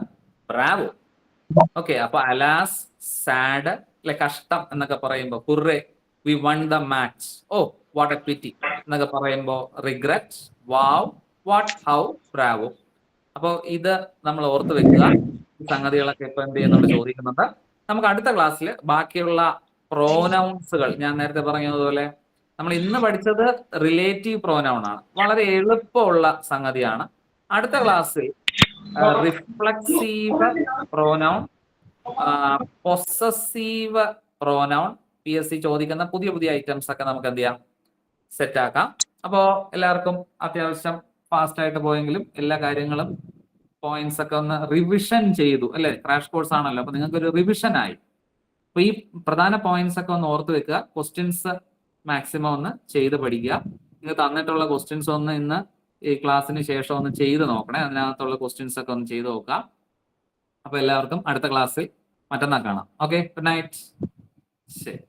ബ്രാവോ. ഓക്കെ, അപ്പൊ അലാസ്, സാഡ് അല്ലെ, കഷ്ടം എന്നൊക്കെ പറയുമ്പോ hurray, we won the match, oh what a pity എന്നൊക്കെ പറയുമ്പോ regret, wow, what, how, bravo. അപ്പോ ഇത് നമ്മൾ ഓർത്ത് വെക്കുക. ഈ സംഗതികളൊക്കെ ഇപ്പൊ എന്ത് ചെയ്യുന്നുണ്ട് ചോദിക്കുന്നുണ്ട്. നമുക്ക് അടുത്ത ക്ലാസ്സിൽ ബാക്കിയുള്ള പ്രോനൗൺസുകൾ, ഞാൻ നേരത്തെ പറഞ്ഞതുപോലെ നമ്മൾ ഇന്ന് പഠിച്ചത് റിലേറ്റീവ് പ്രോനൗൺ ആണ്, വളരെ എളുപ്പമുള്ള സംഗതിയാണ്. അടുത്ത ക്ലാസ്സിൽ reflexive pronoun, possessive pronoun, PSC ചോദിക്കുന്ന പുതിയ ഐറ്റംസ് ഒക്കെ നമുക്ക് എന്ത് ചെയ്യാം, സെറ്റ് ആക്കാം. അപ്പോ എല്ലാവർക്കും അത്യാവശ്യം ഫാസ്റ്റ് ആയിട്ട് പോയെങ്കിലും എല്ലാ കാര്യങ്ങളും പോയിന്റ്സ് ഒക്കെ ഒന്ന് റിവിഷൻ ചെയ്തു അല്ലെ. ക്രാഷ് കോഴ്സ് ആണല്ലോ, അപ്പൊ നിങ്ങൾക്ക് ഒരു റിവിഷൻ ആയി. അപ്പൊ ഈ പ്രധാന പോയിന്റ്സ് ഒക്കെ ഒന്ന് ഓർത്ത് വെക്കുക. ക്വസ്റ്റ്യൻസ് മാക്സിമം ഒന്ന് ചെയ്ത് പഠിക്കുക. നിങ്ങൾ തന്നിട്ടുള്ള ക്വസ്റ്റ്യൻസ് ഒന്ന് ഇന്ന് ഈ ക്ലാസ്സിന് ശേഷം ഒന്ന് ചെയ്ത് നോക്കണേ. അതിനകത്തുള്ള ക്വസ്റ്റ്യൻസ് ഒക്കെ ഒന്ന് ചെയ്ത് നോക്കാം. അപ്പൊ എല്ലാവർക്കും അടുത്ത ക്ലാസ്സിൽ മറ്റന്നാൾ കാണാം. Okay, good night. ശരി.